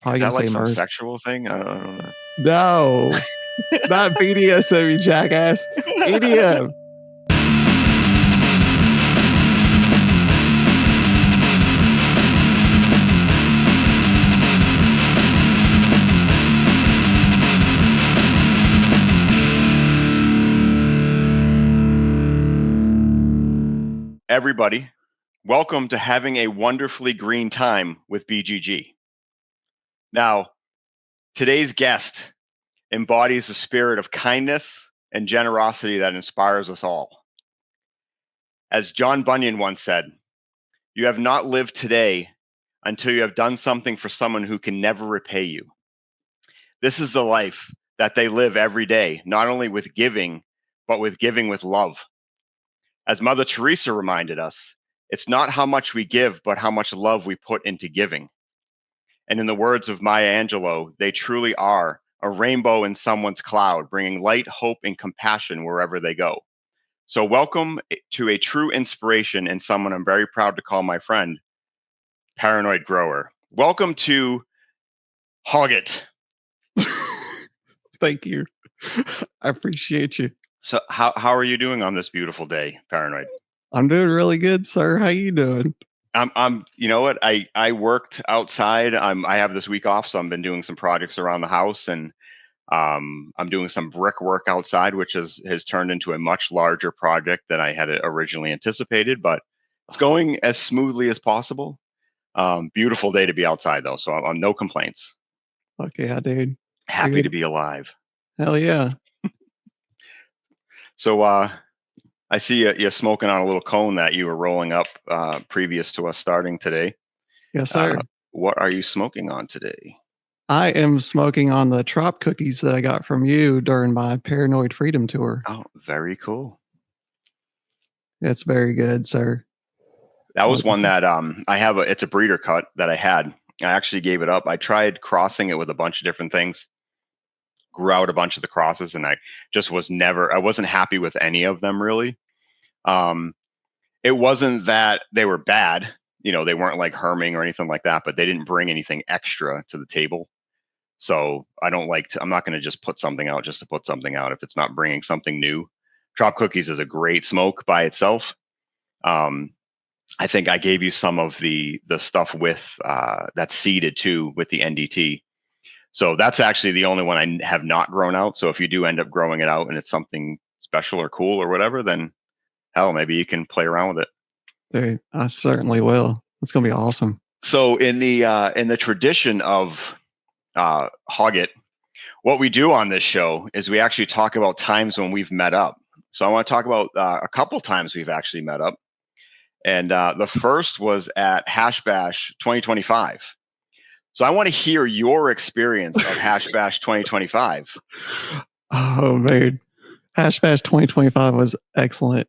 Probably Is gonna that like say some MERS. sexual thing? I don't know. No, not BDSM, you jackass. EDM. Everybody, welcome to having a wonderfully green time with BGG. Now, today's guest embodies a spirit of kindness and generosity that inspires us all. As John Bunyan once said, "You have not lived today until you have done something for someone who can never repay you." This is the life that they live every day, not only with giving, but with giving with love. As Mother Teresa reminded us, it's not how much we give, but how much love we put into giving. And in the words of Maya Angelou, they truly are a rainbow in someone's cloud, bringing light, hope, and compassion wherever they go. So welcome to a true inspiration and someone I'm very proud to call my friend, Paranoid Grower. Welcome to HAWT. Thank you. I appreciate you. So how are you doing on this beautiful day, Paranoid? I'm doing really good, sir. How you doing? I'm you know what? I worked outside. I have this week off, so I've been doing some projects around the house, and I'm doing some brick work outside, which has turned into a much larger project than I had originally anticipated, but it's going as smoothly as possible. Beautiful day to be outside though, so I'm no complaints. Okay, I did. Happy to be alive. Hell yeah. So I see you're smoking on a little cone that you were rolling up previous to us starting today. Yes, sir. What are you smoking on today? I am smoking on the Trop cookies that I got from you during my Paranoid Freedom Tour. Oh, very cool. It's very good, sir. That was one that I have it's a breeder cut that I had. I actually gave it up. I tried crossing it with a bunch of different things, grew out a bunch of the crosses, and I just I wasn't happy with any of them really. It wasn't that they were bad, they weren't like herming or anything like that, but they didn't bring anything extra to the table. So I'm not going to just put something out just to put something out if it's not bringing something new. Trop cookies is a great smoke by itself. I think I gave you some of the stuff with that's seeded too with the NDT. So that's actually the only one I have not grown out. So if you do end up growing it out and it's something special or cool or whatever, then hell, maybe you can play around with it. Dude, I certainly will. It's gonna be awesome. So in the tradition of HAWT, what we do on this show is we actually talk about times when we've met up. So I want to talk about a couple times we've actually met up. And the first was at Hash Bash 2025. So I want to hear your experience of Hash Bash 2025. Oh man, Hash Bash 2025 was excellent.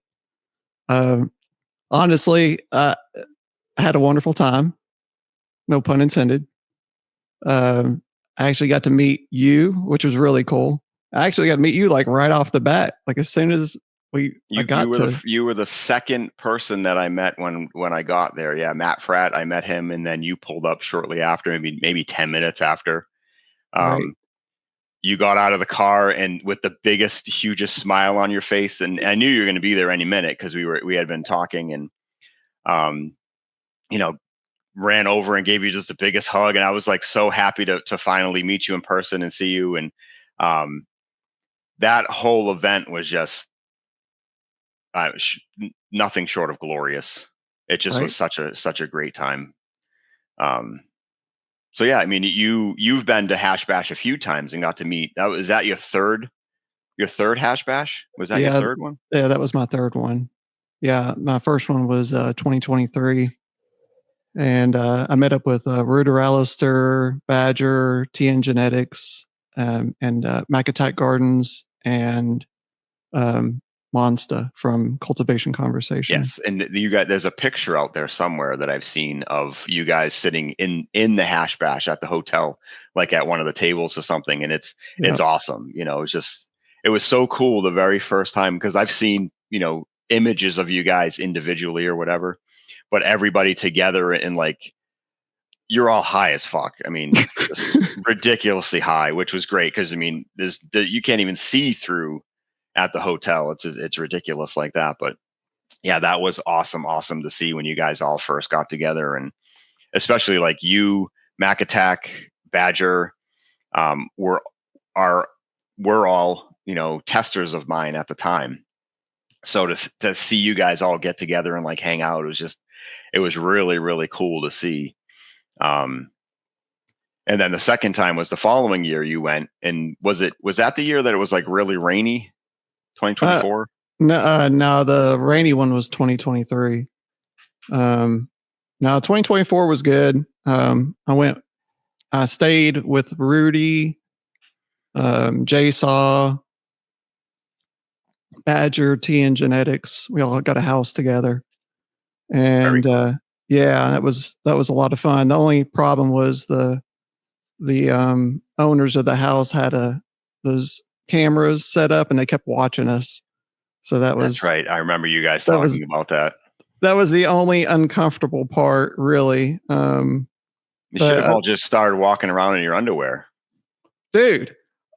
Honestly, I had a wonderful time. No pun intended. I actually got to meet you, which was really cool. I actually got to meet you like right off the bat. Like as soon as you were the second person that I met when I got there. Yeah, Matt Fratt, I met him, and then you pulled up shortly after, maybe 10 minutes after. Right. You got out of the car and with the biggest, hugest smile on your face, and I knew you were going to be there any minute because we had been talking, and ran over and gave you just the biggest hug, and I was like so happy to finally meet you in person and see you, and that whole event was just nothing short of glorious. It just was such a great time. So yeah, I mean, you've been to Hash Bash a few times and got to meet. Is that your third Hash Bash? Was that your third one? Yeah, that was my third one. Yeah, my first one was 2023. And I met up with Rooter Alistair, Badger, TN Genetics, and Mac Attack Gardens, and Monsta from Cultivation Conversation. Yes, and there's a picture out there somewhere that I've seen of you guys sitting in the Hash Bash at the hotel, like at one of the tables or something, and it's awesome. It was so cool the very first time, because I've seen images of you guys individually or whatever, but everybody together and like you're all high as fuck. I mean, just ridiculously high, which was great because I mean, you can't even see through at the hotel. It's ridiculous like that. But yeah, that was awesome to see when you guys all first got together, and especially like you, Mac Attack, Badger, were all testers of mine at the time. So to see you guys all get together and like hang out, it was really cool to see. And then the second time was the following year you went, and was that the year that it was like really rainy, 2024? No, the rainy one was 2023. No, 2024 was good. I stayed with Rudy, Jsaw, Badger, TN Genetics. We all got a house together, and Cool. yeah, that was a lot of fun. The only problem was the owners of the house had those cameras set up, and they kept watching us. So That's right. I remember you guys talking about that. That was the only uncomfortable part, really. You should have all just started walking around in your underwear. Dude,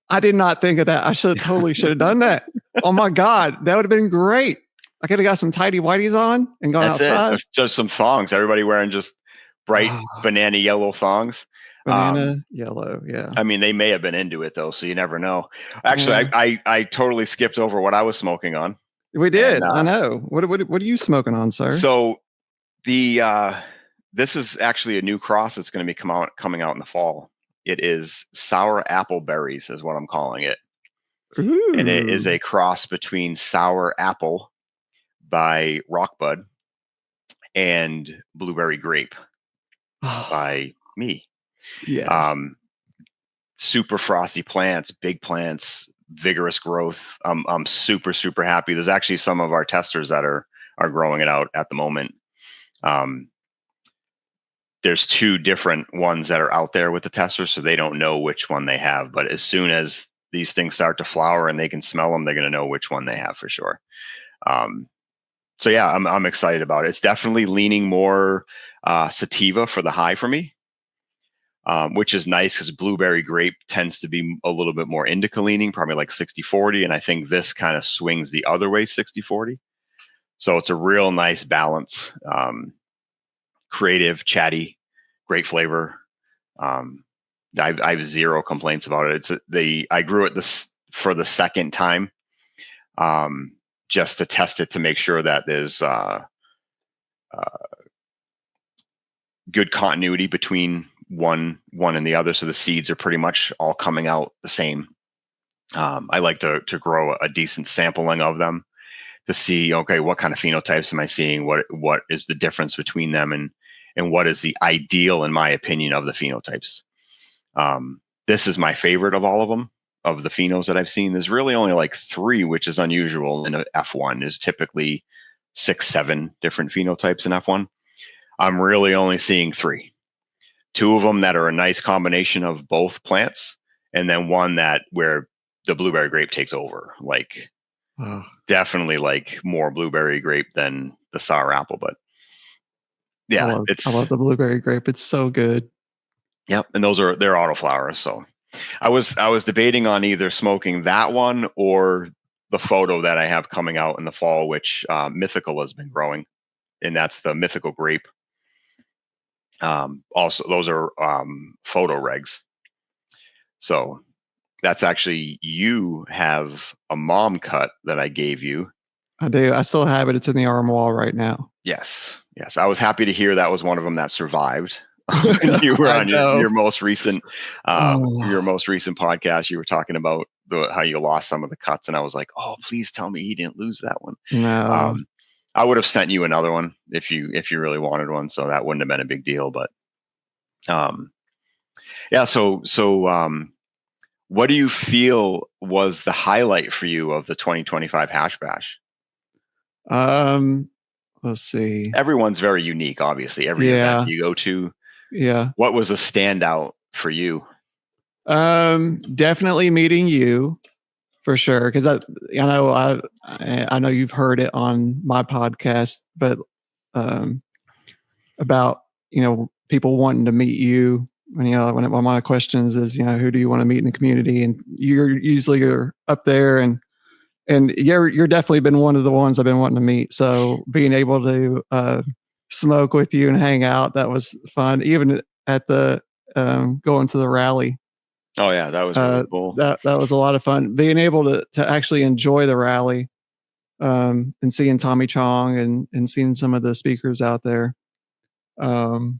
I did not think of that. I should have done that. Oh my God, that would have been great. I could have got some tidy whities on and gone outside. Just some thongs. Everybody wearing just bright banana yellow thongs. Banana yellow, yeah. I mean, they may have been into it though, so you never know. Actually, yeah. I totally skipped over what I was smoking on. We did. And, I know. What are you smoking on, sir? So this is actually a new cross that's going to be coming out in the fall. It is sour apple berries, is what I'm calling it. Ooh. And it is a cross between sour apple by Rockbud and blueberry grape by me. Yes. Super frosty plants, big plants, vigorous growth. I'm super happy. There's actually some of our testers that are growing it out at the moment. There's two different ones that are out there with the testers, so they don't know which one they have. But as soon as these things start to flower and they can smell them, they're going to know which one they have for sure. So yeah, I'm excited about it. It's definitely leaning more sativa for the high for me, which is nice because blueberry grape tends to be a little bit more indica leaning, probably like 60-40. And I think this kind of swings the other way, 60-40. So it's a real nice balance. Creative, chatty, great flavor. I have zero complaints about it. I grew it for the second time, just to test it to make sure that there's good continuity between one and the other. So the seeds are pretty much all coming out the same. I like to grow a decent sampling of them to see, okay, what kind of phenotypes am I seeing? What is the difference between them, and what is the ideal, in my opinion, of the phenotypes? This is my favorite of all of them, of the phenos that I've seen. There's really only like 3, which is unusual in F1. Is typically 6-7 different phenotypes in F1. I'm really only seeing 3. 2 of them that are a nice combination of both plants, and then one where the blueberry grape takes over. Like, definitely like more blueberry grape than the sour apple, but yeah, I love the blueberry grape. It's so good. Yep, and they're autoflowers. So I was debating on either smoking that one or the photo that I have coming out in the fall, which Mythical has been growing, and that's the Mythical grape. Also, those are photo regs. So that's actually, you have a mom cut that I gave you. I do. I still have it. It's in the armoire right now. Yes. I was happy to hear that was one of them that survived. You were on your most recent podcast. You were talking about how you lost some of the cuts, and I was like, "Oh, please tell me he didn't lose that one." No. I would have sent you another one if you really wanted one, so that wouldn't have been a big deal. But yeah. So what do you feel was the highlight for you of the 2025 Hash Bash? Let's see. Everyone's very unique, obviously. Every event you go to. Yeah. What was a standout for you? Definitely meeting you, for sure. Because I know you've heard it on my podcast, but about people wanting to meet you. And, when one of my questions is, who do you want to meet in the community? And you're up there, and you're definitely been one of the ones I've been wanting to meet. So being able to smoke with you and hang out, that was fun. Even at the going to the rally, Oh yeah, that was really cool. that was a lot of fun. Being able to actually enjoy the rally, and seeing Tommy Chong and seeing some of the speakers out there. Um,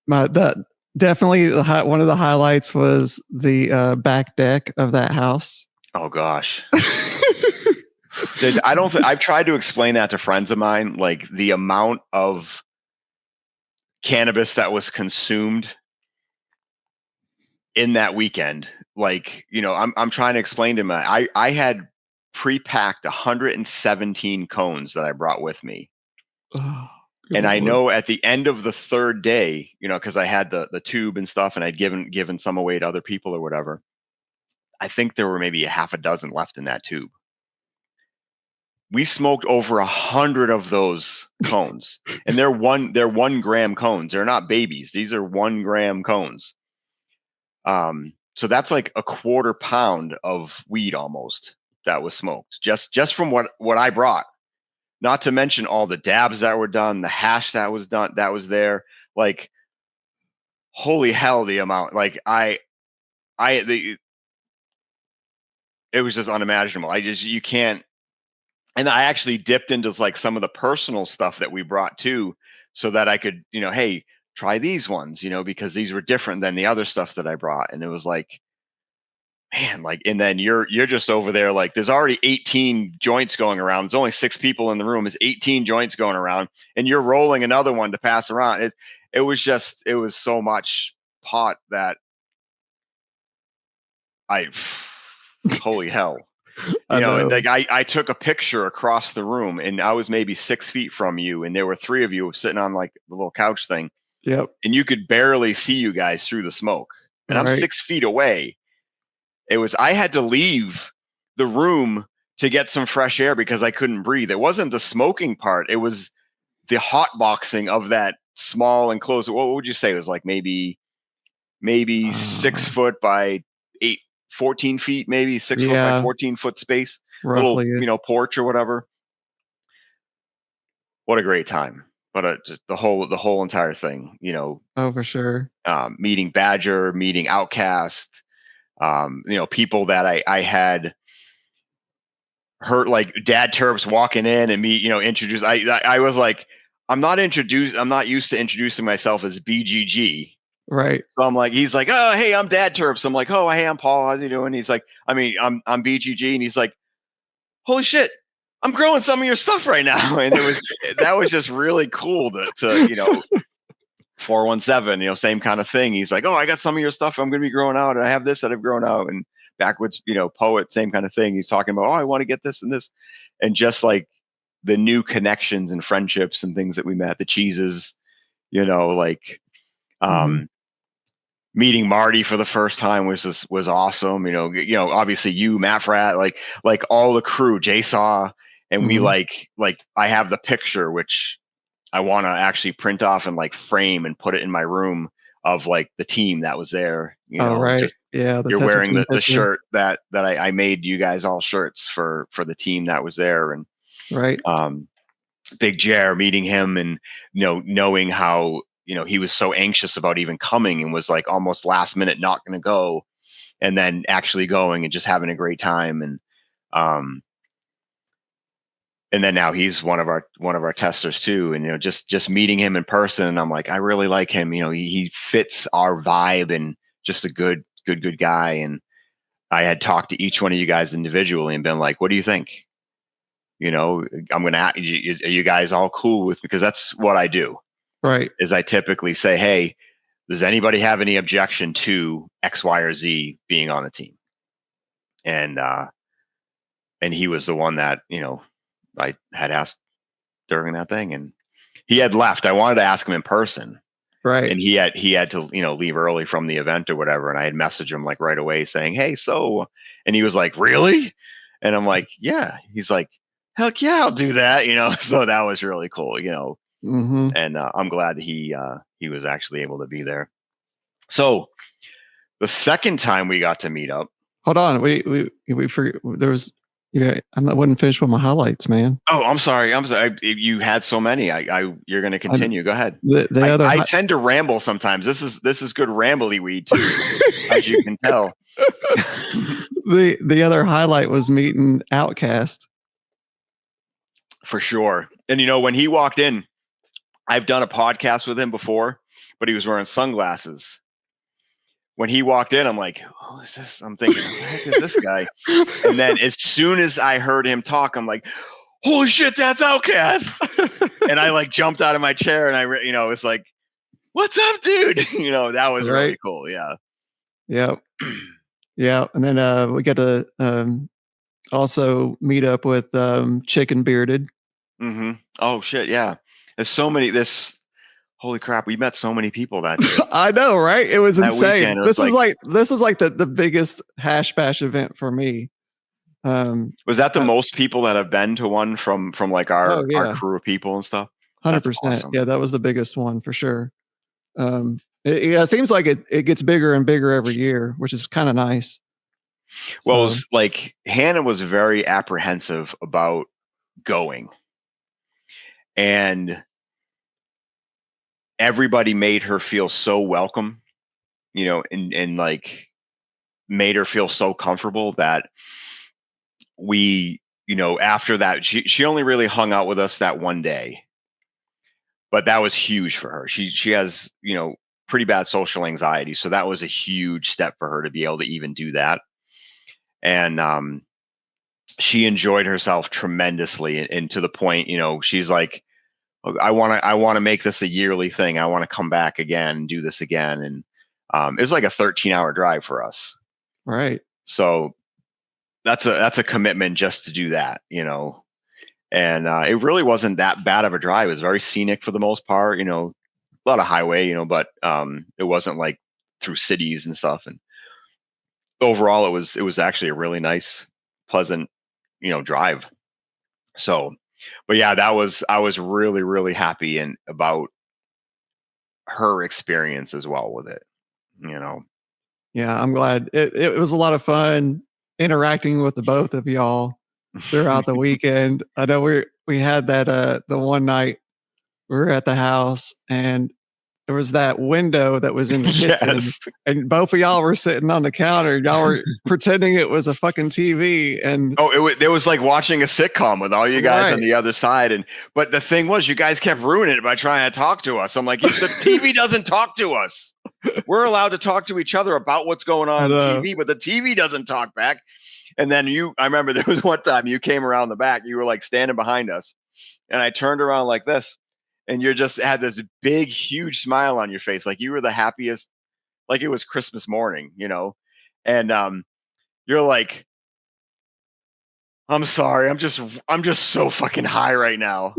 that definitely one of the highlights was the back deck of that house. Oh gosh. I don't think I've tried to explain that to friends of mine, like the amount of cannabis that was consumed in that weekend. Like, I'm trying to explain to him. I had pre-packed 117 cones that I brought with me. Oh, And I Lord. know at the end of the third day, because I had the tube and stuff, and I'd given some away to other people or whatever. I think there were maybe a half a dozen left in that tube. We smoked over 100 of those cones, and they're 1 gram cones. They're not babies. These are 1 gram cones. So that's like a quarter pound of weed almost that was smoked just from what I brought. Not to mention all the dabs that were done, the hash that was done, that was there. Like, holy hell, the amount! Like it was just unimaginable. You can't. And I actually dipped into like some of the personal stuff that we brought too, so that I could, hey, try these ones, because these were different than the other stuff that I brought. And it was like, man, like, and then you're just over there, like, there's already 18 joints going around. There's only 6 people in the room. There's 18 joints going around, and you're rolling another one to pass around. It was so much pot that holy hell. I know. Like I took a picture across the room, and I was maybe 6 feet from you, and there were 3 of you sitting on like the little couch thing. Yep. And you could barely see you guys through the smoke. And I'm Right. 6 feet away. I had to leave the room to get some fresh air because I couldn't breathe. It wasn't the smoking part. It was the hot boxing of that small enclosed. What would you say? It was like maybe 6 foot by 14 feet, maybe 6 foot by Yeah, 14-foot space, little, roughly. porch or whatever. What a great time. But just the whole entire thing, Oh, for sure. meeting Badger, meeting Outcast, people that I had heard, like Dad Terps walking in and me, introduce. I was like, I'm not used to introducing myself as BGG. Right. So I'm like, he's like, oh, hey, I'm Dad Terps. I'm like, oh, hey, I'm Paul. How's you doing? He's like, I'm BGG, and he's like, holy shit, I'm growing some of your stuff right now. And that was just really cool to 417, same kind of thing. He's like, oh, I got some of your stuff I'm going to be growing out, and I have this that I've grown out. And Backwoods, poet, same kind of thing. He's talking about, oh, I want to get this and this. And just like the new connections and friendships and things that we met, the cheeses, like, meeting Marty for the first time was awesome. Obviously you, Matt Frat, like all the crew, Jsaw, and we like I have the picture, which I want to actually print off and like frame and put it in my room, of like the team that was there. Oh, right. Just Yeah, you're wearing the shirt that I made you guys all shirts for the team that was there. And right. Big Jer, meeting him, and knowing how he was so anxious about even coming, and was like almost last minute not going to go, and then actually going and just having a great time. And then now he's one of our testers too. And just meeting him in person, and I'm like, I really like him. He fits our vibe, and just a good guy. And I had talked to each one of you guys individually and been like, what do you think? I'm going to ask you, are you guys all cool with, because that's what I do. Right. Is I typically say, hey, does anybody have any objection to X, Y, or Z being on the team? And he was the one that, I had asked during that thing, and he had left. I wanted to ask him in person. Right. And he had to, leave early from the event or whatever. And I had messaged him like right away saying, hey, and he was like, really? And I'm like, yeah. He's like, heck yeah, I'll do that. So that was really cool. Mm-hmm. And I'm glad that he was actually able to be there. So the second time we got to meet up. Hold on, we forget there was. Yeah, I wasn't finished with my highlights, man. Oh, I'm sorry. I'm sorry. You had so many. You're going to continue. Go ahead. The other I tend to ramble sometimes. This is good rambly weed too, as you can tell. the other highlight was meeting Outcast. For sure. And when he walked in, I've done a podcast with him before, but he was wearing sunglasses. When he walked in, I'm like, who is this? I'm thinking, who the heck is this guy? And then as soon as I heard him talk, I'm like, holy shit, that's Outcast. And I like jumped out of my chair and I was like, what's up, dude? That was really cool. Yeah. Yeah. Yeah. And then we got to also meet up with Chicken Bearded. Mm-hmm. Oh shit, yeah. There's so many holy crap, we met so many people that day. I know, right? It was insane. This is like the biggest hash bash event for me. Was that the most people that have been to one from like our crew of people and stuff? 100%. Awesome. Yeah, that was the biggest one for sure. It seems like it gets bigger and bigger every year, which is kind of nice. Well, it was like Hannah was very apprehensive about going, and everybody made her feel so welcome, and like made her feel so comfortable that we, after that, she only really hung out with us that one day, but that was huge for her. She has, pretty bad social anxiety, so that was a huge step for her to be able to even do that. And she enjoyed herself tremendously, and to the point, she's like, I want to make this a yearly thing. I want to come back again and do this again. And it's like a 13-hour drive for us. Right. So that's a commitment just to do that, and it really wasn't that bad of a drive. It was very scenic for the most part, a lot of highway, but it wasn't like through cities and stuff. And overall, it was actually a really nice, pleasant, drive. So, but yeah, I was really, really happy and about her experience as well with it, Yeah, I'm glad. It was a lot of fun interacting with the both of y'all throughout the weekend. I know we had that the one night we were at the house and there was that window that was in the kitchen, yes. and both of y'all were sitting on the counter. Y'all were pretending it was a fucking TV, and it was like watching a sitcom with all you guys on the other side. But the thing was, you guys kept ruining it by trying to talk to us. I'm like, the TV doesn't talk to us. We're allowed to talk to each other about what's going on TV, but the TV doesn't talk back. And then I remember there was one time you came around the back, you were like standing behind us, and I turned around like this. And you just had this big, huge smile on your face, like you were the happiest, like it was Christmas morning, And you're like, I'm sorry, I'm just so fucking high right now.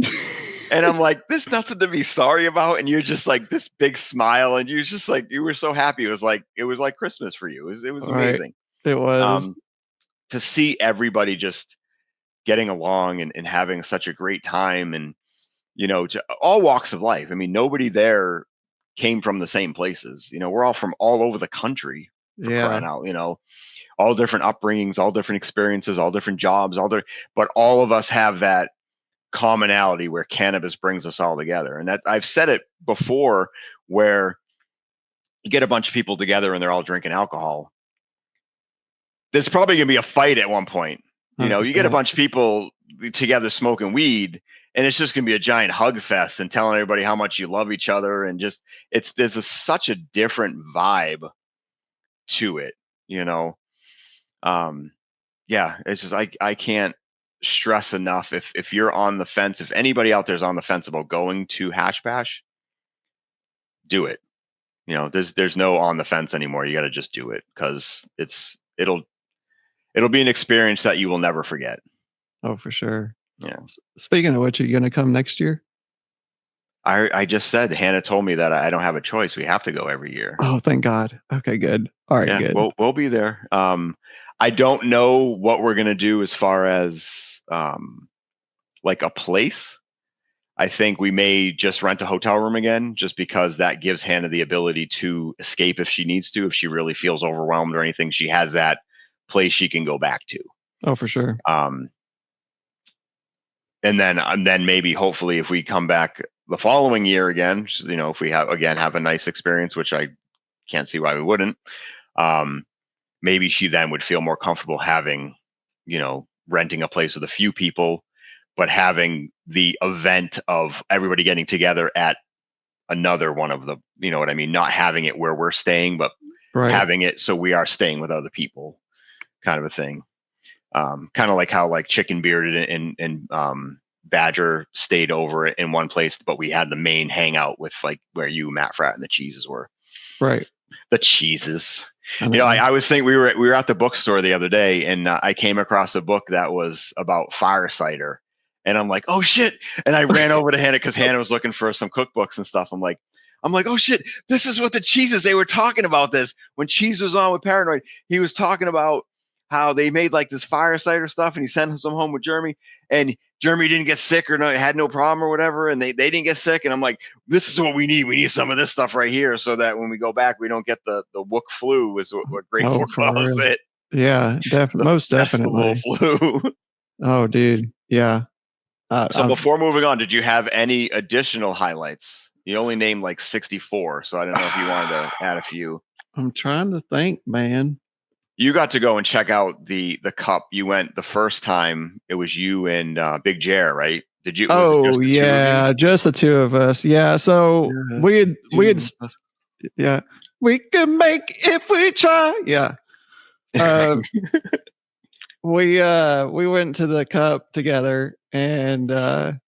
And I'm like, there's nothing to be sorry about. And you're just like this big smile, and you're just like, you were so happy. It was like Christmas for you. It was amazing. It was to see everybody just getting along and having such a great time, and all walks of life. I mean, nobody there came from the same places. We're all from all over the country, for crying out, all different upbringings, all different experiences, all different jobs, but all of us have that commonality where cannabis brings us all together. And that I've said it before, where you get a bunch of people together and they're all drinking alcohol. There's probably going to be a fight at one point. You get a bunch of people together smoking weed, and it's just going to be a giant hug fest and telling everybody how much you love each other. And just, there's such a different vibe to it, yeah, it's just, I can't stress enough. If you're on the fence, if anybody out there's on the fence about going to Hash Bash, do it. There's no on the fence anymore. You got to just do it, because it'll be an experience that you will never forget. Oh, for sure. Yeah. Speaking of which, are you going to come next year? I just said, Hannah told me that I don't have a choice. We have to go every year. Oh, thank God. Okay, good. All right, good. We'll be there. I don't know what we're going to do as far as like a place. I think we may just rent a hotel room again, just because that gives Hannah the ability to escape if she needs to. If she really feels overwhelmed or anything, she has that place she can go back to. Oh, for sure. And then maybe hopefully if we come back the following year again, if we have a nice experience, which I can't see why we wouldn't, maybe she then would feel more comfortable having, renting a place with a few people, but having the event of everybody getting together at another one of the, you know what I mean? Not having it where we're staying, but having it so we are staying with other people, kind of a thing. Kind of like how like Chicken Bearded and Badger stayed over in one place, but we had the main hangout with like where you, Matt Fratt, and the Cheeses were. Right. The Cheeses. I was thinking we were at the bookstore the other day, and I came across a book that was about fire cider, and I'm like, oh shit! And I ran over to Hannah because Hannah was looking for some cookbooks and stuff. I'm like, oh shit! This is what the Cheeses, they were talking about this when Cheese was on with Paranoid. He was talking about how they made like this fire cider stuff, and he sent some home with Jeremy, and Jeremy didn't get sick or had no problem or whatever, and they didn't get sick. And I'm like, this is what we need. We need some of this stuff right here so that when we go back, we don't get the Wook flu, is what Grateful calls it. Yeah, most definitely. Flu. Oh, dude. Yeah. So before moving on, did you have any additional highlights? You only named like 64, so I don't know if you wanted to add a few. I'm trying to think, man. You got to go and check out the cup. You went the first time. It was you and Big Jer, right? Did you? Oh, yeah, just the two of us. Yeah. So we had yeah. We can make if we try. Yeah. We went to the cup together, and goddamn,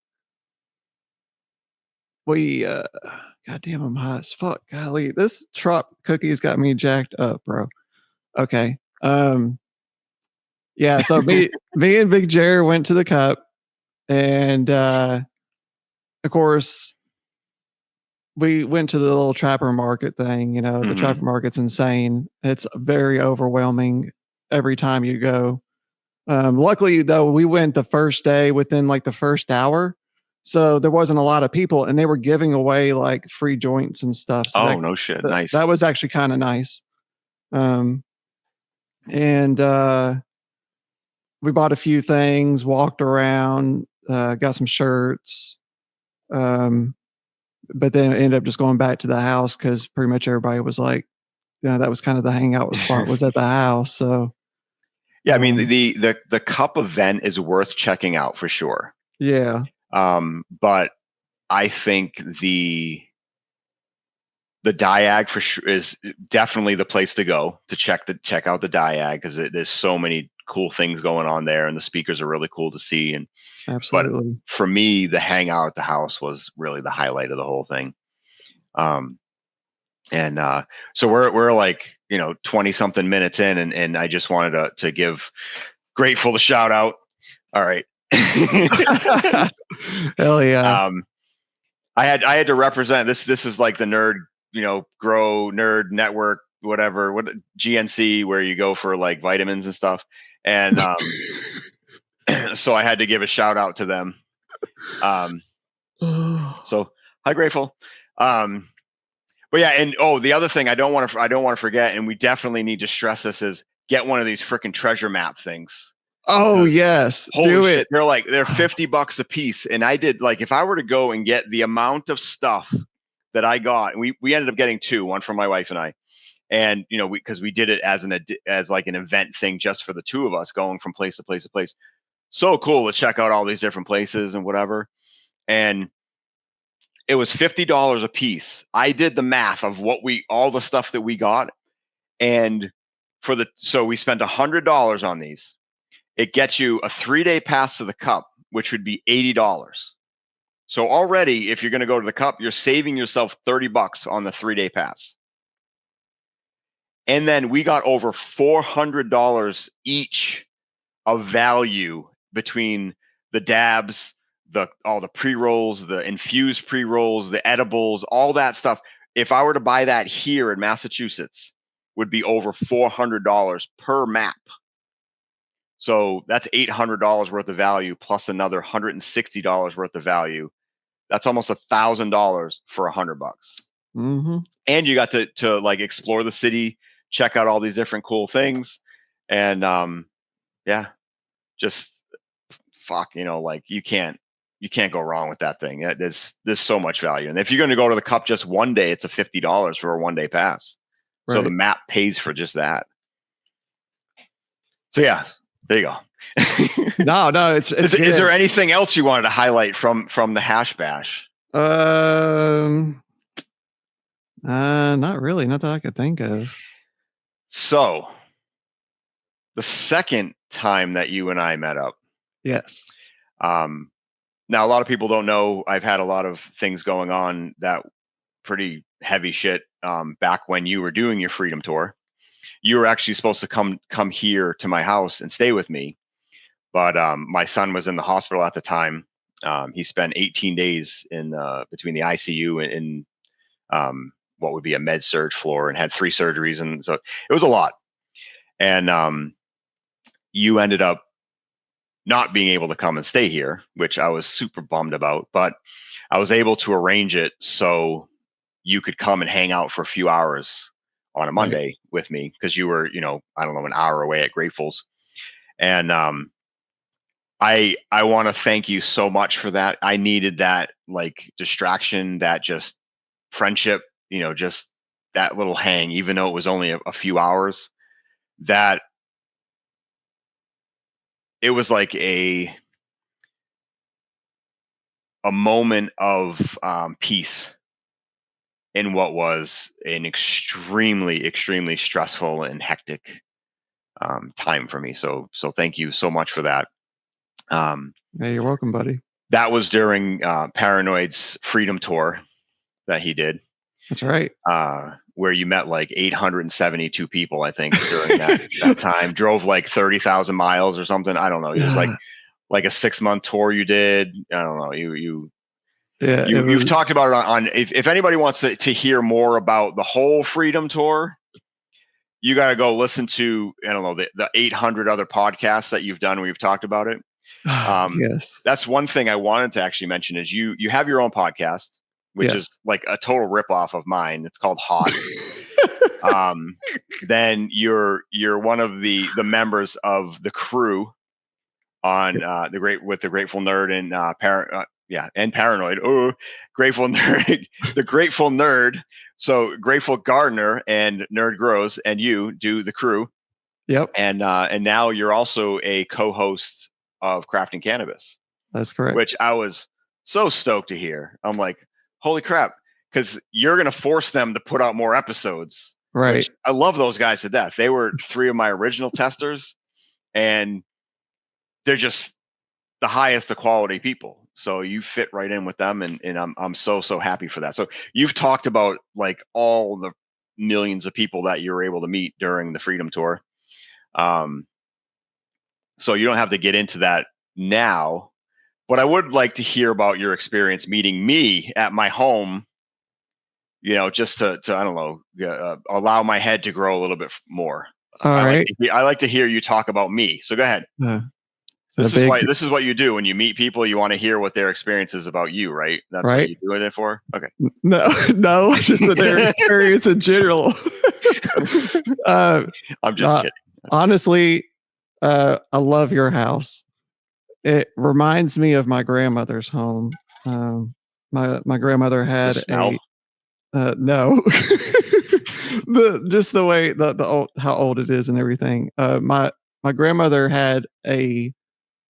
I'm hot as fuck. Golly, this trop cookies got me jacked up, bro. Okay. Yeah, so me and Big Jerry went to the cup, and of course we went to the little trapper market thing. The trapper market's insane. It's very overwhelming every time you go. Luckily though, we went the first day within like the first hour, so there wasn't a lot of people, and they were giving away like free joints and stuff. So no shit. Nice. That was actually kind of nice. And we bought a few things, walked around, got some shirts, but then ended up just going back to the house because pretty much everybody was like, that was kind of the hangout spot was at the house. So yeah, I mean the cup event is worth checking out for sure. Yeah. But I think the Diag for sure is definitely the place to go to check out the Diag, because there's so many cool things going on there, and the speakers are really cool to see. And absolutely, but for me, the hangout at the house was really the highlight of the whole thing. So we're like 20 something minutes in, and I just wanted to give Grateful the shout out. All right. Hell yeah. I had to represent this. This is like the nerd, grow nerd network, whatever, what GNC, where you go for like vitamins and stuff. And so I had to give a shout out to them. So hi, Grateful. But yeah, and the other thing I don't want to forget, and we definitely need to stress this, is get one of these freaking treasure map things. Oh yes, do it. They're $50 a piece, and I did, like, if I were to go and get the amount of stuff that I got, and we ended up getting two, one for my wife and I, and because we did it as like an event thing just for the two of us, going from place to place to place. So cool to check out all these different places and whatever, and it was $50 a piece. I did the math of all the stuff that we got, and so we spent $100 on these. It gets you a 3-day pass to the cup, which would be $80. So already, if you're going to go to the cup, you're saving yourself $30 on the 3-day pass. And then we got over $400 each of value between the dabs, all the pre-rolls, the infused pre-rolls, the edibles, all that stuff. If I were to buy that here in Massachusetts, would be over $400 per map. So that's $800 worth of value plus another $160 worth of value That's almost $1,000 for $100. Mm-hmm. And you got to like explore the city, check out all these different cool things, and yeah, just fuck, like you can't go wrong with that thing. There's so much value, and if you're going to go to the Cup just one day, it's a $50 for a 1-day pass. So Right. the map pays for just that. So yeah, there you go. No, it's is there anything else you wanted to highlight from the Hash Bash? Not really, not that I could think of. So the second time that you and I met up. Yes. Now a lot of people don't know I've had a lot of things going on that pretty heavy shit back when you were doing your Freedom Tour. You were actually supposed to come here to my house and stay with me, but my son was in the hospital at the time. He spent 18 days in between the ICU and what would be a med surge floor, and had 3 surgeries, and so it was a lot. And you ended up not being able to come and stay here, which I was super bummed about, but I was able to arrange it so you could come and hang out for a few hours on a Monday with me, because you were, I don't know, an hour away at Grateful's. And I want to thank you so much for that. I needed that like distraction, that just friendship, just that little hang, even though it was only a few hours. That it was like a moment of peace in what was an extremely, extremely stressful and hectic time for me. So thank you so much for that. Yeah, you're welcome, buddy. That was during Paranoid's Freedom Tour that he did. That's right. Where you met like 872 people, I think, during that time. Drove like 30,000 miles or something. I don't know. It was like a 6-month tour you did. I don't know. You've talked about it on if anybody wants to hear more about the whole Freedom Tour, you got to go listen to, I don't know, the 800 other podcasts that you've done where you've talked about it. Yes. That's one thing I wanted to actually mention is you have your own podcast, which is like a total ripoff of mine. It's called HAWT. Then you're one of the members of the crew on the Grateful Nerd and and Paranoid. Oh, Grateful Nerd, the Grateful Nerd. So Grateful Gardener and Nerd Grows, and you do the crew. Yep. And now you're also a co-host of Crafting Cannabis. That's correct. Which I was so stoked to hear. I'm like, holy crap, because you're gonna force them to put out more episodes. Right. Which I love those guys to death. They were 3 of my original testers, and they're just the highest of quality people. So you fit right in with them, and I'm so happy for that. So you've talked about like all the millions of people that you were able to meet during the Freedom Tour. So you don't have to get into that now, but I would like to hear about your experience meeting me at my home. Just to I don't know, allow my head to grow a little bit more. All right. I like to hear you talk about me. So go ahead. This is what you do when you meet people. You want to hear what their experience is about you, right? That's what you're doing it for. Okay. No, just their experience in general. I'm just kidding. Honestly, I love your house. It reminds me of my grandmother's home. My grandmother had no, just the way the old, how old it is and everything. My grandmother had a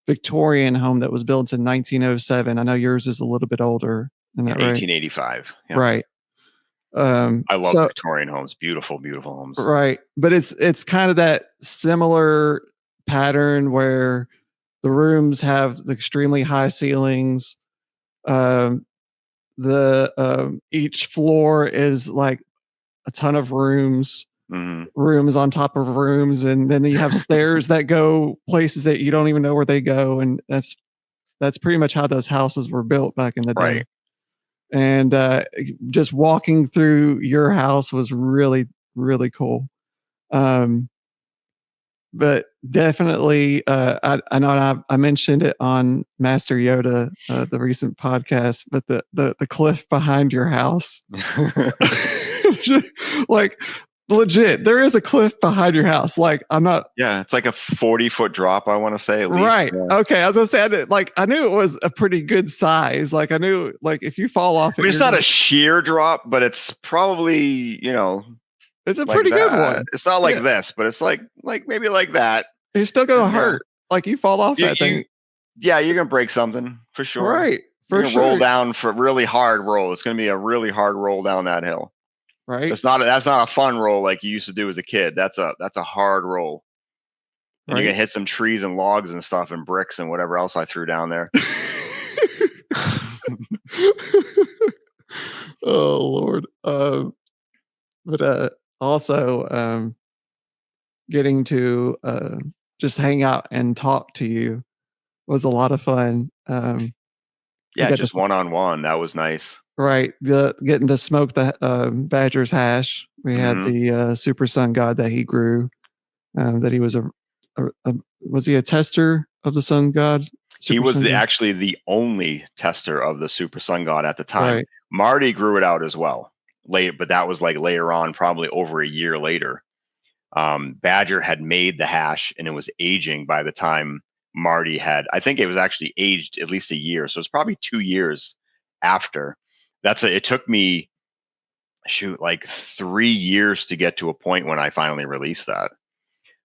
Victorian home that was built in 1907. I know yours is a little bit older. Isn't that right? 1885. Yeah. Right. I love Victorian homes. Beautiful, beautiful homes. Right. But it's kind of that similar pattern where the rooms have the extremely high ceilings. Each floor is like a ton of rooms. Mm-hmm. Rooms on top of rooms, and then you have stairs that go places that you don't even know where they go, and that's pretty much how those houses were built back in the day. Right. And just walking through your house was really, really cool. but definitely, I know I mentioned it on Master Yoda, the recent podcast, but the cliff behind your house, like legit, there is a cliff behind your house. Like I'm not. Yeah, it's like a 40-foot drop, I want to say at least. Right. Yeah. Okay. I was gonna say, I knew it was a pretty good size. Like I knew, like if you fall off I it, mean, it's not a sheer drop, but it's probably, it's a like pretty good that. one. It's not like Yeah. this, but it's like maybe like that. You're still gonna And hurt. Like you fall off that you thing. yeah, you're gonna break something for sure. Right. You're For gonna roll sure. down for a really hard roll. It's gonna be a really hard roll down that hill. Right. That's not a fun roll like you used to do as a kid. That's a hard roll. And you're Right. gonna hit some trees and logs and stuff and bricks and whatever else I threw down there. Oh Lord. But also getting to just hang out and talk to you was a lot of fun. We Yeah, got to just one on one. That was nice. right, the getting to smoke the Badger's hash. We had Hmm. the Super Sun God that he grew. That he was a was he a tester of the Sun God? He Super was Sun God. actually the only tester of the Super Sun God at the time. Right. Marty grew it out as well late, but that was like later on, probably over a year later. Badger had made the hash and it was aging by the time Marty had. I think it was actually aged at least a year, so it's probably 2 years after. It took me like 3 years to get to a point when I finally released that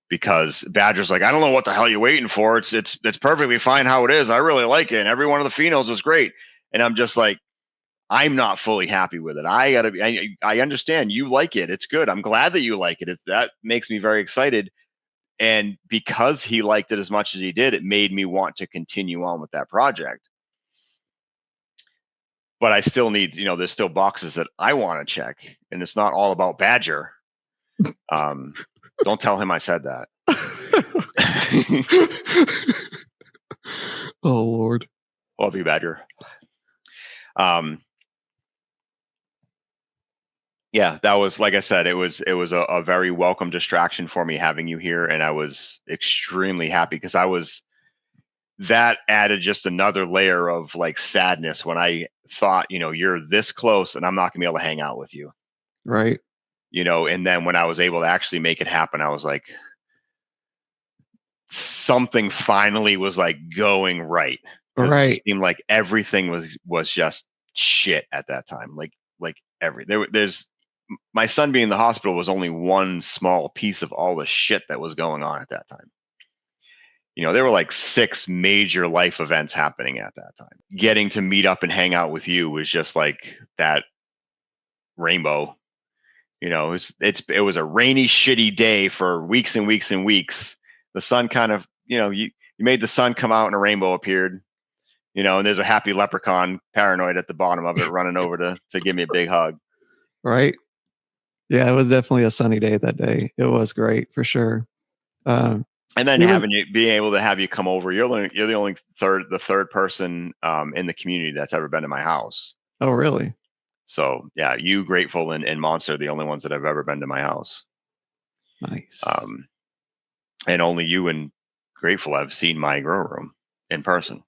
because Badger's like, I don't know what the hell you're waiting for. It's perfectly fine how it is. I really like it. And every one of the phenols is great. And I'm just like, I'm not fully happy with it. I understand you like it. It's good. I'm glad that you like it. That makes me very excited. And because he liked it as much as he did, it made me want to continue on with that project. But I still need, there's still boxes that I want to check. And it's not all about Badger. Don't tell him I said that. Oh Lord. Love you, Badger. Yeah, that was, like I said, it was a very welcome distraction for me having you here, and I was extremely happy because that added just another layer of like sadness when I thought, you're this close and I'm not gonna be able to hang out with you. Right. And then when I was able to actually make it happen, I was like, something finally was like going right. Because it Right. just seemed like everything was just shit at that time. Like there's my son being in the hospital was only one small piece of all the shit that was going on at that time. There were like 6 major life events happening at that time. Getting to meet up and hang out with you was just like that rainbow. It was a rainy, shitty day for weeks and weeks and weeks. The sun kind of, you made the sun come out and a rainbow appeared. And there's a happy leprechaun paranoid at the bottom of it running over to give me a big hug. Right. Yeah, it was definitely a sunny day that day. It was great for sure. And then Even being able to have you come over, you're the only third person in the community that's ever been to my house. oh really? So yeah, you, Grateful, and Monster are the only ones that have ever been to my house. Nice. And only you and Grateful have seen my grow room in person.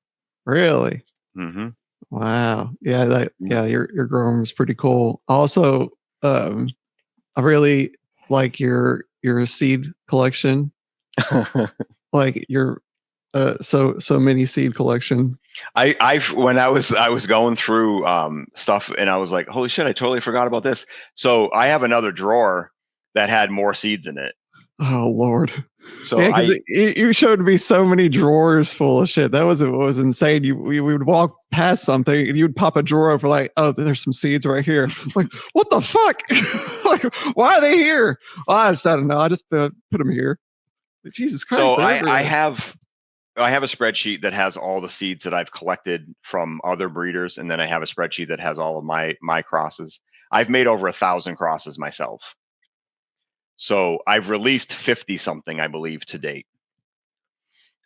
Really? Mm-hmm. Wow. Yeah, your grow room is pretty cool. Also, I really like your seed collection. Like your so many seed collection. When I was going through stuff and I was like, holy shit, I totally forgot about this. So I have another drawer that had more seeds in it. Oh Lord. So Yeah, because you showed me so many drawers full of shit. That was insane. We would walk past something and you'd pop a drawer over like, oh, there's some seeds right here. Like, what the fuck? Like, why are they here? Oh, I don't know. I just put them here. Like, Jesus Christ. So They're I everywhere. have a spreadsheet that has all the seeds that I've collected from other breeders, and then I have a spreadsheet that has all of my crosses. I've made over 1,000 crosses myself. So I've released 50 something, I believe, to date.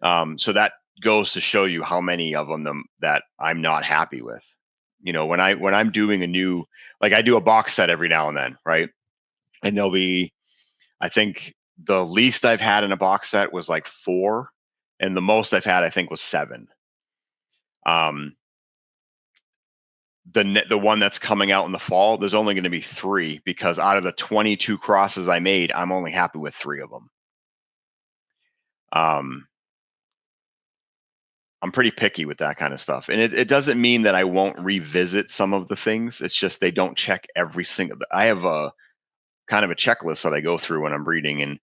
So that goes to show you how many of them that I'm not happy with. When I'm doing a new, like I do a box set every now and then, right? And there'll be, I think the least I've had in a box set was like 4, and the most I've had I think was 7. The one that's coming out in the fall, there's only going to be 3, because out of the 22 crosses I made, I'm only happy with 3 of them. I'm pretty picky with that kind of stuff, and it doesn't mean that I won't revisit some of the things. It's just they don't check every single. I have a kind of a checklist that I go through when I'm breeding, and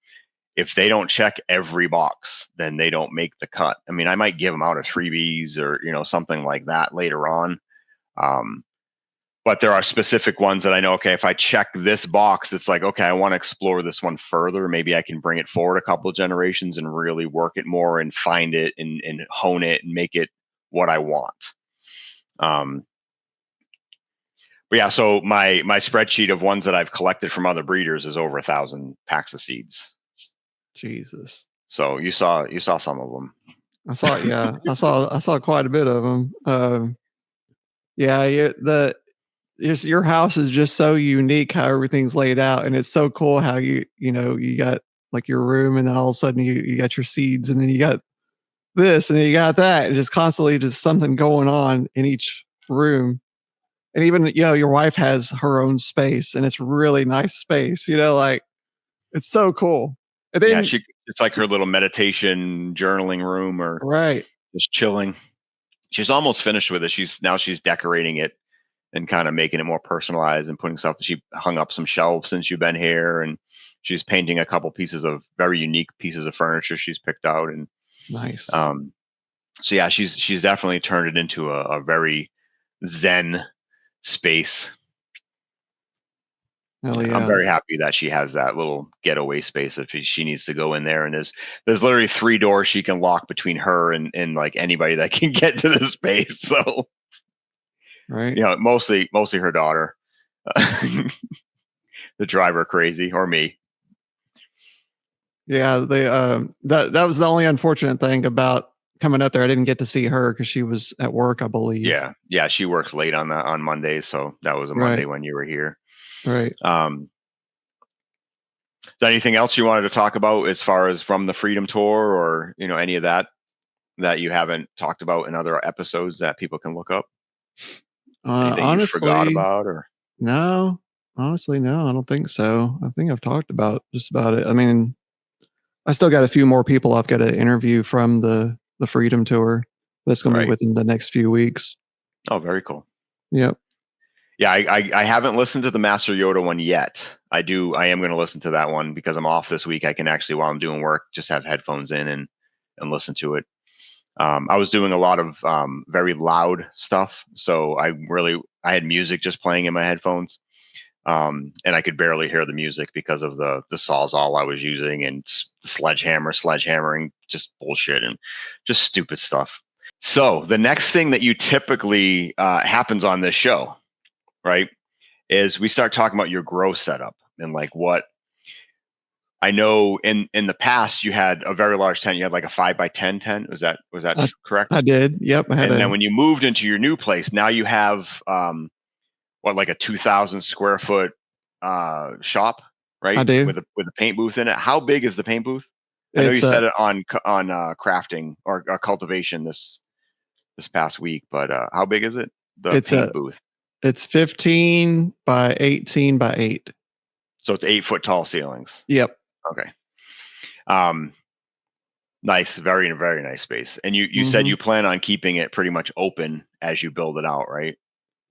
if they don't check every box, then they don't make the cut. I mean, I might give them out as freebies or something like that later on. But there are specific ones that I know, okay, if I check this box, it's like, okay, I want to explore this one further. Maybe I can bring it forward a couple of generations and really work it more and find it and hone it and make it what I want. But yeah, so my spreadsheet of ones that I've collected from other breeders is over 1,000 packs of seeds. Jesus. So you saw some of them. I saw, yeah, I saw quite a bit of them. Yeah, your house is just so unique how everything's laid out, and it's so cool how you got like your room, and then all of a sudden you got your seeds, and then you got this, and then you got that, and just constantly just something going on in each room. And even your wife has her own space, and it's really nice space. Like it's so cool. And Yeah, then it's like her little meditation journaling room, or right, just chilling. She's almost finished with it. She's decorating it and kind of making it more personalized and putting stuff. She hung up some shelves since you've been here, and she's painting a couple pieces of very unique pieces of furniture she's picked out. And nice. So yeah, she's definitely turned it into a very zen space. Hell yeah. I'm very happy that she has that little getaway space if she needs to go in there. And there's literally 3 doors she can lock between her and like anybody that can get to the space. So right, mostly her daughter to drive her crazy, or me. yeah. They that was the only unfortunate thing about coming up there. I didn't get to see her because she was at work, I believe. Yeah, she works late on Mondays, so that was a Monday when you were here. Right. Is there anything else you wanted to talk about as far as from the Freedom Tour, or any of that you haven't talked about in other episodes that people can look up? Anything you forgot Honestly, about, or no. Honestly, no, I don't think so. I think I've talked about just about it. I mean, I still got a few more people I've got to interview from the Freedom Tour. That's going to be right? within the next few weeks. Oh, very cool. Yep. Yeah, I haven't listened to the Master Yoda one yet. I am going to listen to that one because I'm off this week. I can actually, while I'm doing work, just have headphones in and listen to it. I was doing a lot of very loud stuff, so I had music just playing in my headphones, and I could barely hear the music because of the Sawzall I was using, and sledgehammering, just bullshit and just stupid stuff. So the next thing that you typically happens on this show, right, is we start talking about your grow setup and like what I know in the past you had a very large tent. You had like a 5x10 tent. Was that correct? I did. Yep. And then when you moved into your new place, now you have like a 2,000 square foot shop, right? I do. With a paint booth in it. How big is the paint booth? I know you It's said it on crafting or cultivation this past week, but how big is it? The paint booth. It's 15 by 18 by 8. So it's 8-foot tall ceilings. Yep. Okay. Nice, very, very nice space. And you said you plan on keeping it pretty much open as you build it out, right?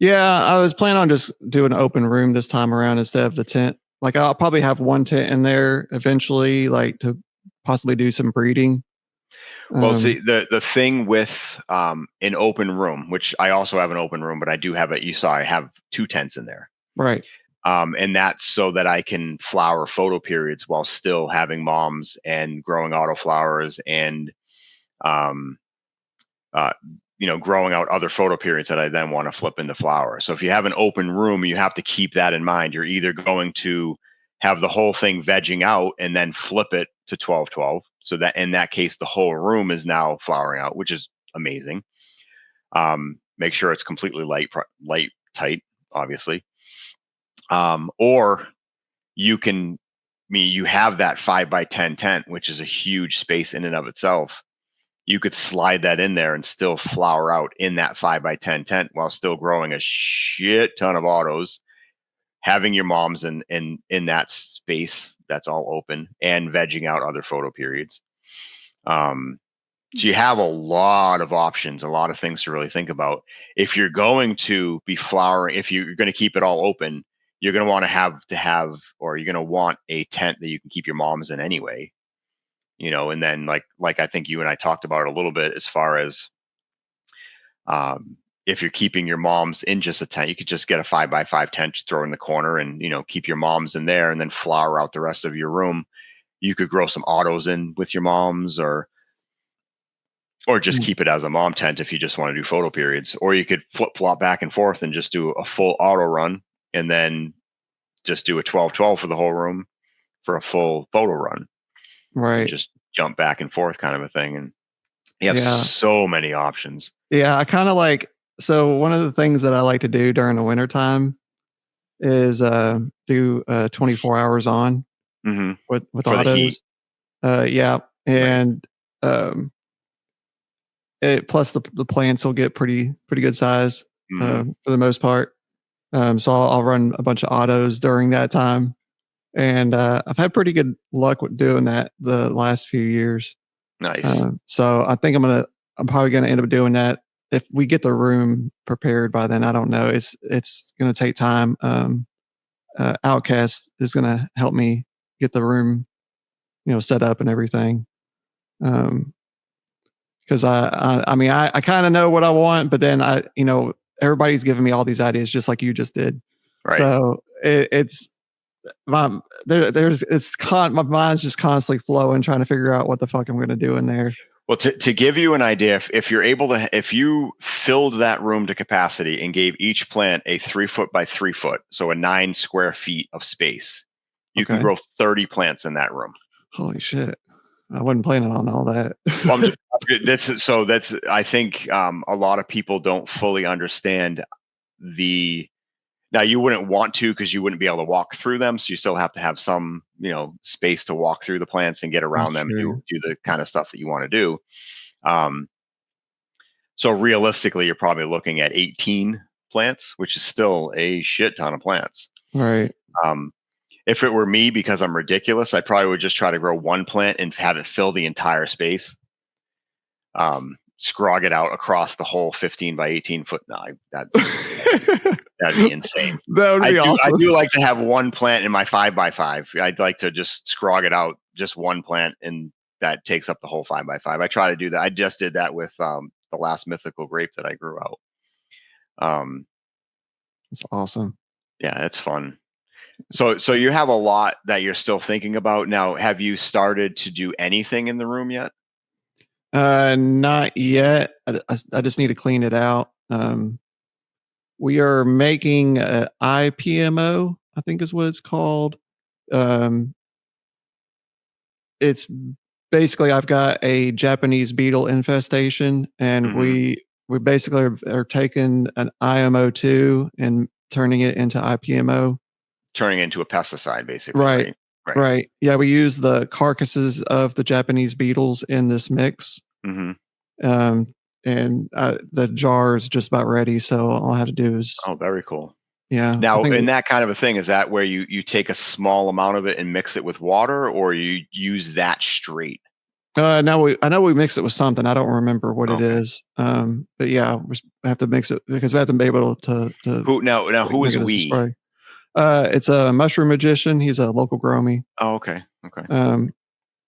Yeah, I was planning on just doing an open room this time around instead of the tent. Like I'll probably have one tent in there eventually, like to possibly do some breeding. Well, see, the thing with an open room, which I also have an open room, but I do have you saw I have 2 tents in there. Right. And that's so that I can flower photo periods while still having moms and growing autoflowers and growing out other photo periods that I then want to flip into flowers. So if you have an open room, you have to keep that in mind. You're either going to have the whole thing vegging out and then flip it to 12-12. So that in that case, the whole room is now flowering out, which is amazing. Make sure it's completely light tight, obviously. Or you can mean, you have that 5x10 tent, which is a huge space in and of itself. You could slide that in there and still flower out in that 5x10 tent while still growing a shit ton of autos, having your moms in that space that's all open, and vegging out other photo periods. So you have a lot of options, a lot of things to really think about. If you're going to be flowering, if you're going to keep it all open, you're going to want to have, or you're going to want a tent that you can keep your moms in anyway, and then like I think you and I talked about it a little bit, as far as if you're keeping your moms in just a tent, you could just get a 5x5 tent, just throw in the corner, and keep your moms in there, and then flower out the rest of your room. You could grow some autos in with your moms, or just keep it as a mom tent if you just want to do photo periods. Or you could flip flop back and forth and just do a full auto run, and then just do a 12-12 for the whole room for a full photo run. Right. And just jump back and forth kind of a thing. And you have so many options. Yeah. I kind of so one of the things that I like to do during the wintertime is do 24 hours on with for autos. Yeah. And plus the plants will get pretty good size for the most part. So I'll run a bunch of autos during that time, and I've had pretty good luck with doing that the last few years. Nice. So I think I'm probably gonna end up doing that if we get the room prepared by then. I don't know. It's gonna take time. Outcast is gonna help me get the room, set up and everything. Because I mean, I kind of know what I want, but then everybody's giving me all these ideas just like you just did. Right. So my mind's just constantly flowing, trying to figure out what the fuck I'm going to do in there. Well, to give you an idea, if you're able to, if you filled that room to capacity and gave each plant a 3 foot by 3 foot, so a 9 square feet of space, you can grow 30 plants in that room. Holy shit. I wasn't planning on all that. Well, I think a lot of people don't fully understand now you wouldn't want to, because you wouldn't be able to walk through them. So you still have to have some, space to walk through the plants and get around them and do the kind of stuff that you want to do. So realistically, you're probably looking at 18 plants, which is still a shit ton of plants. Right. If it were me, because I'm ridiculous, I probably would just try to grow one plant and have it fill the entire space. Scrog it out across the whole 15 by 18 foot. No, that'd be insane. That would be awesome. I do like to have one plant in my 5x5. I'd like to just scrog it out, just one plant, and that takes up the whole 5x5. I try to do that. I just did that with the last mythical grape that I grew out. That's awesome. Yeah, it's fun. So you have a lot that you're still thinking about now. Have you started to do anything in the room yet? Not yet. I just need to clean it out. We are making IPMO, I think is what it's called. It's basically, I've got a Japanese beetle infestation, and we basically are taking an IMO2 and turning it into IPMO. Turning it into a pesticide, basically. Right. Yeah, we use the carcasses of the Japanese beetles in this mix. And the jar is just about ready, so all I have to do is... Oh, very cool. Yeah. Now, in that kind of a thing, is that where you take a small amount of it and mix it with water, or you use that straight? I know we mix it with something. I don't remember what it is. But yeah, we have to mix it because we have to be able to who is we? It's a mushroom magician. He's a local grommy. Oh, okay.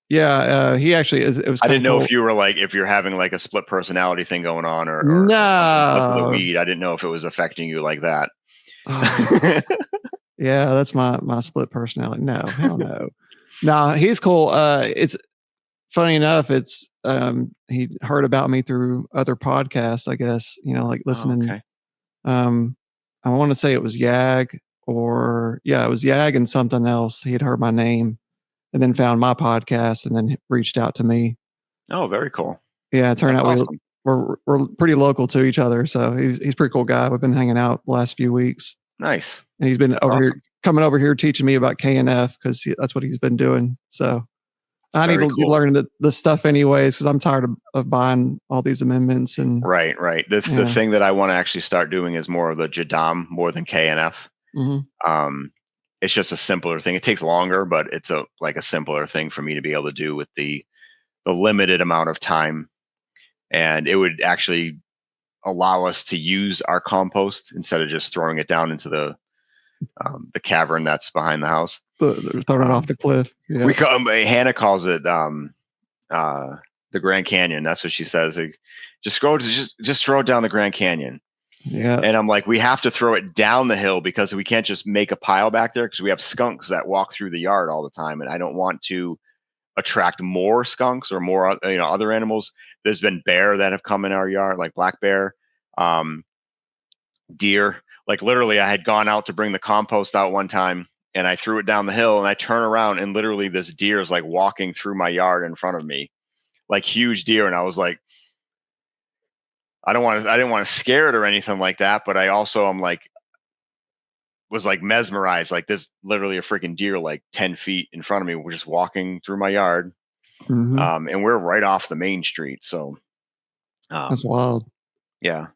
Yeah, he actually it was. I didn't know if you were if you're having a split personality thing going on, or no, the weed. I didn't know if it was affecting you like that. Yeah, that's my split personality. No, hell no. No, he's cool. It's funny enough. It's he heard about me through other podcasts, I guess. Listening. Okay. I want to say it was Yag, it was Yag and something else. He had heard my name and then found my podcast and then reached out to me. Oh, very cool. Yeah, it turned out we're pretty local to each other. So he's a pretty cool guy. We've been hanging out the last few weeks. Nice. And he's been over here coming over here teaching me about KNF because that's what he's been doing. So I need Very to be cool. learning the stuff anyways because I'm tired of buying all these amendments and Right. The thing that I want to actually start doing is more of the Jadam more than KNF. It's just a simpler thing. It takes longer, but it's a simpler thing for me to be able to do with the limited amount of time. And it would actually allow us to use our compost instead of just throwing it down into the cavern that's behind the house. They're throwing it off the cliff. Yeah. Hannah calls it the Grand Canyon. That's what she says. Like, just throw it down the Grand Canyon. Yeah. And I'm like, we have to throw it down the hill because we can't just make a pile back there because we have skunks that walk through the yard all the time, and I don't want to attract more skunks or more other animals. There's been bear that have come in our yard, like black bear, deer. Like literally, I had gone out to bring the compost out one time, and I threw it down the hill, and I turn around, and literally this deer is like walking through my yard in front of me, like huge deer, and I was like, I didn't want to scare it or anything like that, but I also was like mesmerized. Like there's literally a freaking deer like 10 feet in front of me. We're just walking through my yard. And we're right off the main street. So that's wild. Yeah.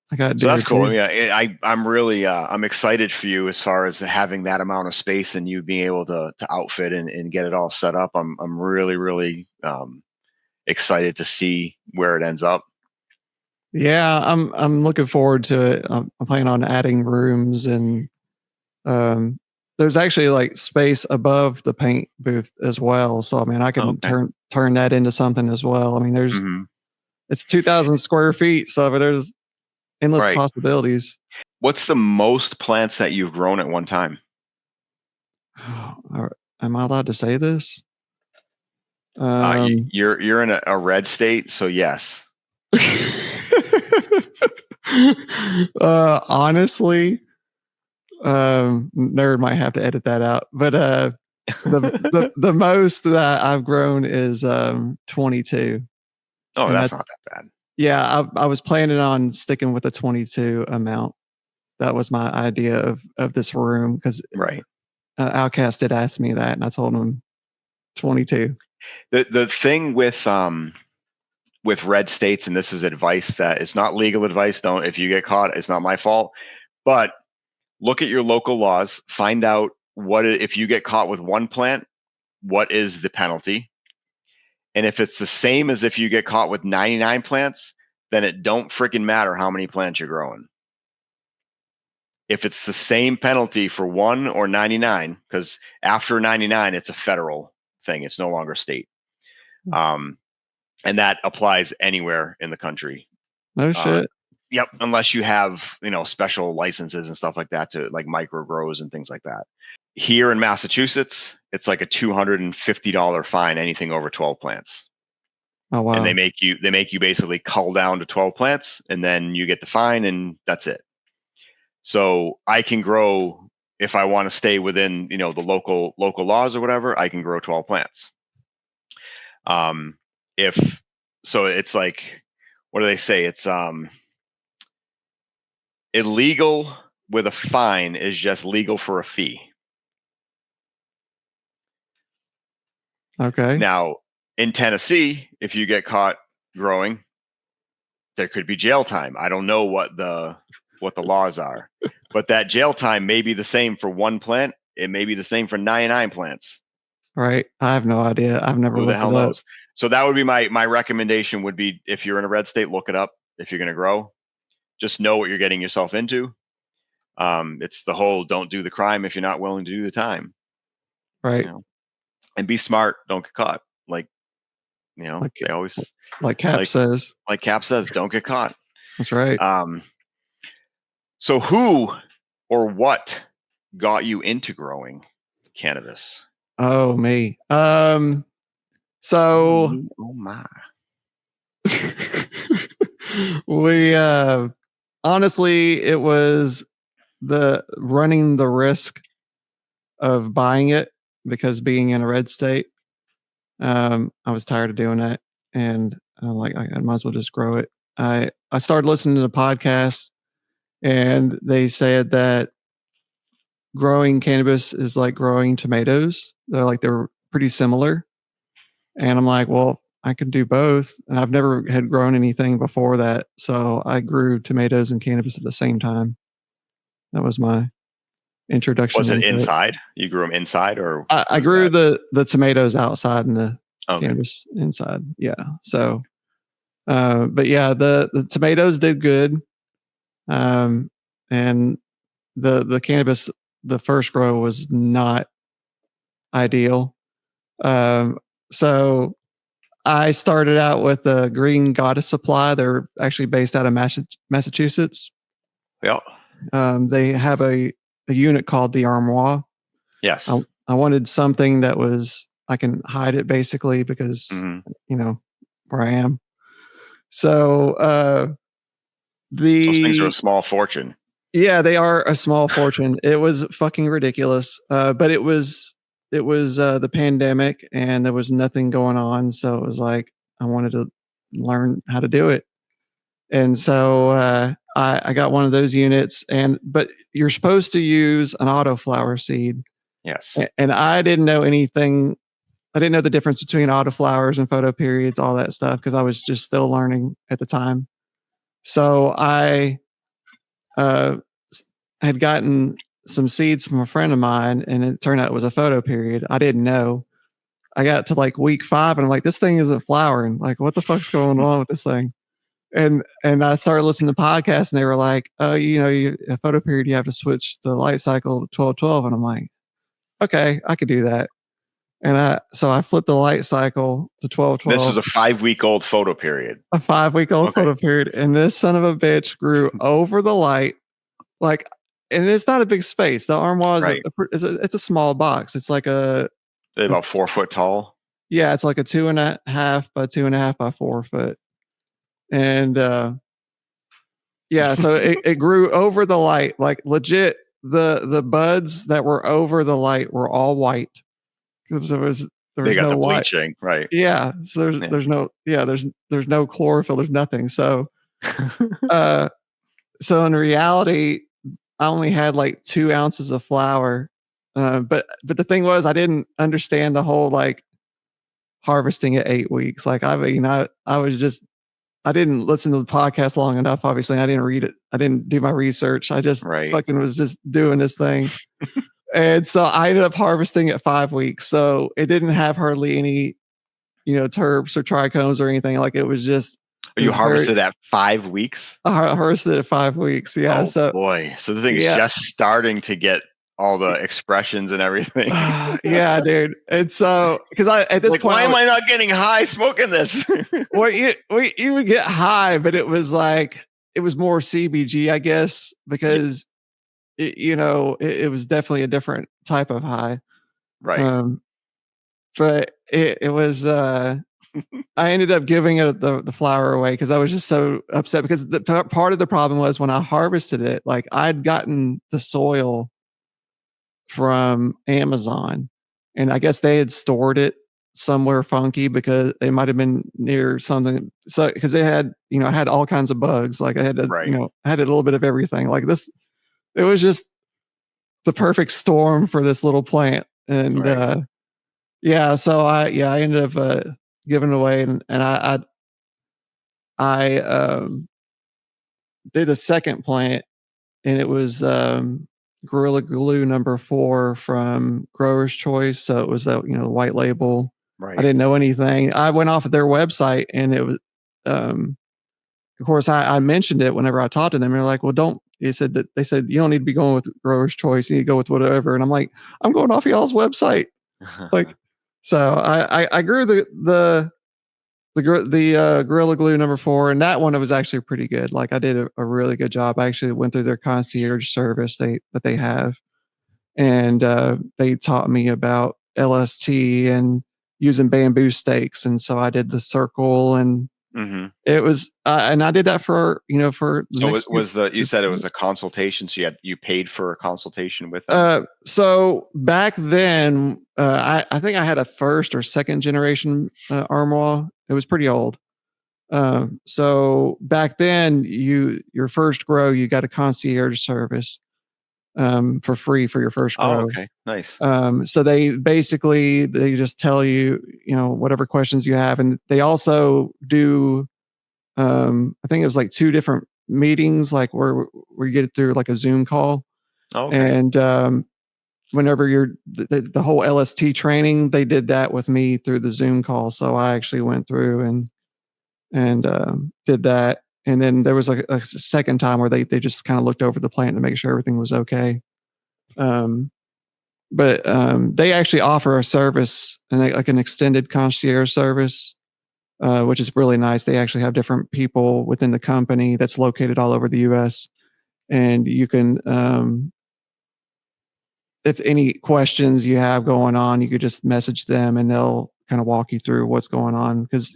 I got so that's cool. Too. Yeah. I'm really, I'm excited for you as far as having that amount of space and you being able to outfit and get it all set up. I'm really, really, excited to see where it ends up. Yeah, I'm looking forward to it. I'm planning on adding rooms and there's actually like space above the paint booth as well. So I mean, I can turn that into something as well. I mean, there's it's 2,000 square feet, so there's endless possibilities. What's the most plants that you've grown at one time? Am I allowed to say this? You're in a red state, so yes. Honestly, nerd might have to edit that out, but the most that I've grown is 22. Oh, that's not that bad. Yeah, I was planning on sticking with the 22 amount. That was my idea of this room because Outcast did ask me that, and I told him 22. The thing with red states, and this is advice that is not legal advice. Don't, if you get caught, it's not my fault. But look at your local laws. Find out if you get caught with one plant, what is the penalty? And if it's the same as if you get caught with 99 plants, then it don't freaking matter how many plants you're growing. If it's the same penalty for 1 or 99, because after 99, it's a federal thing. It's no longer state. And that applies anywhere in the country. No shit. Yep. Unless you have, special licenses and stuff like that to like micro grows and things like that. Here in Massachusetts, it's like a $250 fine, anything over 12 plants. Oh, wow. And they make you basically cull down to 12 plants and then you get the fine and that's it. So I can grow, if I want to stay within, the local laws or whatever, I can grow 12 plants. It's like, what do they say? It's illegal with a fine is just legal for a fee. Okay. Now, in Tennessee, if you get caught growing, there could be jail time. I don't know what the laws are, but that jail time may be the same for one plant. It may be the same for 99 plants. Right. I have no idea. I've never looked it up. Who the hell knows? So that would be my recommendation would be, if you're in a red state, look it up. If you're going to grow, just know what you're getting yourself into. It's the whole don't do the crime if you're not willing to do the time. Right. And be smart. Don't get caught. Like they always, like Cap says. Like Cap says, don't get caught. That's right. So who or what got you into growing cannabis? Oh, me. So oh my. We honestly, it was the running the risk of buying it because being in a red state, I was tired of doing that, and I'm like, I might as well just grow it. I started listening to the podcast, and they said that growing cannabis is like growing tomatoes. They're pretty similar. And I'm like, well, I could do both. And I've never had grown anything before that. So I grew tomatoes and cannabis at the same time. That was my introduction Was it into it. inside? You grew them inside, or I was grew that the tomatoes outside and the okay? cannabis inside. Yeah. So, but yeah, the tomatoes did good. Um, and the cannabis, the first grow was not ideal. So I started out with a Green Goddess supply. They're actually based out of Massachusetts. Yeah. They have a unit called the Armoire. Yes. I wanted something that was I can hide it basically because Hmm. you know where I am. So Those things are a the small fortune. yeah, they are a small fortune. It was fucking ridiculous. But it was the pandemic and there was nothing going on, so it was like I wanted to learn how to do it. And so I got one of those units, but you're supposed to use an autoflower seed, Yes. and I didn't know anything. I didn't know the difference between autoflowers and photoperiods, all that stuff, because I was just still learning at the time. So I uh, had gotten some seeds from a friend of mine, and it turned out it was a photoperiod. I didn't know. I got to like week 5, and I'm like, this thing isn't flowering. Like, what the fuck's going on with this thing? And I started listening to podcasts, and they were like, "Oh, a photo period, you have to switch the light cycle to 12-12." And I'm like, "Okay, I could do that." And I flipped the light cycle to This 12-12, is a 5-week-old photo period. a 5-week-old Okay. photo period, and this son of a bitch grew over the light, like, and it's not a big space. The armoire is Right. it's a small box. It's like They're about 4 foot tall. yeah, it's like a 2.5 by 2.5 by 4 foot, and yeah, so it grew over the light, like legit. The buds that were over the light were all white because there They was got no the light. bleaching, right? Yeah, so Yeah. there's no chlorophyll, there's nothing. Uh, so in reality, I only had like 2 ounces of flour. But the thing was, I didn't understand the whole like harvesting at 8 weeks. Like I was just I didn't listen to the podcast long enough, obviously. I didn't read it. I didn't do my research. I just Right. fucking was just doing this thing. And so I ended up harvesting at 5 weeks. So it didn't have hardly any, terps or trichomes or anything. Like it was just, it You was very, harvested at 5 weeks? I harvested at 5 weeks. Yeah. Oh, So, boy. So the thing is yeah. just starting to get all the expressions and everything. Yeah, dude. And so, because at this Like, point, why am I not getting high smoking this? well, you would get high, but it was like, it was more CBG, I guess, Yeah, because it was definitely a different type of high. right. Um, but it was I ended up giving it the flower away because I was just so upset because part of the problem was when I harvested it, like I'd gotten the soil from Amazon, and I guess they had stored it somewhere funky because it might have been near something. So because they had, I had all kinds of bugs. Like I had to, Right. I had a little bit of everything. Like this, it was just the perfect storm for this little plant. And Right. yeah, so I ended up giving it away, and I did a second plant, and it was Gorilla Glue number 4 from Grower's Choice. So it was the white label. I Right. didn't know anything. I went off of their website, and it was of course I mentioned it whenever I talked to them. They're like, well, don't. They said you don't need to be going with Grower's Choice. You need to go with whatever. And I'm like, I'm going off of y'all's website. Like, so I grew the Gorilla Glue number 4, and that one, it was actually pretty good. Like I did a really good job. I actually went through their concierge service that they have, and they taught me about LST and using bamboo stakes. And so I did the circle, and Hmm. it was and I did that for the So next you said it was a consultation, so you paid for a consultation with them? so back then, I think I had a first or second generation armoire. It was pretty old. So back then, your first grow, you got a concierge service, for free for your first Oh, grow. okay. Nice. So they just tell you, whatever questions you have, and they also do. I think it was like two different meetings, like where you get it through like a Zoom call, Oh, okay. and whenever the whole LST training, they did that with me through the Zoom call. So I actually went through and did that. And then there was like a second time where they just kind of looked over the plant to make sure everything was okay. Um, but they actually offer a service and like an extended concierge service, which is really nice. They actually have different people within the company that's located all over the U.S. And you can, if any questions you have going on, you could just message them and they'll kind of walk you through what's going on. Because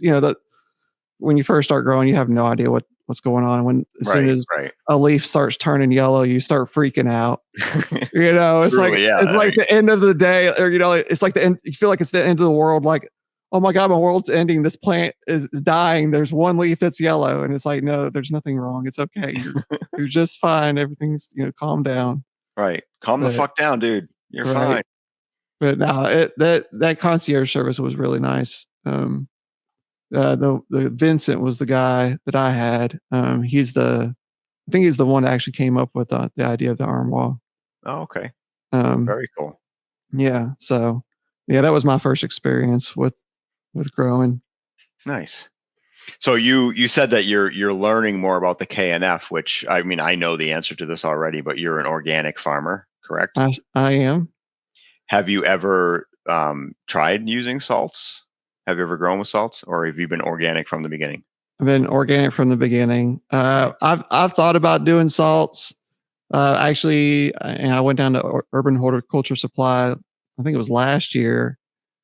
when you first start growing, you have no idea what's going on. As soon Right. as Right. a leaf starts turning yellow, you start freaking out. It's like Truly, yeah. it's like the end of the day, or it's like the end. You feel like it's the end of the world. Like, oh my god, my world's ending. This plant is dying. There's one leaf that's yellow, and it's like, no, there's nothing wrong. It's okay. You're just fine. Everything's calm down. Right. Calm the But fuck down, dude. You're right, fine. but no, that concierge service was really nice. The Vincent was the guy that I had. I think he's the one that actually came up with the idea of the arm wall. Oh, okay. Um, Very cool. yeah, so yeah, that was my first experience with growing. Nice. So you said that you're learning more about the KNF, which I mean I know the answer to this already, but you're an organic farmer, correct? I am. Have you ever tried using salts? Have you ever grown with salts, or have you been organic from the beginning? I've been organic from the beginning. Nice. I've thought about doing salts. Actually, and I went down to Urban Horticulture Supply. I think it was last year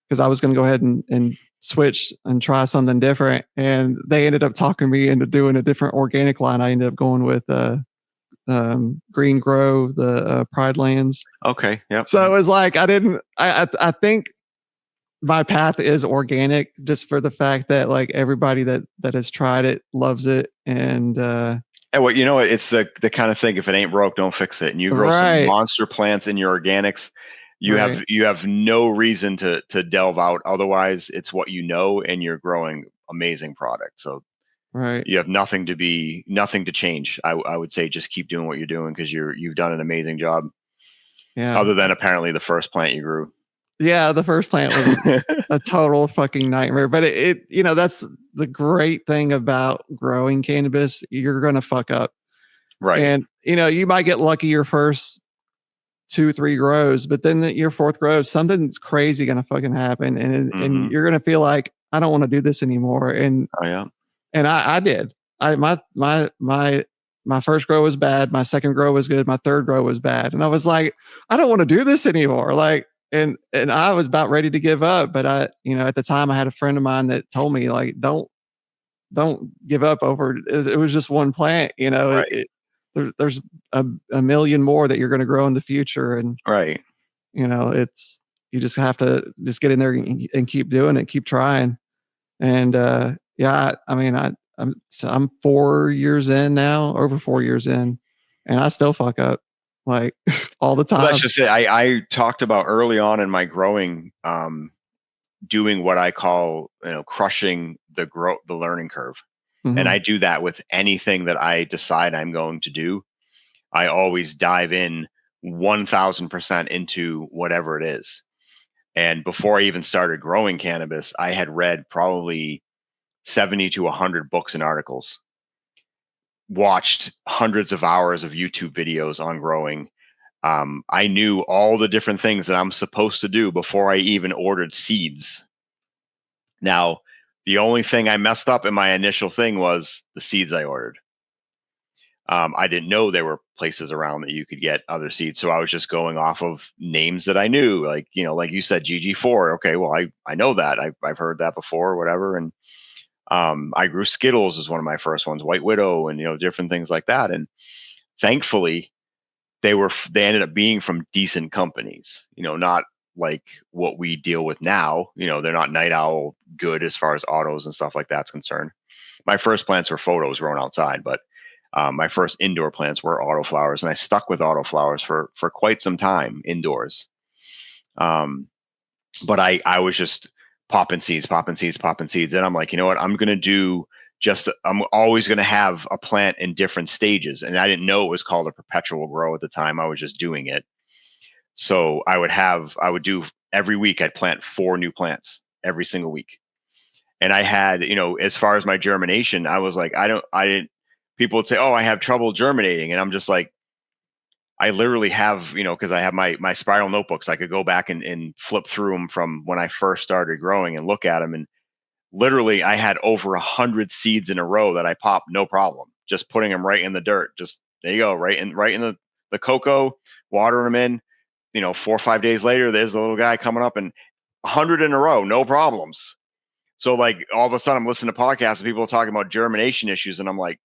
because I was going to go ahead and switch and try something different. And they ended up talking me into doing a different organic line. I ended up going with Green Grow, the Pride Lands. Okay. Yep. So it was like I didn't. I think my path is organic, just for the fact that like everybody that has tried it loves it, and And what you know, it's the kind of thing. If it ain't broke, don't fix it. And you grow some right, monster plants in your organics, right, you have no reason to delve out. Otherwise, it's what you know, and you're growing amazing product. So right, you have nothing to change. I would say just keep doing what you're doing because you've done an amazing job. yeah, Other than apparently the first plant you grew. yeah. The first plant was a total fucking nightmare, but that's the great thing about growing cannabis. You're gonna fuck up, Right. and you might get lucky your first 2, 3 grows, but then your fourth grow, something's crazy gonna fucking happen, and Hmm. you're gonna feel like I don't want to do this anymore, Oh yeah. and I did. My first grow was bad. My second grow was good. My third grow was bad. And I was like, I don't want to do this anymore. Like, and I was about ready to give up. But at the time I had a friend of mine that told me like, don't give up over it was just one plant, Right. there's a million more that you're going to grow in the future. And, Right. it's, you just have to just get in there and keep doing it, keep trying. And yeah, I mean, I'm 4 years in now, over 4 years in, and I still fuck up like all the Well, that's time. just it. I talked about early on in my growing, doing what I call crushing the learning curve, and Hmm. I do that with anything that I decide I'm going to do. I always dive in 1000% into whatever it is. And before I even started growing cannabis, I had read probably 70 to 100 books and articles, watched hundreds of hours of YouTube videos on growing. I knew all the different things that I'm supposed to do before I even ordered seeds. Now, the only thing I messed up in my initial thing was the seeds I ordered. I didn't know there were places around that you could get other seeds, so I was just going off of names that I knew, like like you said, GG4. Okay, well, I know that I've heard that before, or whatever. And I grew Skittles as one of my first ones, White Widow, and different things like that. And thankfully, they ended up being from decent companies. Not like what we deal with now. They're not Night Owl good as far as autos and stuff like that's concerned. My first plants were photos grown outside, but My first indoor plants were autoflowers, and I stuck with autoflowers for quite some time indoors. But I was just popping seeds. And I'm like, you know what? I'm always going to have a plant in different stages. And I didn't know it was called a perpetual grow at the time. I was just doing it. So I would do every week, I'd plant 4 new plants every single week. And I had, as far as my germination, I was like, people would say, oh, I have trouble germinating. And I'm just like, I literally have, because I have my spiral notebooks, I could go back and flip through them from when I first started growing and look at them. And literally I had over 100 seeds in a row that I popped, no problem. Just putting them right in the dirt. Just there you go, right in the cocoa, watering them in, 4 or 5 days later, there's a little guy coming up and 100 in a row, no problems. So like all of a sudden I'm listening to podcasts and people talking about germination issues. And I'm like,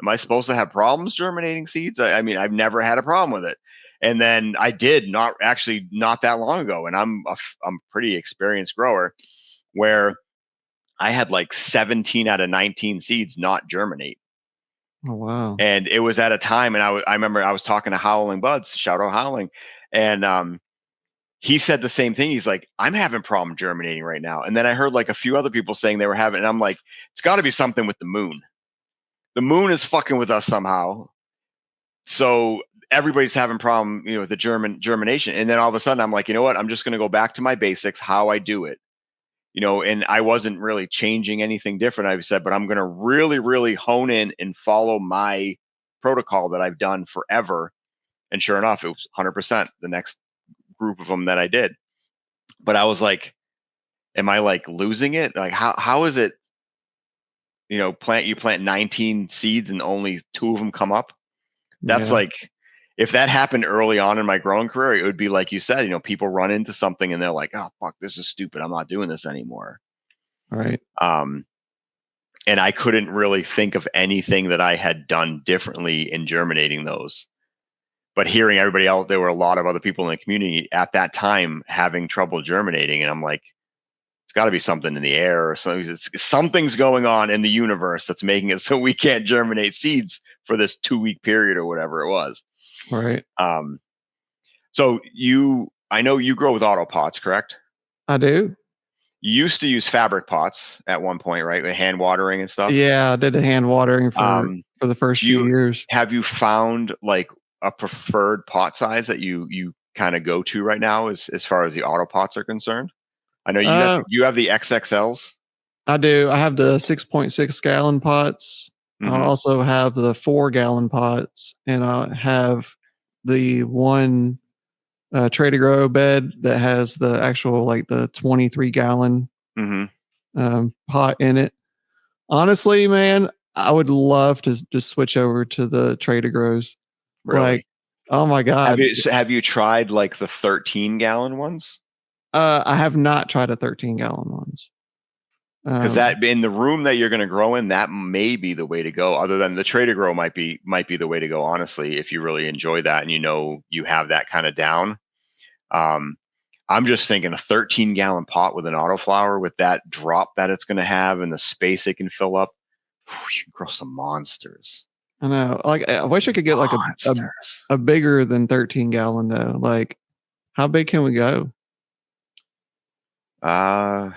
am I supposed to have problems germinating seeds? I mean, I've never had a problem with it. And then I did not that long ago. And I'm a pretty experienced grower where I had like 17 out of 19 seeds not germinate. Oh, wow. And it was at a time. And I remember I was talking to Howling Buds, shout out Howling. And he said the same thing. He's like, I'm having problem germinating right now. And then I heard like a few other people saying they were having, and I'm like, it's got to be something with the moon. The moon is fucking with us somehow. So everybody's having problem, with the germination. And then all of a sudden I'm like, you know what? I'm just going to go back to my basics, how I do it, and I wasn't really changing anything different. I said, but I'm going to really, really hone in and follow my protocol that I've done forever. And sure enough, it was 100% the next group of them that I did. But I was like, am I like losing it? Like, how is it, you plant 19 seeds and only 2 of them come up? That's like, if that happened early on in my growing career, it would be like you said, people run into something and they're like, oh, fuck, this is stupid. I'm not doing this anymore. Right. And I couldn't really think of anything that I had done differently in germinating those. But hearing everybody else, there were a lot of other people in the community at that time having trouble germinating. And I'm like, it's got to be something in the air or something. Something's going on in the universe that's making it so we can't germinate seeds for this 2-week period or whatever it was. Right. So I know you grow with auto pots, correct? I do. You used to use fabric pots at one point, right? With hand watering and stuff. Yeah, I did the hand watering for the first few years. Have you found like a preferred pot size that you kind of go to right now as far as the auto pots are concerned? I know you have the XXLs. I do. I have the 6.6 gallon pots. Mm-hmm. I also have the 4 gallon pots, and I have the one Trader Grow bed that has the actual like the 23 gallon pot in it. Honestly, man, I would love to just switch over to the Trader Grows. Really? Like, oh my God. Have you tried like the 13 gallon ones? I have not tried a 13 gallon ones. Because that in the room that you're going to grow in, that may be the way to go. Other than the Trader Grow might be the way to go. Honestly, if you really enjoy that and you have that kind of down. I'm just thinking a 13 gallon pot with an autoflower with that drop that it's going to have and the space it can fill up. You can grow some monsters. I know. Like, I wish I could get like a bigger than 13 gallon though. Like, how big can we go? I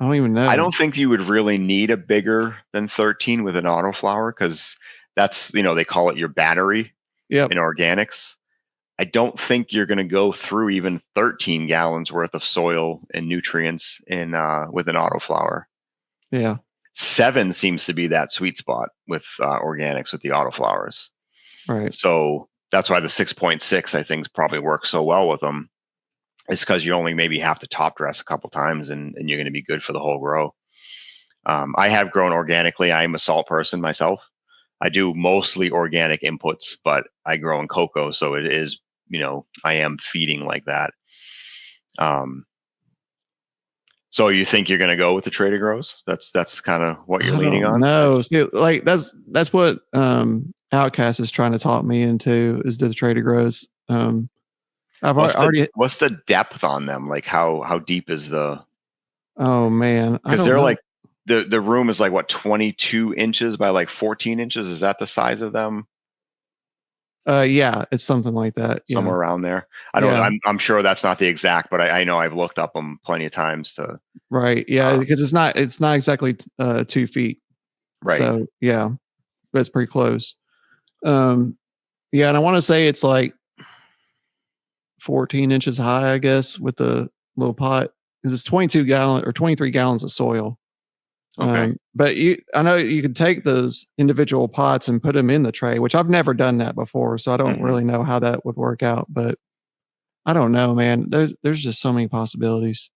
don't even know. I don't think you would really need a bigger than 13 with an autoflower because that's, they call it your battery in organics. I don't think you're going to go through even 13 gallons worth of soil and nutrients with an autoflower. Yeah. 7 seems to be that sweet spot with organics with the autoflowers. Right. So that's why the 6.6 I think probably works so well with them. It's because you only maybe have to top dress a couple times and you're going to be good for the whole grow. I have grown organically. I'm a salt person myself. I do mostly organic inputs, but I grow in cocoa. So it is, I am feeding like that. So you think you're going to go with the Trader Grows? That's kind of what you're leaning on? No, see, like that's what Outcast is trying to talk me into is the Trader Grows. What's the depth on them? Like how deep is the? Oh man, because they're like the room is like what, 22 inches by like 14 inches. Is that the size of them? Yeah, it's something like that. Yeah. Somewhere around there. I don't. Yeah. I'm sure that's not the exact, but I know I've looked up them plenty of times to. Right. Yeah, because it's not exactly 2 feet. Right. So yeah, that's pretty close. Um, yeah, and I want to say it's like 14 inches high, I guess, with the little pot, because it's 22 gallon or 23 gallons of soil. Okay. But I know you can take those individual pots and put them in the tray, which I've never done that before, so I don't Mhm. really know how that would work out. But I don't know, man. There's just so many possibilities.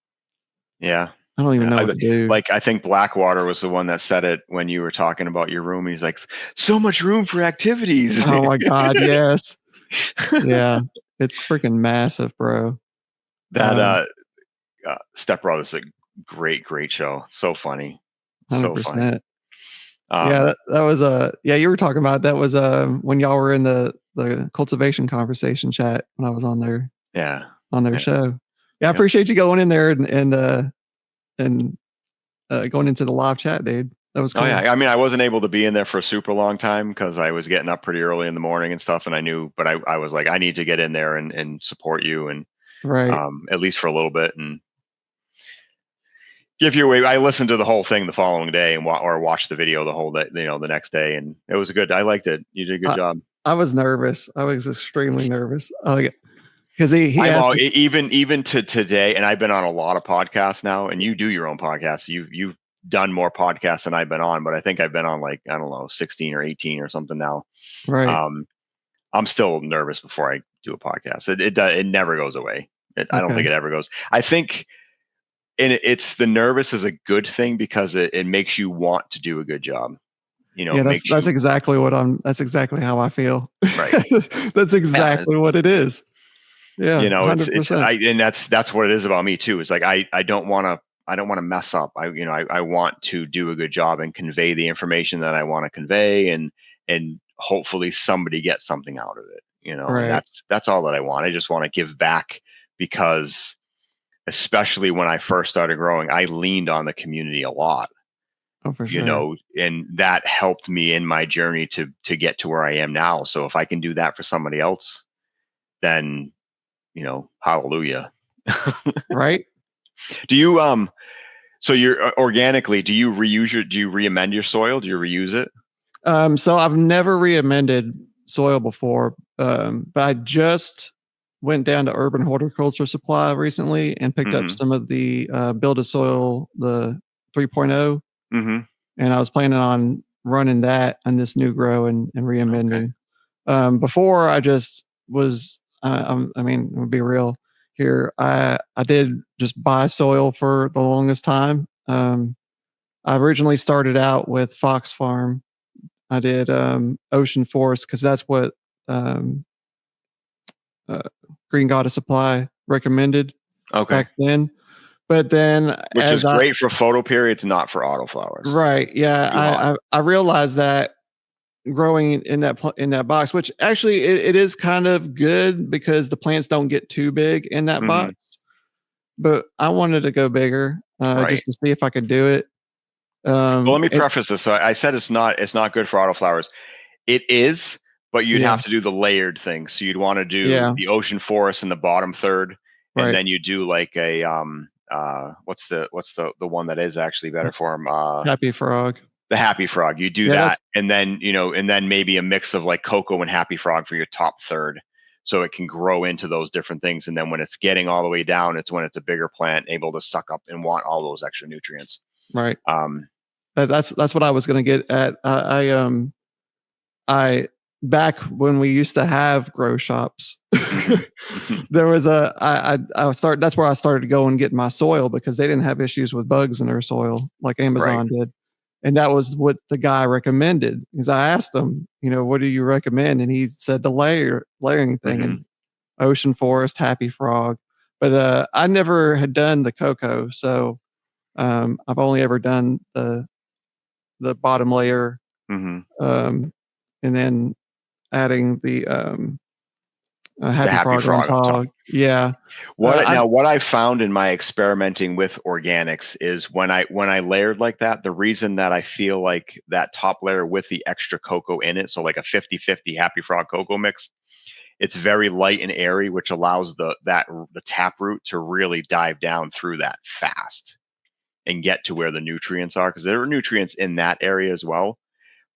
Yeah. I don't even Yeah. know what to do. Like I think Blackwater was the one that said it when you were talking about your room. He's like, so much room for activities. Oh my god, yes. Yeah. It's freaking massive, bro. That Step Brothers is a great show. So funny. So funny. 100%. Yeah, Um, that was yeah, you were talking about that was when y'all were in the cultivation conversation chat when I was yeah. on their Yeah. show. Yeah, I Yep. appreciate you going in there and going into the live chat, dude. That was Oh cool. yeah. I mean, I wasn't able to be in there for a super long time because I was getting up pretty early in the morning and stuff, and I knew, but I was like, I need to get in there and support you and Right. at least for a little bit and give you away. I listened to the whole thing the following day and or watched the video the whole day, the next day, and it was good. I liked it. You did a good I job. I was nervous. I was extremely nervous. Like, because he I'm asked all me, even to today, and I've been on a lot of podcasts now, and you do your own podcast. You've done more podcasts than I've been on, but I think I've been on like, I don't know, 16 or 18 or something now. right. Um, I'm still nervous before I do a podcast. It never goes away. I don't think Okay. it ever goes. I think, and it's the nervous is a good thing because it makes you want to do a good job. Yeah, Makes that's you exactly that's exactly how I feel. right. That's Yeah, exactly what it is. Yeah, it's 100%. and that's what it is about me too. It's like I don't want to mess up. I want to do a good job and convey the information that I want to convey, and hopefully somebody gets something out of it. And Right. that's all that I want. I just want to give back because especially when I first started growing, I leaned on the community a lot, Oh, for sure. and that helped me in my journey to get to where I am now. So if I can do that for somebody else, then hallelujah. Right? Do you so you're organically, do you re-amend your soil? Do you reuse it? So I've never re-amended soil before, but I just went down to Urban Horticulture Supply recently and picked up Mhm. some of the Build a Soil, the 3.0, Mhm. and I was planning on running that on this new grow and Okay. re-amending. Before I just was, I mean, we'll be real here. I did just buy soil for the longest time. I originally started out with Fox Farm. I did Ocean Forest because that's what um, uh, Green Goddess Supply recommended Okay. back then. But then Which is great for photo periods, not for autoflowers. right, yeah, Too hot. I realized that growing in that box, which actually it is kind of good because the plants don't get too big in that Mhm. box. But I wanted to go bigger Right. just to see if I could do it. Well, let me It preface this. So I said it's not good for autoflowers. It is, but you'd yeah, have to do the layered thing. So you'd want to do yeah, the ocean forest in the bottom third, and right. then you do like a what's the one that is actually better for them? Happy Frog. The Happy Frog. You do Yeah, that, that's and then maybe a mix of like cocoa and Happy Frog for your top third, so it can grow into those different things. And then when it's getting all the way down, it's when it's a bigger plant, able to suck up and want all those extra nutrients. right. Um, That's what I was gonna get at. I back when we used to have grow shops, mhm, mhm, there was I start that's where I started to go and get my soil because they didn't have issues with bugs in their soil like right. Amazon did. And that was what the guy recommended. Because I asked him, what do you recommend? And he said the layering thing Hmm. and Ocean Forest, Happy Frog. But I never had done the cocoa, so I've only ever done the bottom layer, Hmm. um, and then adding the a The happy happy frog on frog on top. top. Yeah. I What I found in my experimenting with organics is when I layered like that, the reason that I feel like that top layer with the extra cocoa in it, so like a 50-50 happy frog cocoa mix, it's very light and airy, which allows the tap root to really dive down through that fast and get to where the nutrients are, because there are nutrients in that area as well.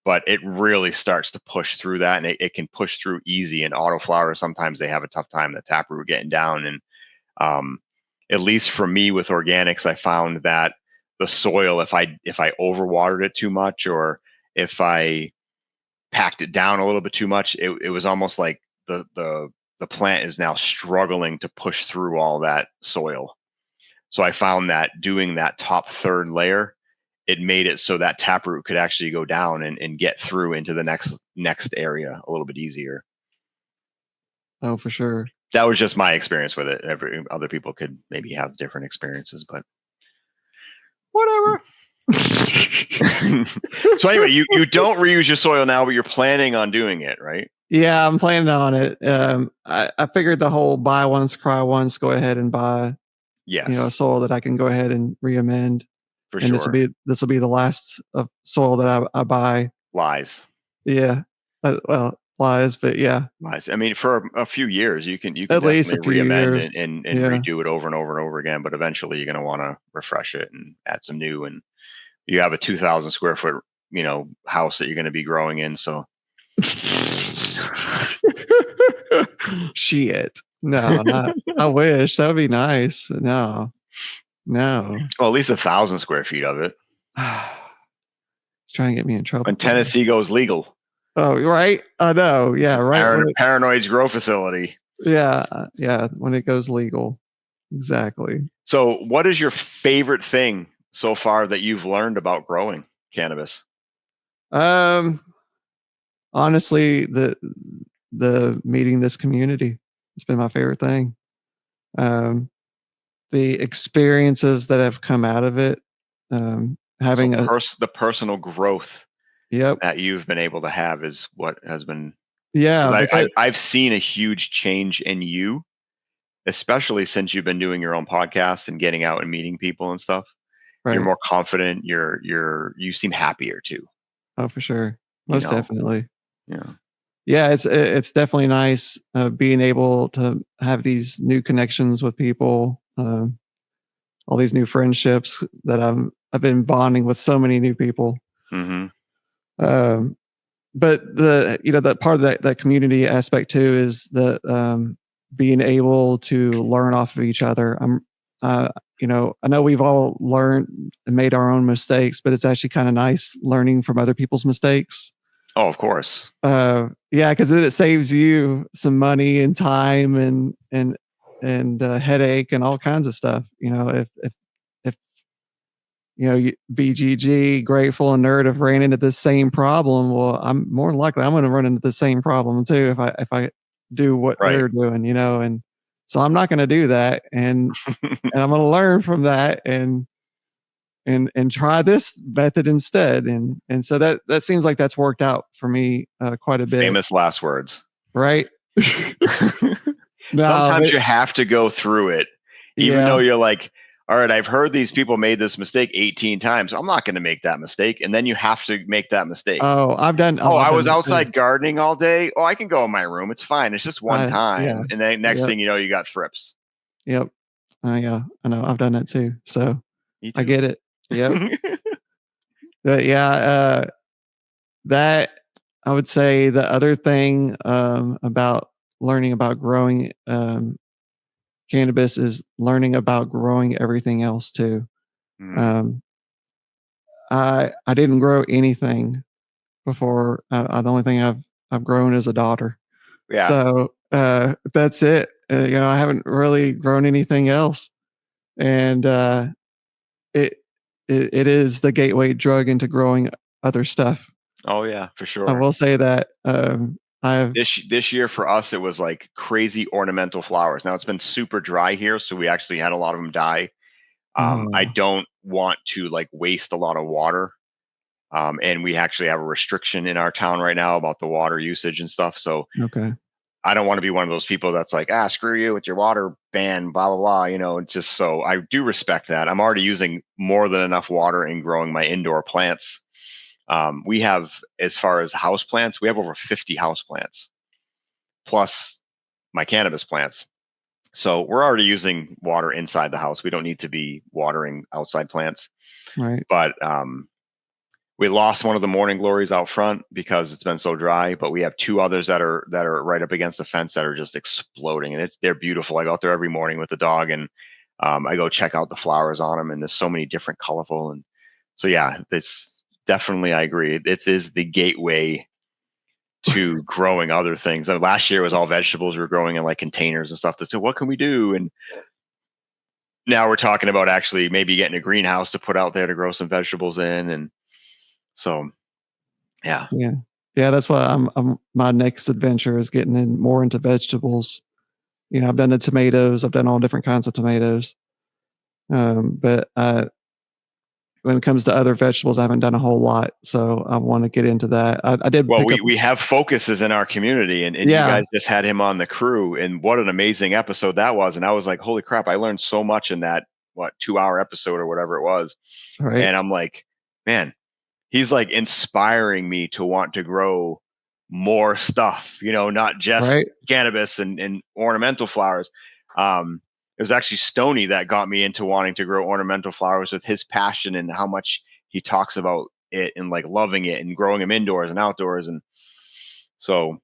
But it really starts to push through that, and it can push through easy. And autoflowers, sometimes they have a tough time, the taproot getting down. And um, at least for me with organics, I found that the soil, if I overwatered it too much, or if I packed it down a little bit too much, it was almost like the plant is now struggling to push through all that soil. So I found that doing that top third layer, it made it so that taproot could actually go down and get through into the next area a little bit easier. Oh, for sure. That was just my experience with it. Every other people could maybe have different experiences, but whatever. So anyway, you don't reuse your soil now, but you're planning on doing it, right? Yeah, I'm planning on it. I figured the whole buy once, cry once, go ahead and buy, a Yes, soil that I can go ahead and re-amend. for And sure. this will be the last of soil that I buy. Lies. Yeah. Well, lies, but yeah, Lies. I mean, for a few years, you can at least a definitely few re-amend years. and Yeah. redo it over and over and over again. But eventually, you're going to want to refresh it and add some new. And you have a 2,000 square foot, house that you're going to be growing in. So Shit. No, not. I wish that would be nice, but no, no. well, at least 1,000 square feet of it. Trying to get me in trouble. When Tennessee goes legal, Oh, right. I know. Yeah, right. Paranoid's grow facility. Yeah, yeah. When it goes legal, exactly. So, what is your favorite thing so far that you've learned about growing cannabis? Um, Honestly, the meeting this community, it's been my favorite thing. Um, the experiences that have come out of it, So, having a the personal growth yep, that you've been able to have is what has been. yeah, Because because I've seen a huge change in you, especially since you've been doing your own podcast and getting out and meeting people and stuff. You're right. more confident. You seem happier too. Oh, for sure, You most know, definitely. yeah. Yeah, it's definitely nice being able to have these new connections with people, all these new friendships that I've been bonding with so many new people. Mm-hmm. Um, but that part of that community aspect too is the being able to learn off of each other. Uh, I know we've all learned and made our own mistakes, but it's actually kind of nice learning from other people's mistakes. Oh, of course. Yeah, because then it saves you some money and time and headache and all kinds of stuff. If BGG, Grateful, and Nerd have ran into the same problem, well, I'm more than likely I'm going to run into the same problem too if I do what Right. they're doing, and so I'm not going to do that, and I'm going to learn from that and try this method instead, and so that seems like that's worked out for me quite a bit, Famous last words. right? No, Sometimes but you have to go through it, even yeah. though you're like, all right, I've heard these people made this mistake 18 times. I'm not going to make that mistake. And then you have to make that mistake. Oh, Oh, I've I done was that too. outside gardening all day. Oh, I can go in my room. It's fine. It's just one Yeah. time. And then next Yep. thing you know, you got thrips. Yep. Yeah. I know. I've done that too. So Me I too. get it. Yep. But yeah, that I would say the other thing about learning about growing cannabis is learning about growing everything else too. Mm, Um, I didn't grow anything before. The only thing I've grown is a daughter. yeah. So that's it. I haven't really grown anything else, and it, it is the gateway drug into growing other stuff. Oh, yeah, for I sure. will say that I've This year for us, it was like crazy ornamental flowers. Now it's been super dry here. So we actually had a lot of them die. I oh, don't want to like waste a lot of water. And we actually have a restriction in our town right now about the water usage and stuff. So okay, I don't want to be one of those people that's like, screw you with your water ban, blah, blah, blah. Just so I do respect that. I'm already using more than enough water in growing my indoor plants. We have, as far as house plants, we have over 50 house plants plus my cannabis plants. So we're already using water inside the house. We don't need to be watering outside plants. Right. But we lost one of the morning glories out front because it's been so dry. But we have two others that are right up against the fence that are just exploding, and they're beautiful. I go out there every morning with the dog, and I go check out the flowers on them, and there's so many different colorful. And so yeah, it's definitely, I agree. It is the gateway to growing other things. Last year was all vegetables. We were growing in like containers and stuff. That said, what can we do? And now we're talking about actually maybe getting a greenhouse to put out there to grow some vegetables in. And so, yeah. That's why I'm my next adventure is getting in more into vegetables. I've done the tomatoes. I've done all different kinds of tomatoes. But when it comes to other vegetables, I haven't done a whole lot. So I want to get into that. I did. Well, we have focuses in our community, and you guys just had him on the crew, and what an amazing episode that was. And I was like, holy crap, I learned so much in that 2-hour episode or whatever it was. Right. And I'm like, man, he's like inspiring me to want to grow more stuff, not just cannabis and ornamental flowers. It was actually Stoney that got me into wanting to grow ornamental flowers with his passion and how much he talks about it and like loving it and growing them indoors and outdoors. And so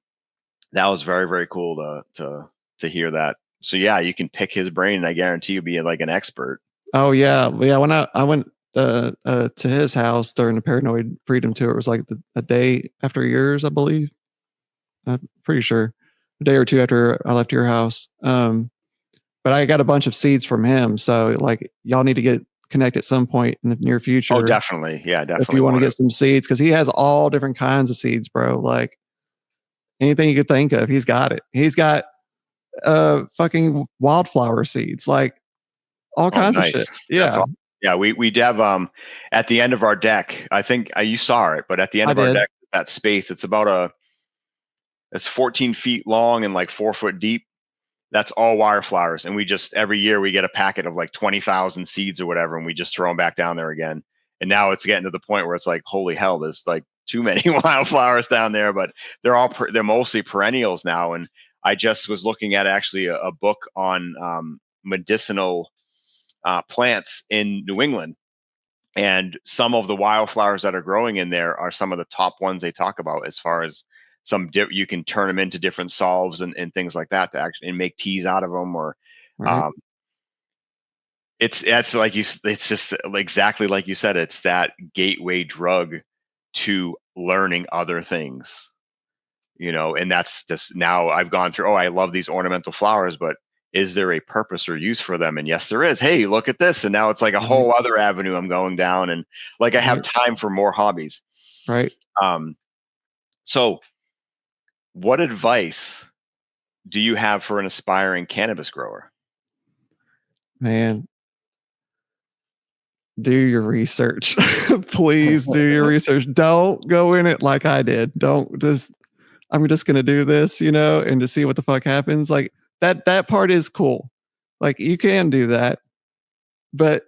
that was very, very cool to hear that. So yeah, you can pick his brain and I guarantee you'll be like an expert. Oh yeah. When I went to his house during the Paranoid Freedom Tour, it was like a day after yours, I believe. I'm pretty sure a day or two after I left your house. But I got a bunch of seeds from him. So like y'all need to get connect at some point in the near future. Oh, definitely. Yeah, definitely. If you want to get some seeds, because he has all different kinds of seeds, bro. Like anything you could think of, he's got it. He's got fucking wildflower seeds, like all kinds of shit. Yeah. Awesome. Yeah, we have at the end of our deck, I think you saw it, but at the end of our deck, that space, it's it's 14 feet long and like 4 foot deep. That's all wire flowers. And we just, every year we get a packet of like 20,000 seeds or whatever, and we just throw them back down there again. And now it's getting to the point where it's like, holy hell, there's like too many wildflowers down there, but they're mostly perennials now. And I just was looking at actually a book on medicinal plants in New England. And some of the wildflowers that are growing in there are some of the top ones they talk about as far as you can turn them into different solves and things like that to actually and make teas out of them or it's just exactly like you said, it's that gateway drug to learning other things, and that's just, now I've gone through, I love these ornamental flowers, but is there a purpose or use for them? And yes, there is. Hey, look at this. And now it's like a whole other avenue I'm going down, and like I have time for more hobbies. Right. So what advice do you have for an aspiring cannabis grower? Man, do your research. Please do your research. Don't go in it like I did. I'm just going to do this, and to see what the fuck happens. Like that part is cool. Like you can do that, but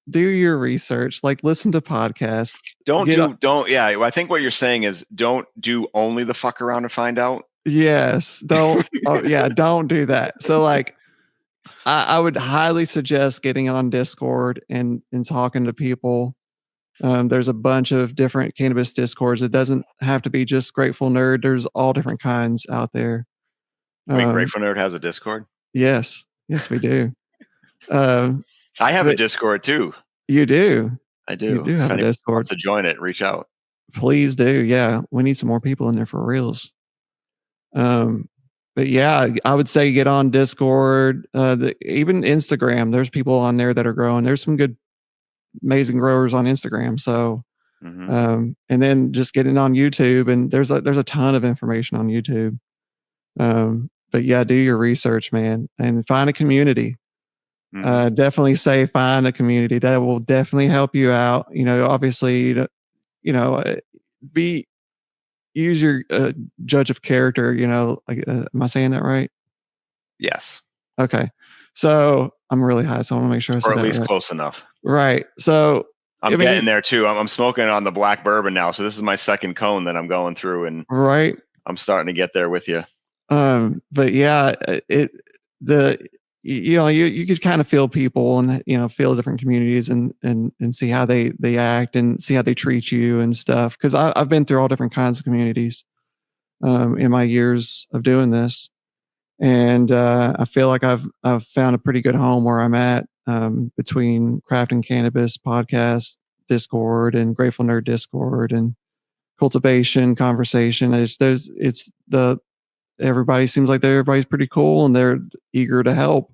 do your research. Like listen to podcasts. I think what you're saying is don't do only the fuck around and find out. Yes. Don't do that. So like I would highly suggest getting on Discord and talking to people. There's a bunch of different cannabis discords. It doesn't have to be just Grateful Nerd. There's all different kinds out there. Wait, Grateful Nerd has a Discord? Yes, we do. I have a Discord too. You do? I do. You do have a Discord. Wants to join it, reach out. Please do. Yeah, we need some more people in there for reals. But yeah, I would say get on Discord, even Instagram. There's people on there that are growing. There's some good, amazing growers on Instagram. So, and then just getting on YouTube, and there's a ton of information on YouTube. But yeah, do your research, man, and find a community. Definitely say find a community that will definitely help you out. Obviously, use your judge of character. Like, am I saying that right? Yes. Okay. So I'm really high, so I want to make sure I Or said at that least right. close enough. Right. So I'm I mean, getting there too. I'm smoking on the black bourbon now. So this is my second cone that I'm going through, and right. I'm starting to get there with you. But yeah, you could kind of feel people and feel different communities and see how they act and see how they treat you and stuff. Because I've been through all different kinds of communities in my years of doing this, and I feel like I've found a pretty good home where I'm at, between Crafting Cannabis podcast Discord and Grateful Nerd Discord and cultivation conversation. It's the everybody seems like everybody's pretty cool and they're eager to help,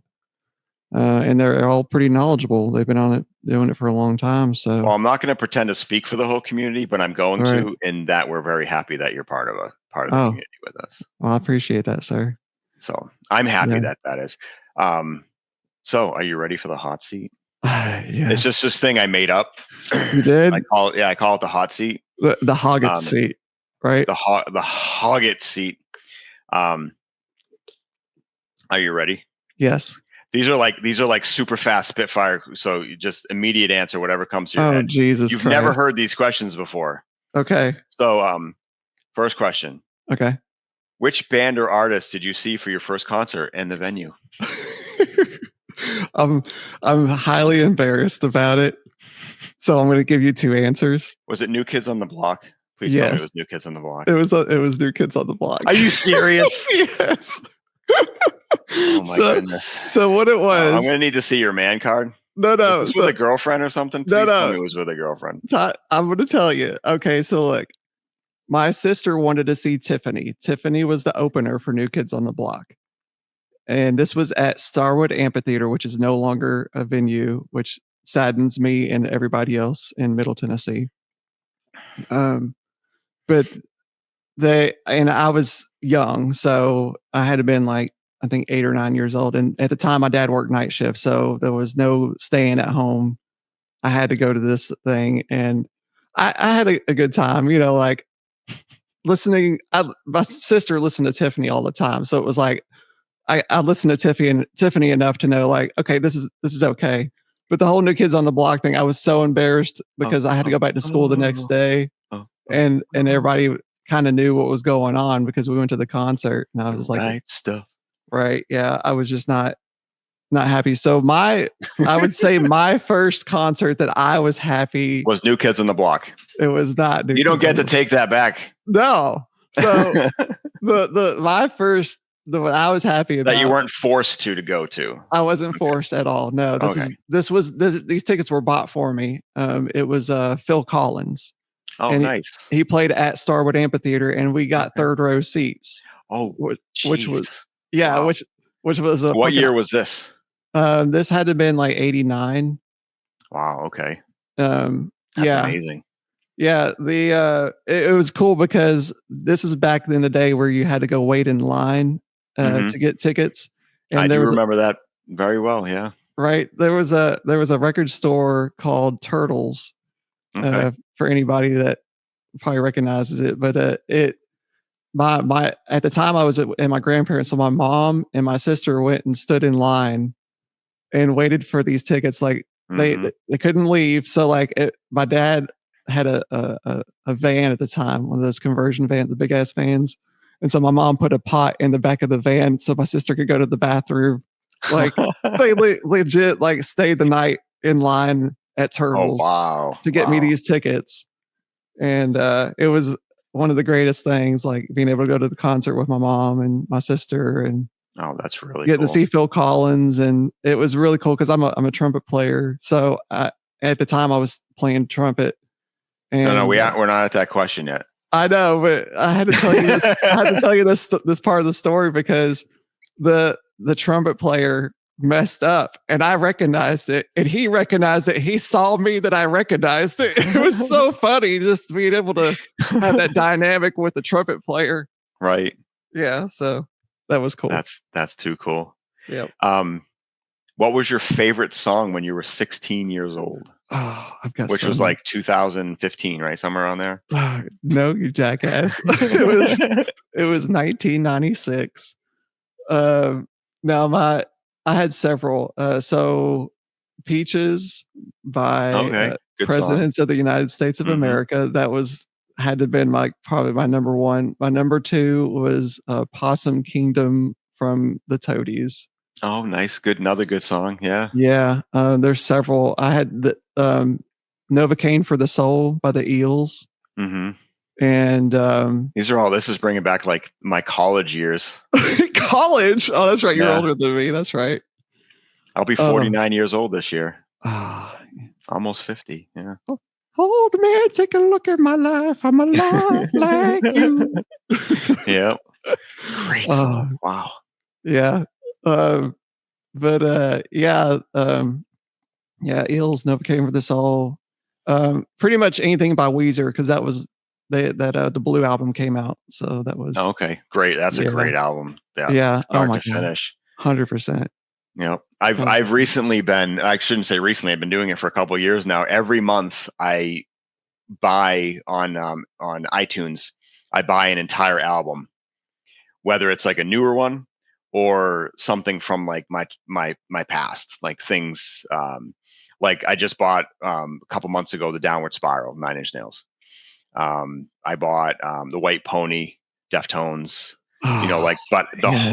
and they're all pretty knowledgeable. They've been on it doing it for a long time. So Well, I'm not going to pretend to speak for the whole community, but I'm going right. to, in that we're very happy that you're part of the Oh, community with us. well, I appreciate that, sir. So I'm happy Yeah. that is. So are you ready for the hot seat? Yes. It's just this thing I made up. You did? I call it the hot seat. The Hoggett seat, right? The Hoggett seat. Are you ready? Yes. These are like super fast Spitfire. So you just immediate answer, whatever comes to your head. Jesus You've Christ. never heard these questions before. Okay. So first question. Okay. Which band or artist did you see for your first concert and the venue? I'm highly embarrassed about it. So I'm going to give you two answers. Was it New Kids on the Block? Please tell me it was New Kids on the Block. It was New Kids on the Block. Are you serious? Yes. Oh my goodness. So what it was, I'm gonna need to see your man card. No. Was this with a girlfriend or something? Please tell me it was with a girlfriend. I'm gonna tell you. Okay, so look, my sister wanted to see Tiffany. Tiffany was the opener for New Kids on the Block. And this was at Starwood Amphitheater, which is no longer a venue, which saddens me and everybody else in Middle Tennessee. But I was young, so I had to been like, I think 8 or 9 years old. And at the time my dad worked night shift, so there was no staying at home. I had to go to this thing, and I had a good time, like listening. My sister listened to Tiffany all the time. So it was like, I listened to Tiffany enough to know, like, okay, this is okay. But the whole New Kids on the Block thing, I was so embarrassed because I had to go back to school the next day, and everybody kind of knew what was going on because we went to the concert, and I was like, right, yeah, I was just not happy. So I would say my first concert that I was happy was New Kids on the Block. It was not. You don't get to take that back. No. So my first. What I was happy about, that you weren't forced to go to. I wasn't forced at all. No, these tickets were bought for me. It was Phil Collins. Oh, and nice. He played at Starwood Amphitheater, and we got third row seats. Oh, which was wow. which was what year was this? This had to have been like 89. Wow. Okay. That's amazing. Yeah, it was cool because this is back in the day where you had to go wait in line to get tickets. And I do remember that very well. Yeah. Right. There was a record store called Turtles, for anybody that probably recognizes it. But my at the time I was at my grandparents, so my mom and my sister went and stood in line and waited for these tickets. Like they couldn't leave. So like my dad had a van at the time, one of those conversion vans, the big ass vans. And so my mom put a pot in the back of the van so my sister could go to the bathroom. Like they legit like stayed the night in line at Turtles to get me these tickets. And it was one of the greatest things, like being able to go to the concert with my mom and my sister, and that's really getting to see Phil Collins. And it was really cool because I'm a trumpet player. So at the time I was playing trumpet. And, no, we're not at that question yet. I know, but I had to tell you this. I had to tell you this part of the story because the trumpet player messed up, and I recognized it, and he recognized it. He saw me that I recognized it. It was so funny just being able to have that dynamic with the trumpet player. Right. Yeah. So that was cool. That's too cool. Yeah. What was your favorite song when you were 16 years old? Oh, I've got Which so was many. like 2015, right? Somewhere around there. No, you jackass. It was 1996. Now I had several. So Peaches by Okay, good song. Presidents of the United States of Mhm. America. That was had to have been probably my number one. My number two was Possum Kingdom from the Toadies. Oh, nice. Good, another good song, yeah. Yeah, there's several. I had the Novocaine for the Soul by the Eels, Mhm. and This is bringing back, like, my college years. college. Oh, that's right. You're Yeah. older than me. That's right. I'll be Oh, 49 years old this year. ah, Almost 50, yeah. old man, take a look at my life. I'm a lot like you. Yep. Great Oh, song, wow. yeah. Um, but yeah, Eels, Novocaine for the Soul. Pretty much anything by Weezer because that was the Blue album came out. So that Oh, was okay, great, that's a yeah, great album. Yeah, yeah. Oh start my to god, finish. 100%. Yep. I've recently been I shouldn't say recently, I've been doing it for a couple of years now. Every month I buy on iTunes, I buy an entire album, whether it's like a newer one or something from like my past, like things like I just bought a couple months ago the Downward Spiral, 9 Inch Nails. I bought the White Pony, Deftones. Oh, But yes.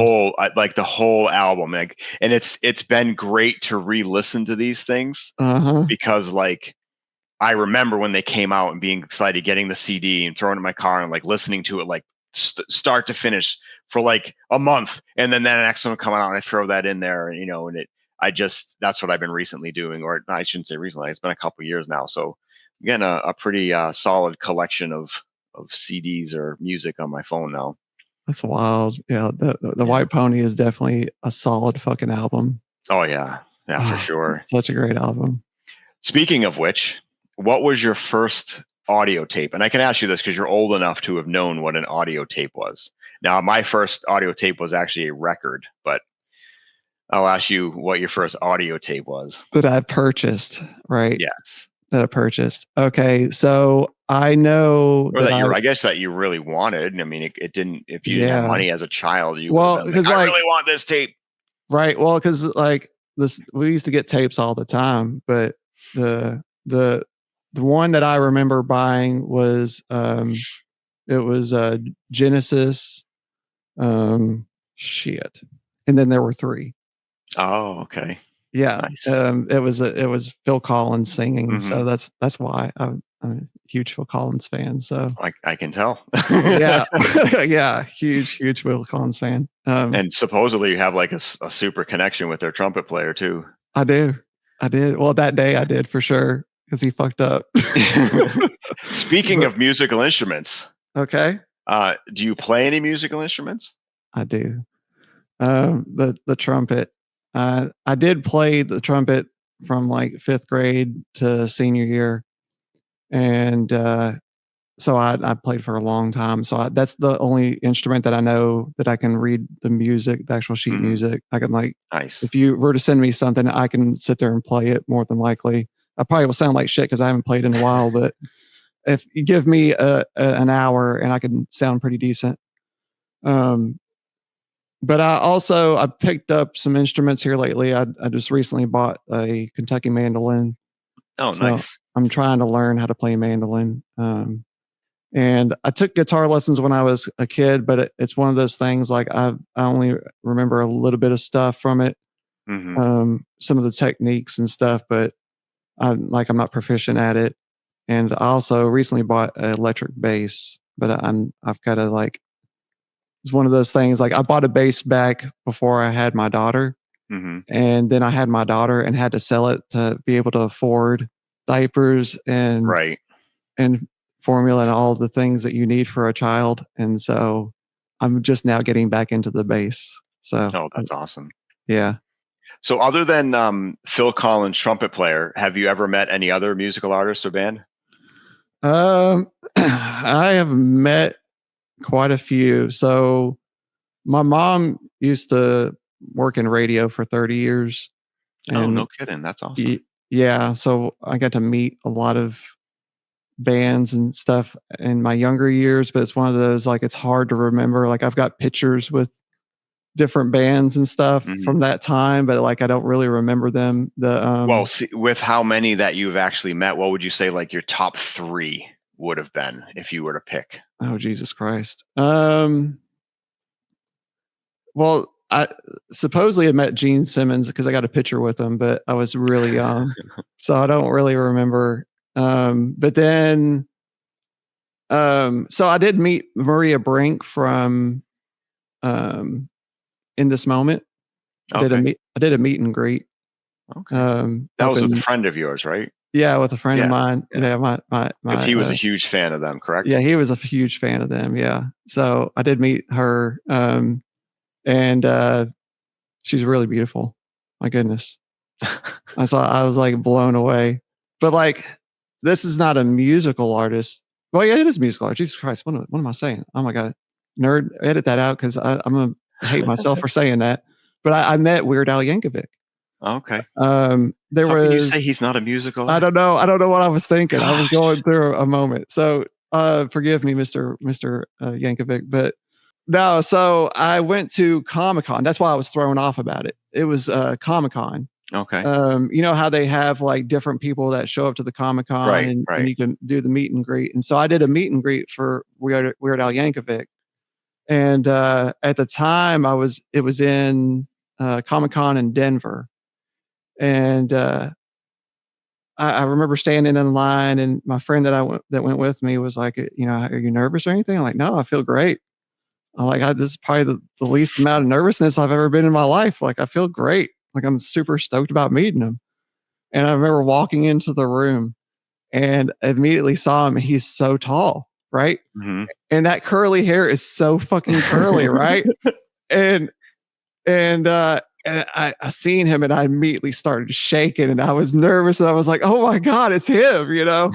like the whole album, like, and it's been great to re-listen to these things Uh-huh. because like I remember when they came out and being excited, getting the CD and throwing it in my car and like listening to it like start to finish for like a month, and then that next one would come out and I throw that in there, and I just that's what I've been recently doing, or I shouldn't say recently. It's been a couple years now, so again, a pretty solid collection of CDs or music on my phone now. That's wild. Yeah, the Yeah. White Pony is definitely a solid fucking album. Oh yeah, yeah, for Oh, sure. it's such a great album. Speaking of which, what was your first audio tape? And I can ask you this because you're old enough to have known what an audio tape was. Now, my first audio tape was actually a record, but I'll ask you what your first audio tape was. That I purchased, right? Yes. That I purchased. Okay, so I know Or that that I guess that you really wanted. I mean, it didn't, if you didn't have yeah. money as a child, you would have Well, been like, because I like really want this tape. right, well, because like this we used to get tapes all the time, but the the the one that I remember buying was it was Genesis, um shit. And then there were three. Oh, okay. Yeah, Nice. it was Phil Collins singing, Hmm. so that's why I'm a huge Phil Collins fan, so I can tell. yeah. Yeah, huge Phil Collins fan. And supposedly you have like a super connection with their trumpet player too. I do. I did. Well, that day I did for sure because he fucked up. Speaking But of musical instruments, okay, do you play any musical instruments? I do. The trumpet. I did play the trumpet from, like, 5th grade to senior year, and, so I played for a long time, so that's the only instrument that I know that I can read the music, the actual sheet Mhm. music. I can, like Nice. if you were to send me something, I can sit there and play it more than likely. I probably will sound like shit because I haven't played in a while, but if you give me an hour and I can sound pretty decent. Um, but I picked up some instruments here lately. I just recently bought a Kentucky mandolin, Oh, so nice. I'm trying to learn how to play mandolin. And I took guitar lessons when I was a kid, but it's one of those things like I only remember a little bit of stuff from it, Mhm. some of the techniques and stuff, but I'm not proficient at it. And I also recently bought an electric bass, but I've got to like it's one of those things like I bought a bass back before I had my daughter, Mhm. and then I had my daughter and had to sell it to be able to afford diapers Right. and formula and all the things that you need for a child. And so I'm just now getting back into the bass. So Oh, that's awesome. yeah. So other than, Phil Collins, trumpet player, have you ever met any other musical artists or band? I have met quite a few. So my mom used to work in radio for 30 years. Oh, And no kidding. That's awesome. y yeah, so I got to meet a lot of bands and stuff in my younger years, but it's one of those, like, it's hard to remember, like, I've got pictures with different bands and stuff Mhm. from that time, but, like, I don't really remember them. Well, see, with how many that you've actually met, what would you say like your top 3 would have been if you were to pick? Oh, Jesus Christ. Well, I supposedly had met Gene Simmons because I got a picture with him, but I was really young, so I don't really remember. But then, so I did meet Maria Brink from um, In This Moment. Okay. I did a meet and greet Okay. That up was with a in friend of yours, right? yeah, with a friend of Yeah. mine. Yeah. Yeah, Because he was a huge fan of them, correct? yeah, he was a huge fan of them. Yeah, so I did meet her, and she's really beautiful. My goodness. I was, like, blown away. But, like, this is not a musical artist. Well, yeah, it is a musical artist. Jesus Christ, what am I saying? Oh my god. Nerd, edit that out 'cause I'm gonna hate myself for saying that. But I met Weird Al Yankovic. Okay. There How can you say was he's not a musical I don't know what I was thinking. I was Gosh. going through a moment. So, forgive me, Mr. Yankovic, but no, so I went to Comic-Con. That's why I was thrown off about it. It was, Comic-Con. Okay. You know how they have like different people that show up to the Comic Con Right, and right. you can do the meet and greet. And so I did a meet and greet for Weird Al Yankovic. And at the time, it was in Comic Con in Denver, and I remember standing in line, and my friend that went with me was like, you know, are you nervous or anything? I'm like, no, I feel great. I'm like, this is probably the least amount of nervousness I've ever been in my life. Like, I feel great. Like, I'm super stoked about meeting him. And I remember walking into the room and immediately saw him. He's so tall, right? Mhm. And that curly hair is so fucking curly, right? And I seen him and I immediately started shaking and I was nervous and I was like, "Oh my god, it's him," you know?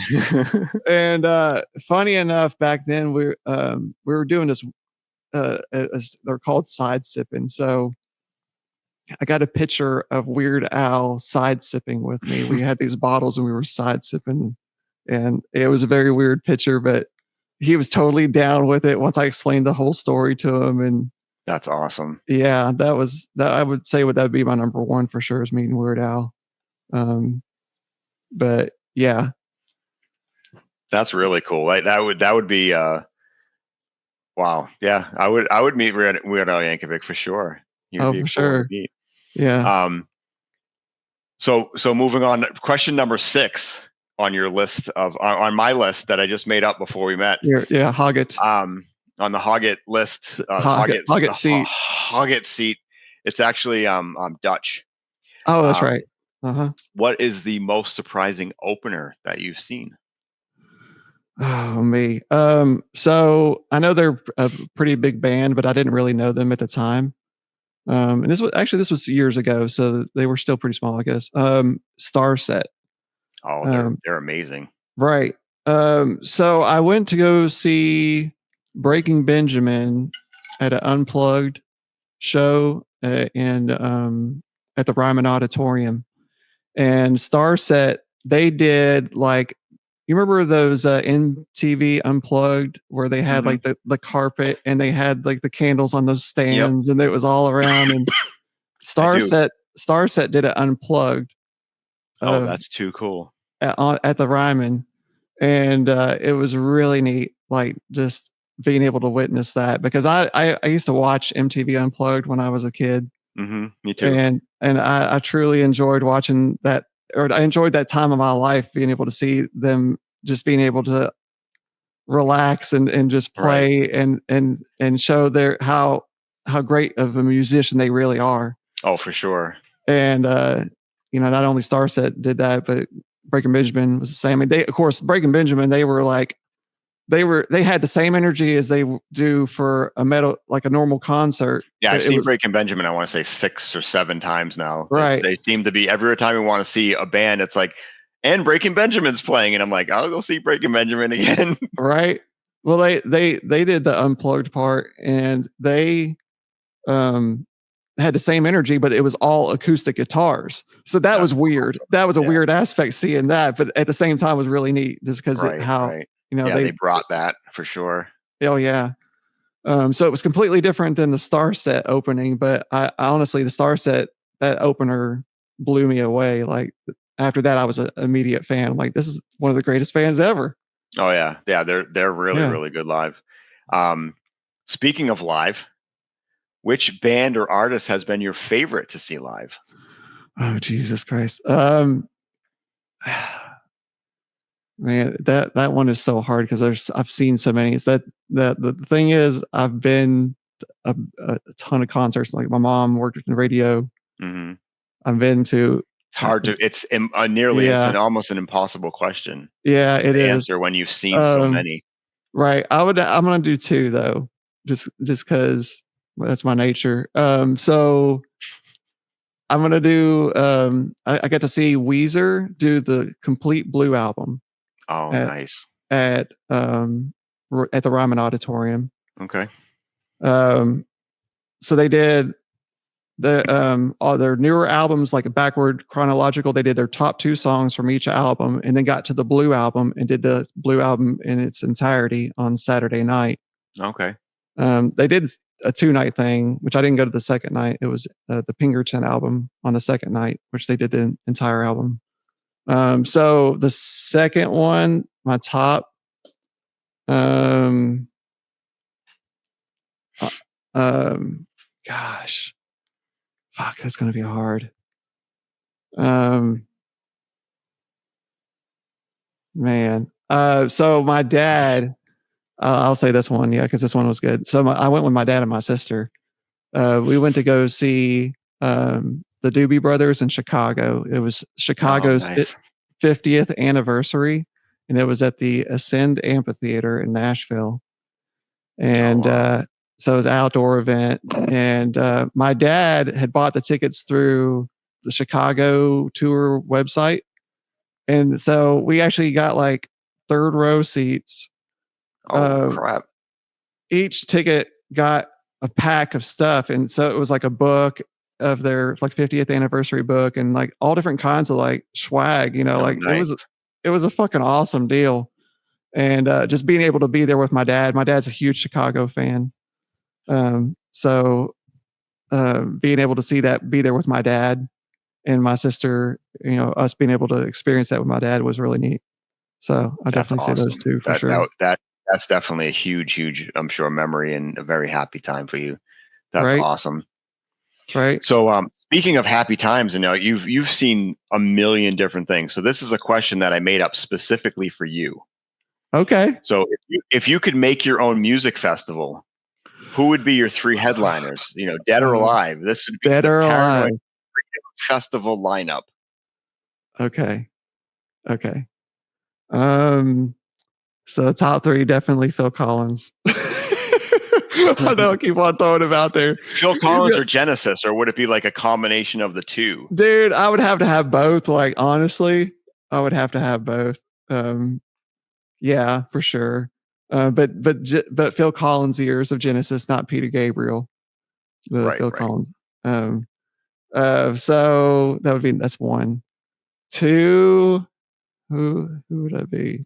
And funny enough, back then we were doing this they're called side sipping. So I got a picture of Weird Al side sipping with me. We had these bottles and we were side sipping, and it was a very weird picture, but he was totally down with it once I explained the whole story to him. And That's awesome. yeah, that I would say would that be my number one for sure is meeting Weird Al. Um, but yeah, That's really cool. Like, that would be, wow. Yeah, I would meet Weird Al Yankovic for sure. He would oh be a for cool one to sure. meet. Yeah, Um, so moving on, question number 6 on your list on my list that I just made up before we met. yeah, Hoggett, On the Hoggett list, Hoggett seat. Hoggett seat. It's actually Dutch. Oh, that's Um, right. Uh huh. what is the most surprising opener that you've seen? Oh, me. So I know they're a pretty big band, but I didn't really know them at the time. And this was years ago, so they were still pretty small, I guess. Starset. Oh, they're Um, they're amazing. right. So I went to go see Breaking Benjamin at an unplugged show in at the Ryman Auditorium. And Starset, they did like you remember those MTV Unplugged where they had Hmm. like the carpet and they had like the candles on those Yep, stands and it was all around and I do. Starset Starset did it unplugged Oh, of that's too cool. at the Ryman, and it was really neat. Like just being able to witness that because I used to watch MTV Unplugged when I was a kid, Me too. and I truly enjoyed watching that, or I enjoyed that time of my life being able to see them just being able to relax and just Right. play and show their how great of a musician they really are. Oh, for sure. And you know, not only Starset did that, but Breaking Benjamin was the same. And they, of course, Breaking Benjamin, they were like they had the same energy as they do for a metal like a normal concert. Yeah, I've It seen was Breaking Benjamin, I want to say 6 or 7 times now. right, They seem to be every time we want to see a band, it's like, and Breaking Benjamin's playing, and I'm like, I'll go see Breaking Benjamin again. right. Well, they did the unplugged part, and they um had the same energy, but it was all acoustic guitars. So that was weird. Awesome. That was a weird aspect seeing that, but at the same time was really neat just because how, Right. you know, Yeah, they brought that for sure. oh yeah. So it was completely different than the Star Set opening, but I honestly, the Star Set, that opener blew me away. Like after that, I was an immediate fan. I'm like, this is one of the greatest bands ever. Oh yeah, they're really Yeah. really good live. Um, Speaking of live, which band or artist has been your favorite to see live? Oh, Jesus Christ. Man, that one is so hard because I've seen so many. It's that the thing is I've been a ton of concerts. Like my mom worked in radio. Hmm. I've been to It's hard to. It's nearly. It's yeah, almost an impossible question yeah, it to is. answer when you've seen so Um, many. right. I'm gonna do two though, just because that's my nature. So I'm gonna do I got to see Weezer do the complete Blue album Oh, at nice. at at the Ryman Auditorium. Okay. Um, so they did all their newer albums like a backward chronological. They did their top two songs from each album, and then got to the Blue album and did the Blue album in its entirety on Saturday night. Okay. They did a 2-night thing, which I didn't go to the second night. It was the Pinkerton album on the second night, which they did the entire album. So the second one, my top, um, uh, gosh, fuck, that's gonna be hard. Um, man, so my dad, I'll say this one, yeah, because this one was good. So I went with my dad and my sister. We went to go see the Doobie Brothers in Chicago. It was Oh, Chicago's nice. 50th anniversary, and it was at the Ascend Amphitheater in Nashville. Oh, And wow. so it was an outdoor event. And my dad had bought the tickets through the Chicago tour website. And so we actually got like third row seats. Oh, Uh, crap. each ticket got a pack of stuff, and so it was like a book of their like 50th anniversary book and like all different kinds of like swag, Oh, like nice. it was a fucking awesome deal. And just being able to be there with my dad. My dad's a huge Chicago fan. So being able to see that, be there with my dad and my sister, us being able to experience that with my dad was really neat. So I That's definitely say those awesome. two for sure. That's definitely a huge, I'm sure, memory and a very happy time for you. That's Right. awesome. Right. So, speaking of happy times, you've seen a million different things. So this is a question that I made up specifically for you. Okay. So if you could make your own music festival, who would be your three headliners? Dead or alive. This would be Dead the or Paranoid alive. Festival lineup. Okay. Okay. Um, so top three, definitely Phil Collins. I know I keep on throwing him out there. Phil Collins or Genesis, or would it be like a combination of the two? Dude, I would have to have both. Like, honestly, I would have to have both. Um, yeah, for sure. But Phil Collins years of Genesis, not Peter Gabriel. The Right, Phil right. Collins. Um, so that's one. Two, who would I be?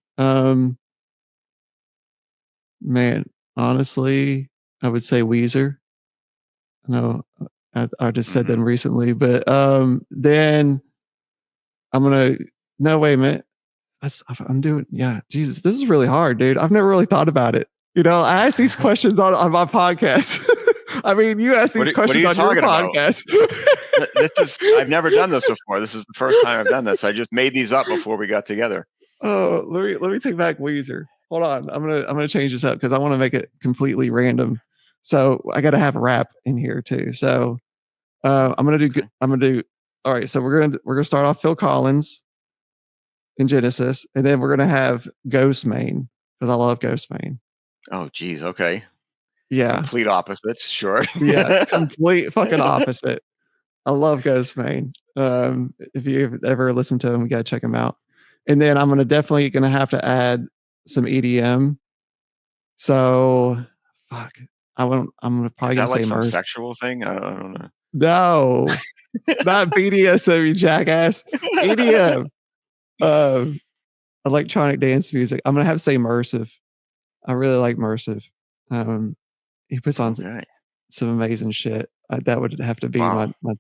Man, honestly, I would say Weezer. No, I just said Hmm. them recently, but then I'm gonna. No, wait a minute. I'm doing. Yeah, Jesus, this is really hard, dude. I've never really thought about it. I ask these questions on my podcast. I mean, you ask these What are questions you on your talking about? podcast. I've never done this before. This is the first time I've done this. I just made these up before we got together. Oh, let me take back Weezer. Hold on, I'm gonna change this up because I want to make it completely random. So I got to have rap in here too. So I'm gonna do. Okay. I'm gonna do. All right. So we're gonna start off Phil Collins in Genesis, and then we're gonna have Ghost Main because I love Ghost Main. Oh, geez. Okay. Yeah, Complete opposites. Sure. yeah, complete fucking opposite. I love Ghost Main. If you've ever listened to him, you gotta check him out. And then I'm definitely gonna have to add some EDM. So, fuck, I'm Is probably gonna that like say some Mercy. sexual thing? I don't know. No, not BDSM, you jackass. EDM, electronic dance music. I'm gonna have to say Mersive. I really like Mersive. He puts on Okay. some amazing shit. That would have to be Wow. my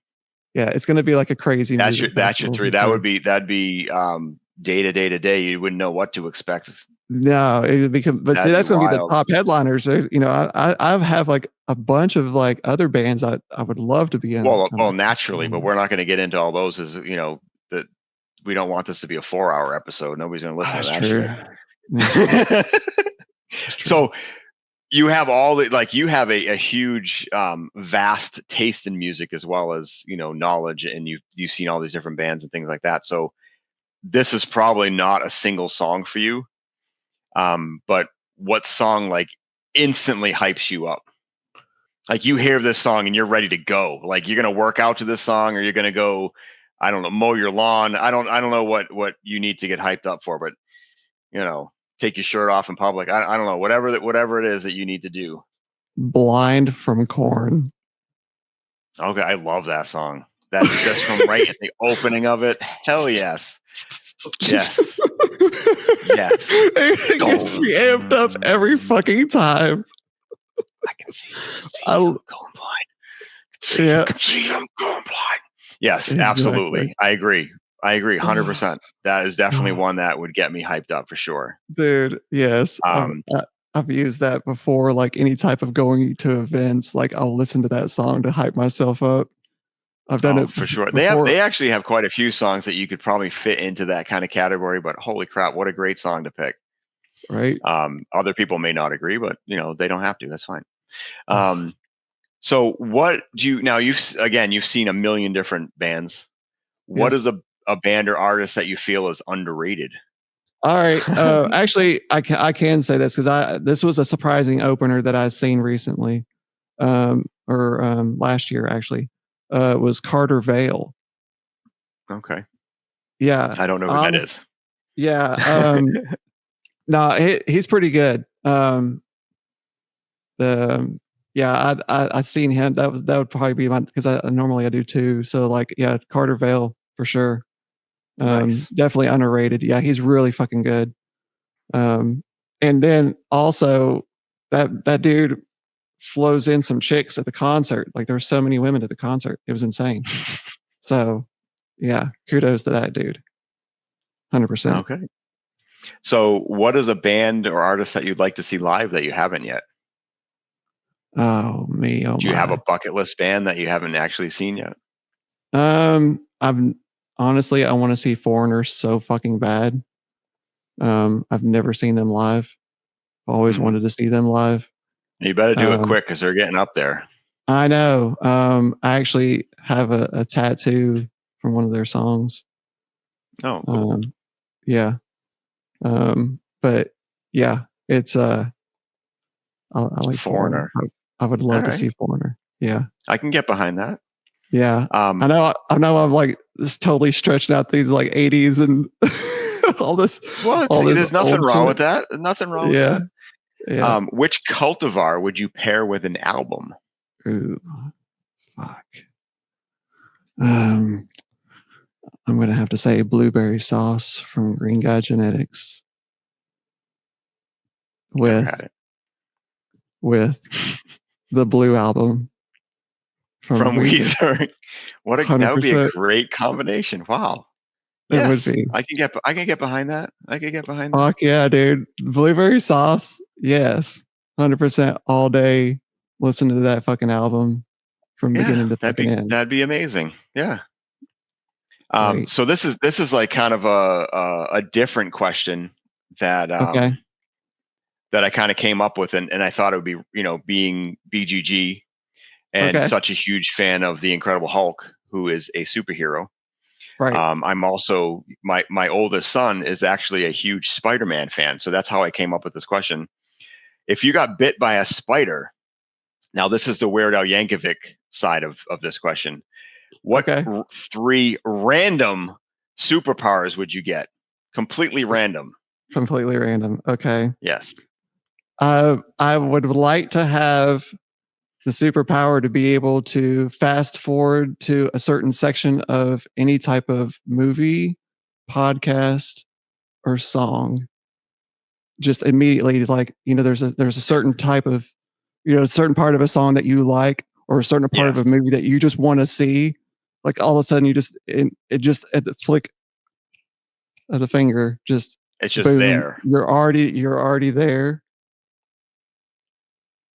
yeah. It's gonna be like a crazy music That's your festival three. for sure. That'd be day to day to day. You wouldn't know what to expect. No, it would become, but see, That'd be that's gonna be the wild. top headliners. You know, I have like a bunch of like other bands I would love to be in. Well, naturally, but we're not going to get into all those. As you know, that we don't want this to be a 4-hour episode. Nobody's going to listen to That's that true. shit. That's true. That's true. So you have all the like you have a huge vast taste in music as well as knowledge, and you've seen all these different bands and things like that. So this is probably not a single song for you, but what song like instantly hypes you up? Like you hear this song and you're ready to go. Like you're gonna work out to this song, or you're gonna go, I don't know, mow your lawn. I don't know what you need to get hyped up for, but take your shirt off in public. I don't know, whatever it is that you need to do. Blind from Korn. Okay, I love that song. That's just from right at the opening of it. Hell yes. Yes. Yes. It gets me amped up every fucking time. I can see I'm going blind. Yeah. I can see I'm going blind. Yes, Exactly. absolutely. I agree 100%. That is definitely one that would get me hyped up for sure. Dude, yes. I've used that before, like any type of going to events, like I'll listen to that song to hype myself up. I've done it for sure. before. They actually have quite a few songs that you could probably fit into that kind of category, but holy crap, what a great song to pick. Right. Other people may not agree, but they don't have to. That's fine. So what do you now? You've seen a million different bands. What is a band or artist that you feel is underrated? All right. Actually, I can say this because this was a surprising opener that I've seen recently, or last year actually. Was Carter Vale. Okay. Yeah, I don't know who that is. Yeah. No, he's pretty good. I've seen him. That would probably be my, because I normally I do too. So like, yeah, Carter Vale for sure. Nice. Definitely underrated. Yeah, he's really fucking good. And then also that dude flows in some chicks at the concert. Like there were so many women at the concert. It was insane. So yeah, kudos to that dude. 100%. Okay. So what is a band or artist that you'd like to see live that you haven't yet? Oh me. Oh, do you have a bucket list band that you haven't actually seen yet? I've honestly, I want to see Foreigner so fucking bad. I've never seen them live. Always wanted to see them live. You better do it quick because they're getting up there. I know. I actually have a tattoo from one of their songs. Oh, cool. Yeah. But yeah, it's I like Foreigner. I would love to see Foreigner. Yeah. I can get behind that. Yeah. I know I'm like just totally stretching out these like 80s and all this. Well, there's nothing wrong with that. Nothing wrong with that. Yeah. Which cultivar would you pair with an album? Ooh, fuck. I'm gonna have to say Blueberry Sauce from Greenguy Genetics. With the Blue album from Weezer. That would be a great combination. Wow. It would be. I can get behind that. Fuck yeah, dude. Blueberry Sauce. Yes. 100% all day. Listen to that fucking album from beginning to fucking end. That'd be amazing. Yeah. So this is like kind of a different question that that I kind of came up with, and I thought it would be, being BGG and such a huge fan of the Incredible Hulk, who is a superhero. Right. I'm also my oldest son is actually a huge Spider-Man fan, so that's how I came up with this question. If you got bit by a spider, now this is the Weird Al Yankovic side of this question. What 3 random superpowers would you get? Completely random. Completely random. Okay. Yes. I would like to have the superpower to be able to fast forward to a certain section of any type of movie, podcast, or song just immediately. Like, there's a certain type of, a certain part of a song that you like, or a certain part of Yes. a movie that you just want to see. Like all of a sudden it just at the flick of the finger, just It's just boom, there. you're already there.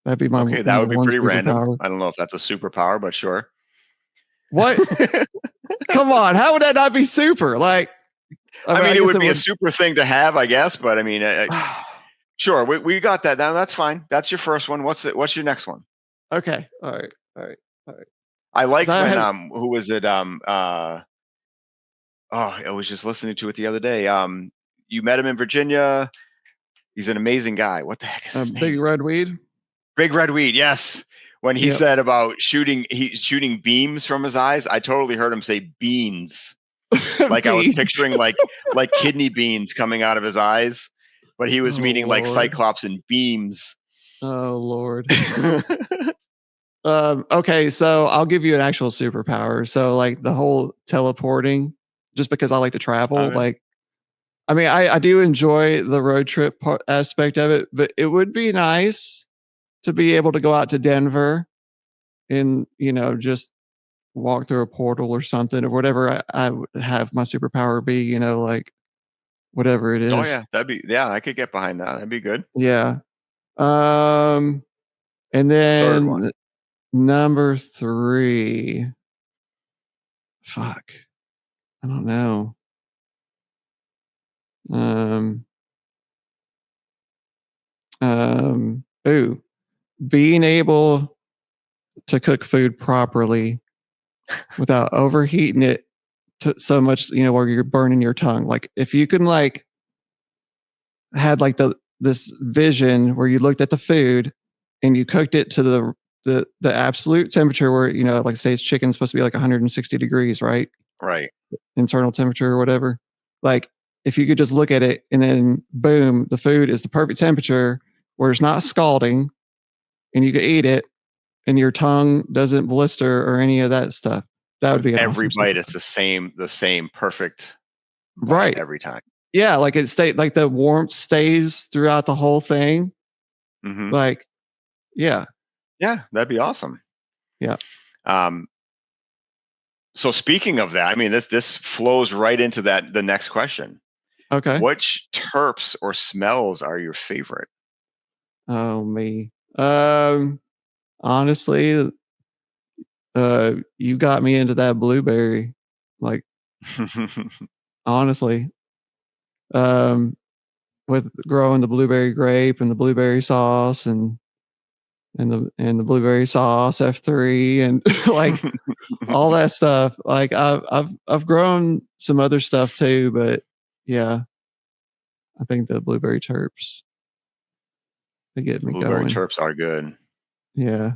That'd be my Okay, that would be one pretty random. superpower. I don't know if that's a superpower, but sure. What? Come on, how would that not be super? Like, I mean, I it guess would it be a would. super thing to have, I guess. But I mean, sure, we got that down. That's fine. That's your first one. What's your next one? Okay, all right, all right, all right. I 'Cause liked I when had who was it? I was just listening to it the other day. You met him in Virginia. He's an amazing guy. What the heck is a his big name? red weed. Big Red Weed. Yes. When he Yep. said about shooting beams from his eyes, I totally heard him say beans. Like I was Beans. picturing like kidney beans coming out of his eyes, but he was Oh meaning like Lord. Cyclops and beams. Oh Lord. Okay, so I'll give you an actual superpower. So like the whole teleporting, just because I like to travel, Okay. like I mean, I do enjoy the road trip aspect of it, but it would be nice to be able to go out to Denver and, just walk through a portal or something, or whatever I would have my superpower be, like whatever it Oh is. yeah, I could get behind that. That'd be good. Yeah. Um, and Third one. then number 3, fuck, I don't know. Um, ooh, being able to cook food properly without overheating it to so much, where you're burning your tongue. Like if you can like had like this vision where you looked at the food and you cooked it to the absolute temperature where, like say it's chicken's supposed to be like 160 degrees, right? Right. Internal temperature or whatever. Like if you could just look at it and then boom, the food is the perfect temperature where it's not scalding and you can eat it and your tongue doesn't blister or any of that stuff. That would With be an every awesome bite, superpower. it's the same perfect bite Right. every time. Yeah, like like the warmth stays throughout the whole thing. Hmm. Like, yeah, Yeah, that'd be awesome. yeah. Um, so speaking of that, I mean this flows right into the next question. Okay. Which terps or smells are your favorite? Oh me. Honestly, you got me into that blueberry. Like, honestly. Um, with growing the blueberry grape and the blueberry sauce and the blueberry sauce F3 and like all that stuff. Like I've grown some other stuff too, but yeah, I think the blueberry terps, they get me Blueberry going. terps are good. Yeah,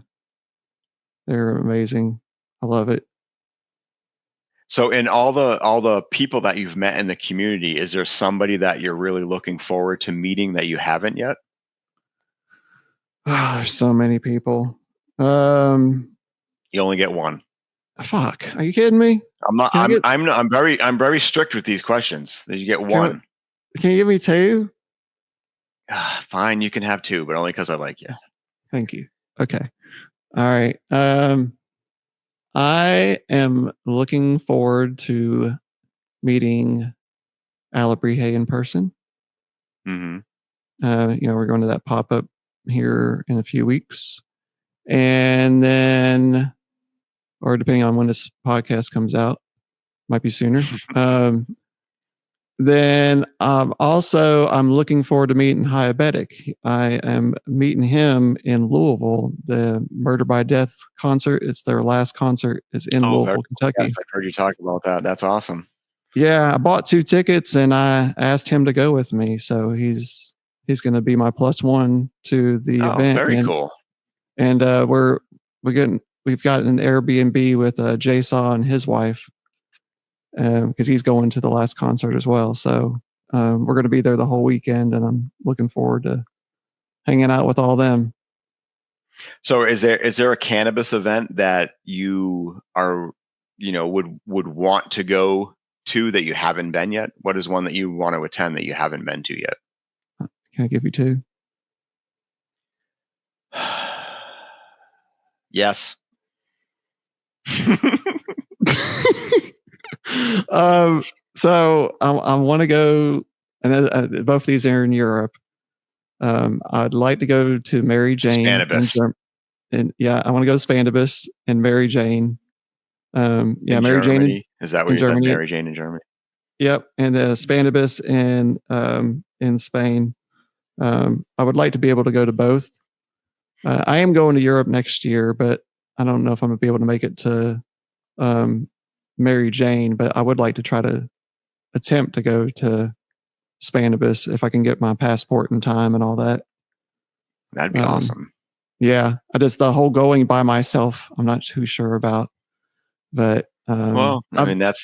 they're amazing. I love it. So in all the people that you've met in the community, is there somebody that you're really looking forward to meeting that you haven't yet? Oh, there's so many people. Um, You only get one. fuck. Are you kidding me? I'm not. Can I get? I'm very strict with these questions. You get Can one. can you give me 2? Fine, you can have two, but only because I like you. Thank you. Okay. All right. I am looking forward to meeting Alabrije in person. Hmm. We're going to that pop up here in a few weeks, and then, or depending on when this podcast comes out, might be sooner. Then also, I'm looking forward to meeting Diabetic. I am meeting him in Louisville, the Murder by Death concert. It's their last concert. It's in Oh, very Louisville, yes, Kentucky. I've heard you talk about that. That's awesome. Yeah, I bought 2 tickets and I asked him to go with me. So he's going to be my +1 to the Oh, event, very cool. and we've got an Airbnb with Jsaw and his wife, because he's going to the last concert as well. So we're going to be there the whole weekend, and I'm looking forward to hanging out with all them. So is there a cannabis event that you are, would want to go to that you haven't been yet? What is one that you want to attend that you haven't been to yet? Can I give you two? Yes. So I want to go, and both these are in Europe. I'd like to go to Mary Jane in Cannabis Germany. And yeah, I want to go to Spandabis and Mary Jane. Yeah, in Mary Jane Germany. Is that what in you said? Germany. Mary Jane in Germany. Yep, and the Spandabis in Spain. I would like to be able to go to both. I am going to Europe next year, but I don't know if I'm gonna be able to make it to um, Mary Jane. But I would like to try to attempt to go to Spandabis if I can get my passport in time and all that. That'd be Um, awesome. yeah, I just the whole going by myself, I'm not too sure about. But Well, I mean, that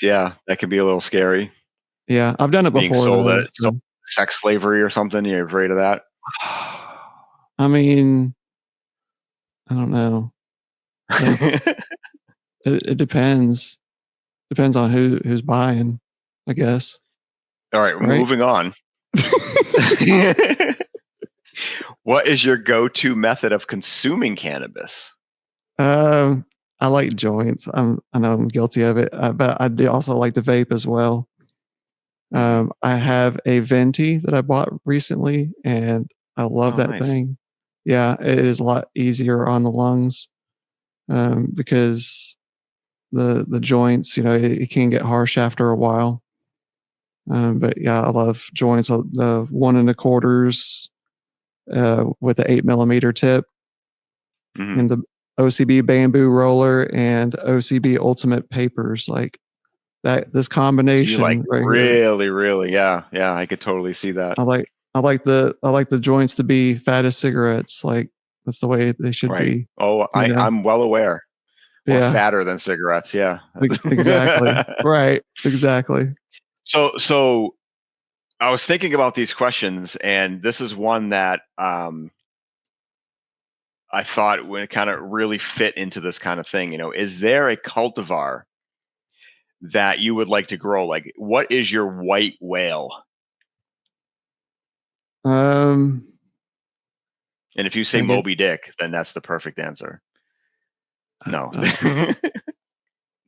could be a little scary. yeah, I've done it Being before sold though. at So. sex slavery or something. You're afraid of that? I mean, I don't know. Like, it depends. Depends on who's buying, I guess. All right, Right? moving on. What is your go-to method of consuming cannabis? Um, I like joints. I know I'm guilty of it, but I do also like to vape as well. I have a venti that I bought recently, and I love Oh, that nice. thing. Yeah, it is a lot easier on the lungs because the joints, it can get harsh after a while. But yeah, I love joints. The 1 1/4s with the 8 millimeter tip, Mhm. and the OCB bamboo roller and OCB ultimate papers. Like that, this So you like combination right here. really, really, yeah, I could totally see that. I like the joints to be fat as cigarettes. Like that's the way they should Right. be. Oh, You know? I'm well aware. Or Yeah. fatter than cigarettes, yeah. Exactly. Right. Exactly. So I was thinking about these questions, and this is one that I thought would kind of really fit into this kind of thing. Is there a cultivar that you would like to grow? Like, what is your white whale? Um. And if you say Can I get Moby Dick, then that's the perfect answer. No, uh,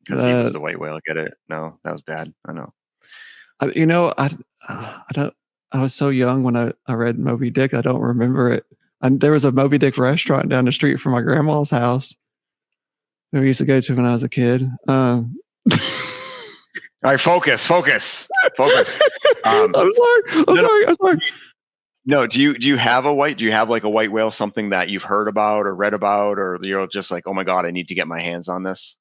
because he was the white whale. Get it? No, that was bad. I know. I don't. I was so young when I read Moby Dick. I don't remember it. And there was a Moby Dick restaurant down the street from my grandma's house that we used to go to when I was a kid. All right, focus. I'm sorry. I'm sorry. No, do you have a white? Do you have like a white whale? Something that you've heard about or read about, or you're just like, oh my god, I need to get my hands on this.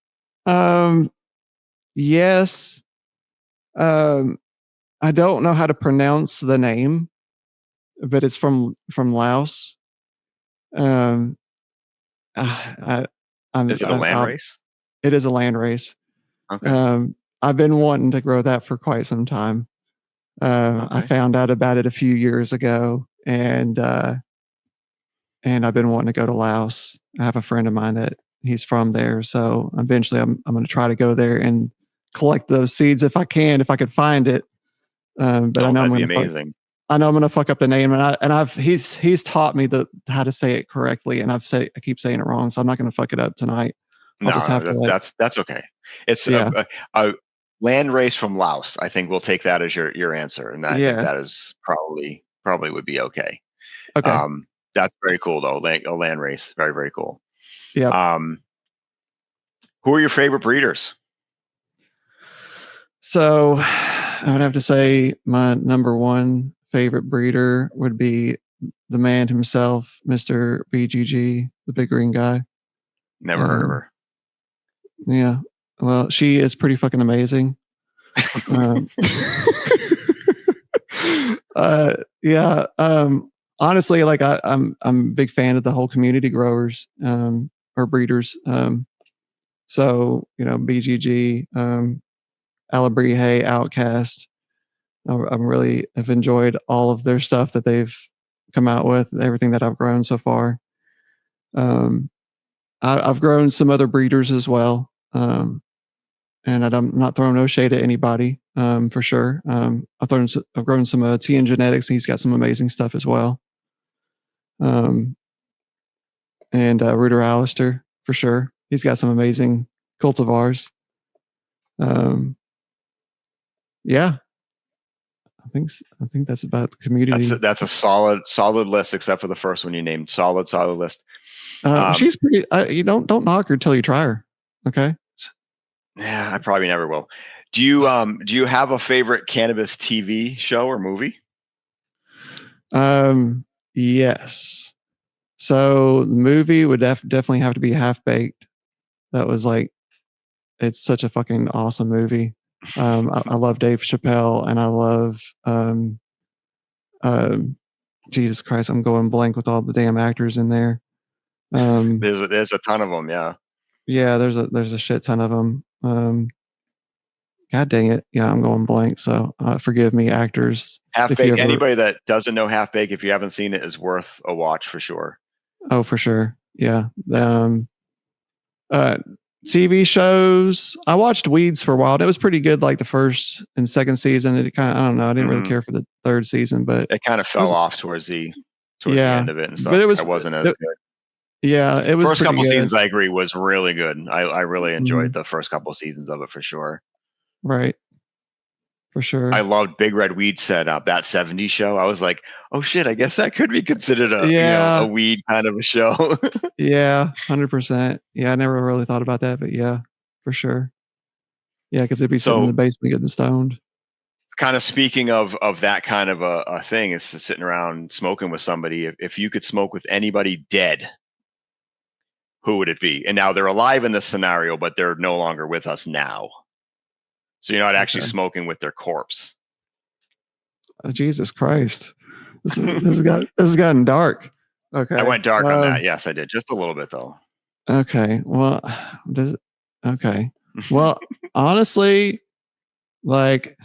Yes. Um, I don't know how to pronounce the name, but it's from Laos. Um, I, Is it a land I'll race? it is a land race. Okay. I've been wanting to grow that for quite some time. I Okay. found out about it a few years ago, and I've been wanting to go to Laos. I have a friend of mine that he's from there, so eventually I'm going to try to go there and collect those seeds if I can, if I could find it. But I Oh, know I'm that'd going be to fuck. amazing. I know I'm going to fuck up the name, he's taught me how to say it correctly, and I keep saying it wrong, so I'm not going to fuck it up tonight. I'll just No, have to like, that's okay. It's yeah, a land race from Laos. I think we'll take that as your answer, and I think yes, that is probably would be okay. okay, That's very cool though. Like a land race, very very cool. yep. Um, who are your favorite breeders? So I would have to say my number one favorite breeder would be the man himself, Mr. BGG, the big green guy. Never heard of Um, her. yeah. Well, she is pretty fucking amazing. Um, yeah. Honestly, like I'm a big fan of the whole community growers or breeders. So BGG, Alabrije, Outcast. I really have enjoyed all of their stuff that they've come out with, everything that I've grown so far. I've grown some other breeders as well. And I'm not throwing no shade at anybody, for sure. I've grown some TN Genetics. He's got some amazing stuff as well. And Rooter Alistair, for sure. He's got some amazing cultivars. Yeah, I think that's about the community. That's a solid list, except for the first one you named. Solid list. She's pretty. You don't knock her till you try her. Okay. Yeah, I probably never will. Do you have a favorite cannabis TV show or movie? Yes. So the movie would definitely have to be Half Baked. That was like, it's such a fucking awesome movie. I love Dave Chappelle, and I love Jesus Christ, I'm going blank with all the damn actors in there. There's a ton of them, yeah. Yeah, there's a shit ton of them. God dang it, yeah, I'm going blank. So forgive me, actors. Half Baked. Anybody that doesn't know Half Baked, if you haven't seen it, is worth a watch for sure. Oh, for sure, yeah. TV shows. I watched Weeds for a while. It was pretty good, like the first and second season. It kind of, I don't know, I didn't really care for the third season, but it kind of fell off towards the end of it and stuff. But it wasn't as good. Yeah, it was. First couple seasons, I agree, was really good. I really enjoyed the first couple of seasons of it for sure. Right. For sure. I loved Big Red Weed Setup, that 70s show. I was like, oh shit, I guess that could be considered a weed kind of a show. Yeah, 100%. Yeah, I never really thought about that, but yeah, for sure. Yeah, because it'd be sitting in the basement getting stoned. Kind of speaking of that kind of a thing, is sitting around smoking with somebody. If you could smoke with anybody dead, who would it be? And now they're alive in this scenario, but they're no longer with us now. So you're not actually smoking with their corpse. Oh, Jesus Christ. This has gotten dark. Okay. I went dark on that. Yes, I did. Just a little bit though. Okay. Well, okay. Well, honestly, like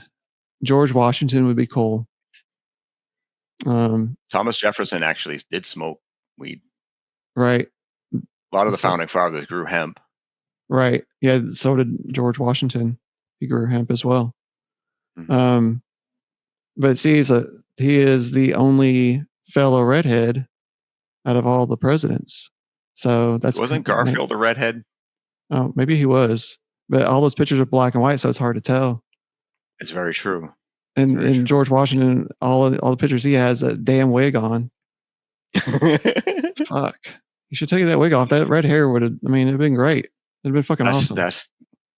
George Washington would be cool. Thomas Jefferson actually did smoke weed. Right. A lot of the founding fathers grew hemp. Right. Yeah. So did George Washington. He grew hemp as well. Mm-hmm. But see, he is the only fellow redhead out of all the presidents. So wasn't Garfield a redhead? Oh, maybe he was. But all those pictures are black and white, so it's hard to tell. It's very true. And George Washington, all the pictures he has a damn wig on. Fuck. You should take that wig off. That red hair it'd been great. It'd been fucking awesome.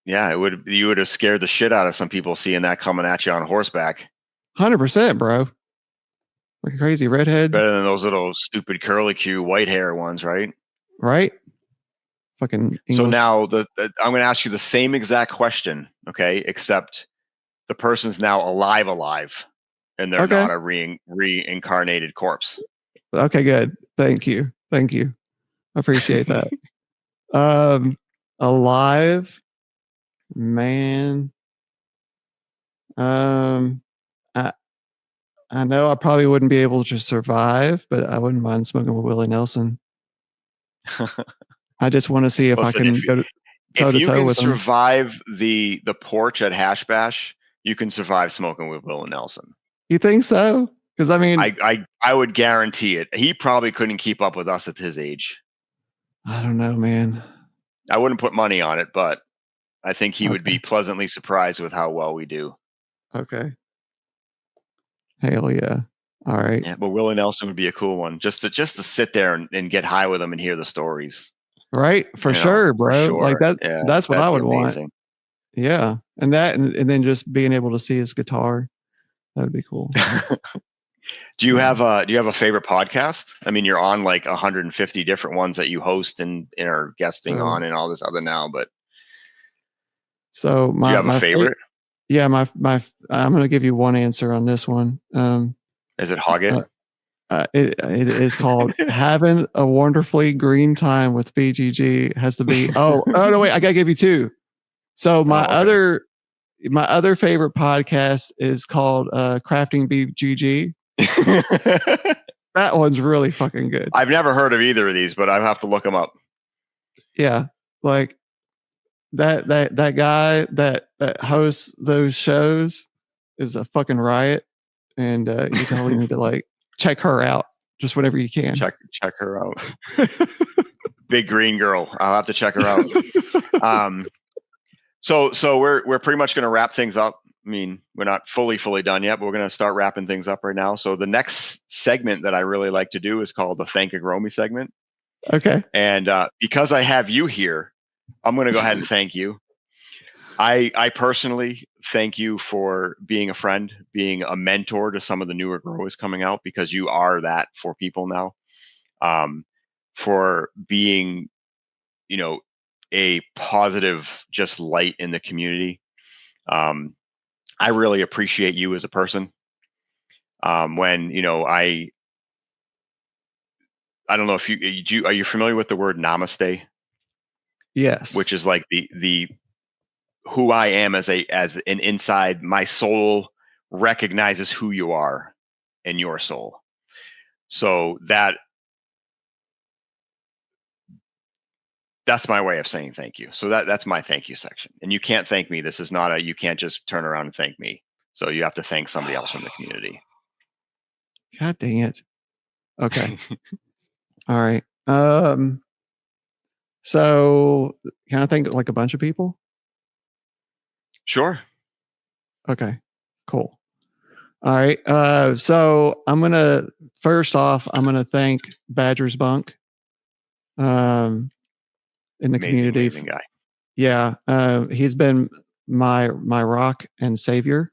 Yeah, you would have scared the shit out of some people seeing that coming at you on horseback. 100%, bro. Like a crazy redhead. Better than those little stupid curly Q white hair ones, right? Right. Fucking English. So now I'm going to ask you the same exact question, okay? Except the person's now alive, and they're not a reincarnated corpse. Okay, good. Thank you. I appreciate that. Alive, man. I know I probably wouldn't be able to survive, but I wouldn't mind smoking with Willie Nelson. I just want to see if I can go toe to toe with him. If you can survive the porch at Hash Bash, you can survive smoking with Willie Nelson. You think so? Because I would guarantee it. He probably couldn't keep up with us at his age. I don't know, man. I wouldn't put money on it, but I think he would be pleasantly surprised with how well we do. Okay. Hell yeah. All right. Yeah, but Willie Nelson would be a cool one. Just to sit there and get high with him and hear the stories. Right. For sure, bro. For sure. Like that. Yeah, that's what I would want. Yeah. And then just being able to see his guitar. That would be cool. Do you have a favorite podcast? I mean, you're on like 150 different ones that you host and are guesting on and all this other now, but so do you have a favorite? Yeah, I'm going to give you one answer on this one. Is it Hoggett? It is called Having a Wonderfully Green Time with BGG. It has to be. Oh no, wait, I got to give you two. So my other favorite podcast is called Crafting BGG. That one's really fucking good. I've never heard of either of these, but I have to look them up. Yeah, like that guy that hosts those shows is a fucking riot, and you totally need to like check her out just whenever you can. Check her out. Big green girl. I'll have to check her out. So we're pretty much going to wrap things up. I mean, we're not fully done yet, but we're going to start wrapping things up right now. So the next segment that I really like to do is called the Thank a Gromy segment. Okay. And because I have you here, I'm going to go ahead and thank you. I personally thank you for being a friend, being a mentor to some of the newer growers coming out, because you are that for people now. For being, a positive, just light in the community. I really appreciate you as a person. When I don't know if are you familiar with the word namaste? Yes. Which is like the who I am as an inside, my soul recognizes who you are in your soul. So that's my way of saying thank you. So that's my thank you section. And you can't thank me. This is not you can't just turn around and thank me. So you have to thank somebody else from the community. God dang it. Okay. All right. So can I thank like a bunch of people? Sure. Okay, cool. All right. So first off, I'm gonna thank Badger's Bunk. In the community. Amazing guy. Yeah. He's been my rock and savior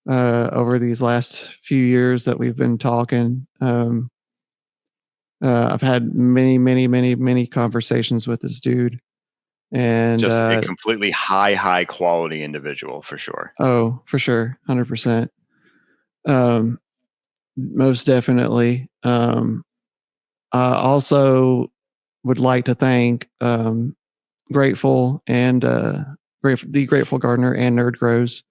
over these last few years that we've been talking. I've had many conversations with this dude, and just a completely high quality individual for sure. Oh, for sure, 100%. Most definitely. I also would like to thank Grateful and the Grateful Gardener and Nerd Grows,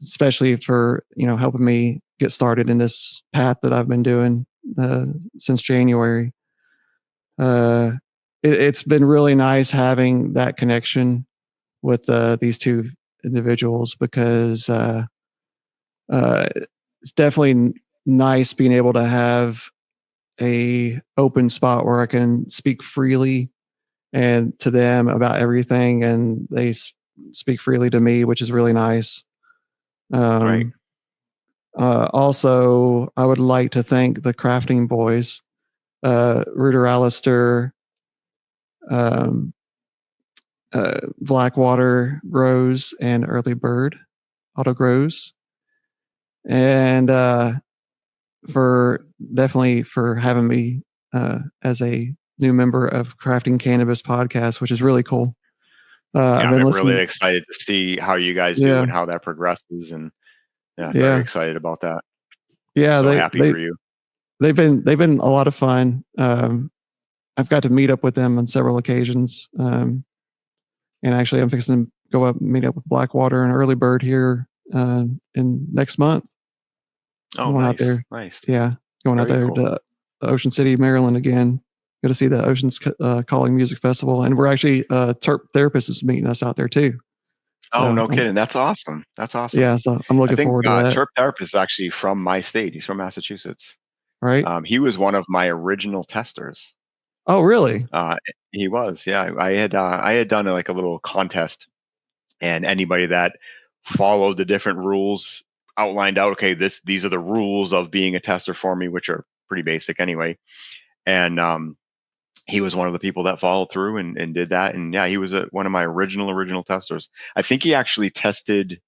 especially for helping me get started in this path that I've been doing since January. It's been really nice having that connection with these two individuals, because it's definitely nice being able to have a open spot where I can speak freely and to them about everything, and they speak freely to me, which is really nice. Right. Also, I would like to thank the crafting boys, Rooter Alistair, Blackwater Grows, and Early Bird Auto Grows, and for having me as a new member of Crafting Cannabis podcast, which is really cool. I've been really excited to see how you guys do and how that progresses, and very excited about that. Yeah, so happy for you. They've been a lot of fun. I've got to meet up with them on several occasions, and actually, I'm fixing to go up and meet up with Blackwater and Early Bird here in next month. Oh, going nice. out there. Nice. Yeah, going out there to Ocean City, Maryland again. Go to see the Ocean's Calling Music Festival, and we're actually Terp Therapist is meeting us out there too. So, no kidding. That's awesome. That's awesome. Yeah, so I'm looking forward to that. Terp Therapist is actually from my state. He's from Massachusetts. Right. He was one of my original testers. Oh, really? He was. Yeah, I had done like a little contest, and anybody that followed the different rules outlined out, okay, these are the rules of being a tester for me, which are pretty basic anyway. And he was one of the people that followed through and did that. And yeah, he was one of my original testers. I think he actually tested.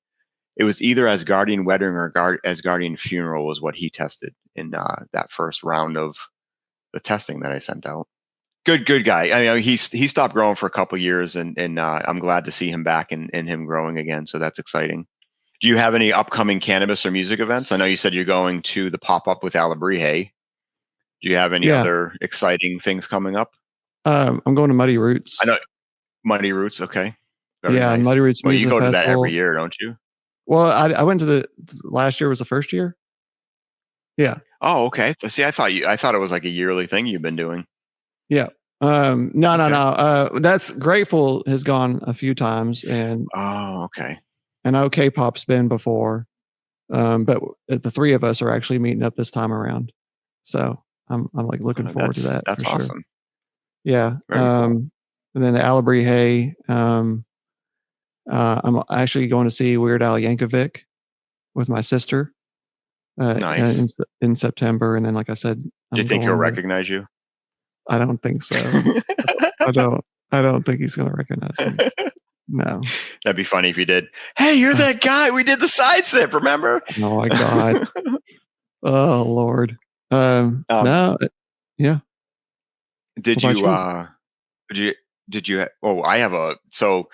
It was either Asgardian Wedding or Asgardian Funeral was what he tested in that first round of the testing that I sent out. Good guy. I mean, he stopped growing for a couple years, and I'm glad to see him back and him growing again. So that's exciting. Do you have any upcoming cannabis or music events? I know you said you're going to the pop-up with Alabrije. Do you have any other exciting things coming up? I'm going to Muddy Roots. I know Muddy Roots. Okay. Very nice. Muddy Roots Music Festival. You go to that every year, don't you? Well, I went to last year was the first year. Yeah. Oh, okay. See, I thought it was like a yearly thing you've been doing. Yeah. No. Okay. That's Grateful has gone a few times, and Oh, okay. I know K-pop's been before. But the three of us are actually meeting up this time around. So I'm like looking forward to that That's for sure. awesome. Yeah. Very cool. And then the Alabri Hay. I'm actually going to see Weird Al Yankovic with my sister Nice. in September, and then like I said, Do you I'm think he'll going to. recognize you? I don't think so. I don't. I don't think he's going to recognize me. No. That'd be funny if you did. Hey, you're that guy. We did the side sip, remember? Oh my God. Oh Lord. Um, No. Yeah. What did about you you? did you oh, I have so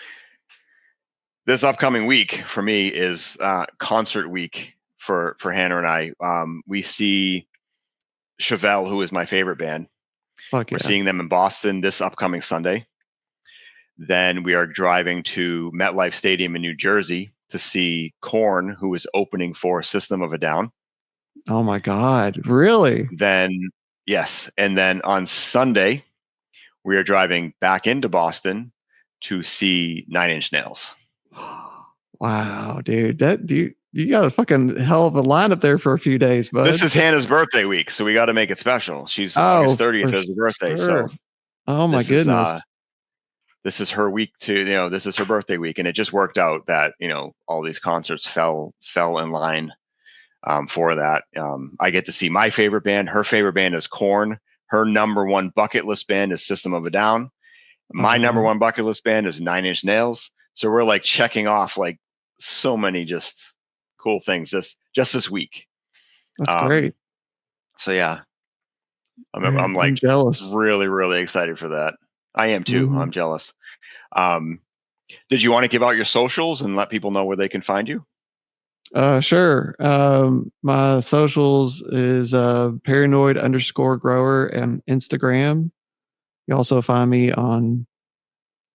this upcoming week for me is concert week for Hannah and I. We see Chevelle, who is my favorite band. Fuck We're yeah. seeing them in Boston this upcoming Sunday. Then we are driving to MetLife Stadium in New Jersey to see Korn, who is opening for System of a Down. Oh my God. Really? Then, yes. And then on Sunday, we are driving back into Boston to see Nine Inch Nails. Wow, dude. You got a fucking hell of a lineup there for a few days, This bud. is Hannah's birthday week, so we got to make it special. She's Oh, August for 30th is her birthday, so sure. Oh my this is goodness. this is her week to this is her birthday week, and it just worked out that all these concerts fell in line for that. I get to see my favorite band. Her favorite band is Korn. Her number one bucket list band is System of a Down. My number Oh, one bucket list band is Nine Inch Nails. So we're like checking off like so many just cool things just this week. that's Um, great. so yeah, I'm Man, I'm like jealous. really really excited for that. I am too. Hmm. I'm jealous. Um, did you want to give out your socials and let people know where they can find you? Sure. My socials is paranoid_grower and Instagram. You also find me on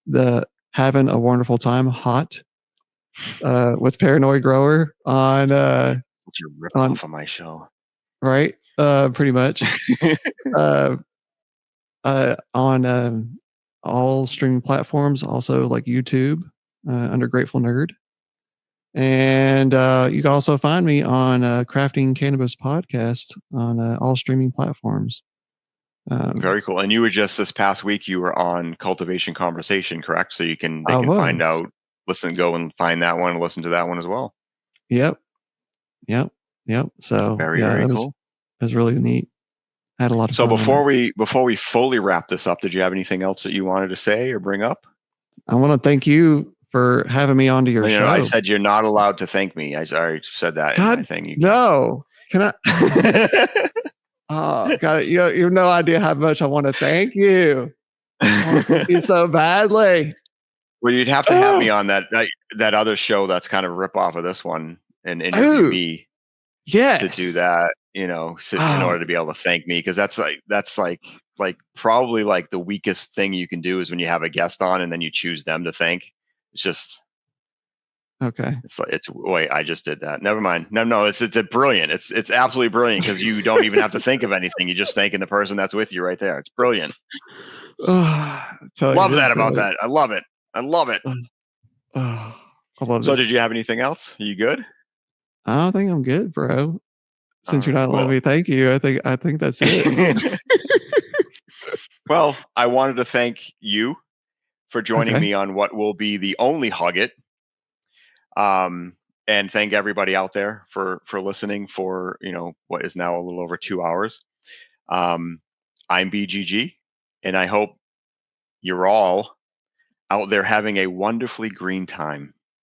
the Having a Wonderful Time HAWT with Paranoid Grower It's a rip on off of my show. right? Pretty much. Uh, on all streaming platforms, also like YouTube under Grateful Nerd. And you can also find me on Crafting Cannabis Podcast on all streaming platforms. Um, Very cool. And you were just this past week, you were on Cultivation Conversation, correct? So they I can find was. out, go and find that one and listen to that one as well. Yep. Yep. Yep. So Very, yeah, very cool. that was really neat. I had a lot of So fun on that. before we fully wrap this up, did you have anything else that you wanted to say or bring up? I want to thank you for having me onto your I show. said you're not allowed to thank me. I already said that in my God, thing. You no. Can I? can't. Oh, God, you have no idea how much I want to thank you. I want to thank you so badly. Well, you'd have to have me Oh, on that other show that's kind of a rip off of this one and interview ooh, me to do yes. that, in Oh, order to be able to thank me, because that's like probably like the weakest thing you can do is when you have a guest on and then you choose them to thank. It's just okay. it's like it's wait, I just did that. Never mind. No, it's a brilliant. It's absolutely brilliant because you don't even have to think of anything. You're just thanking the person that's with you right there. It's brilliant. Oh, Love that about that. I love it. I love it. Oh, I love So, did this. you have anything else? Are you good? I don't think I'm good, bro. All Since you're right. not letting me thank you, I think that's it. Well, I wanted to thank you for joining Okay. me on what will be the only Hug It. And thank everybody out there for listening for what is now a little over 2 hours. Um, I'm BGG, and I hope you're all out there having a wonderfully green time.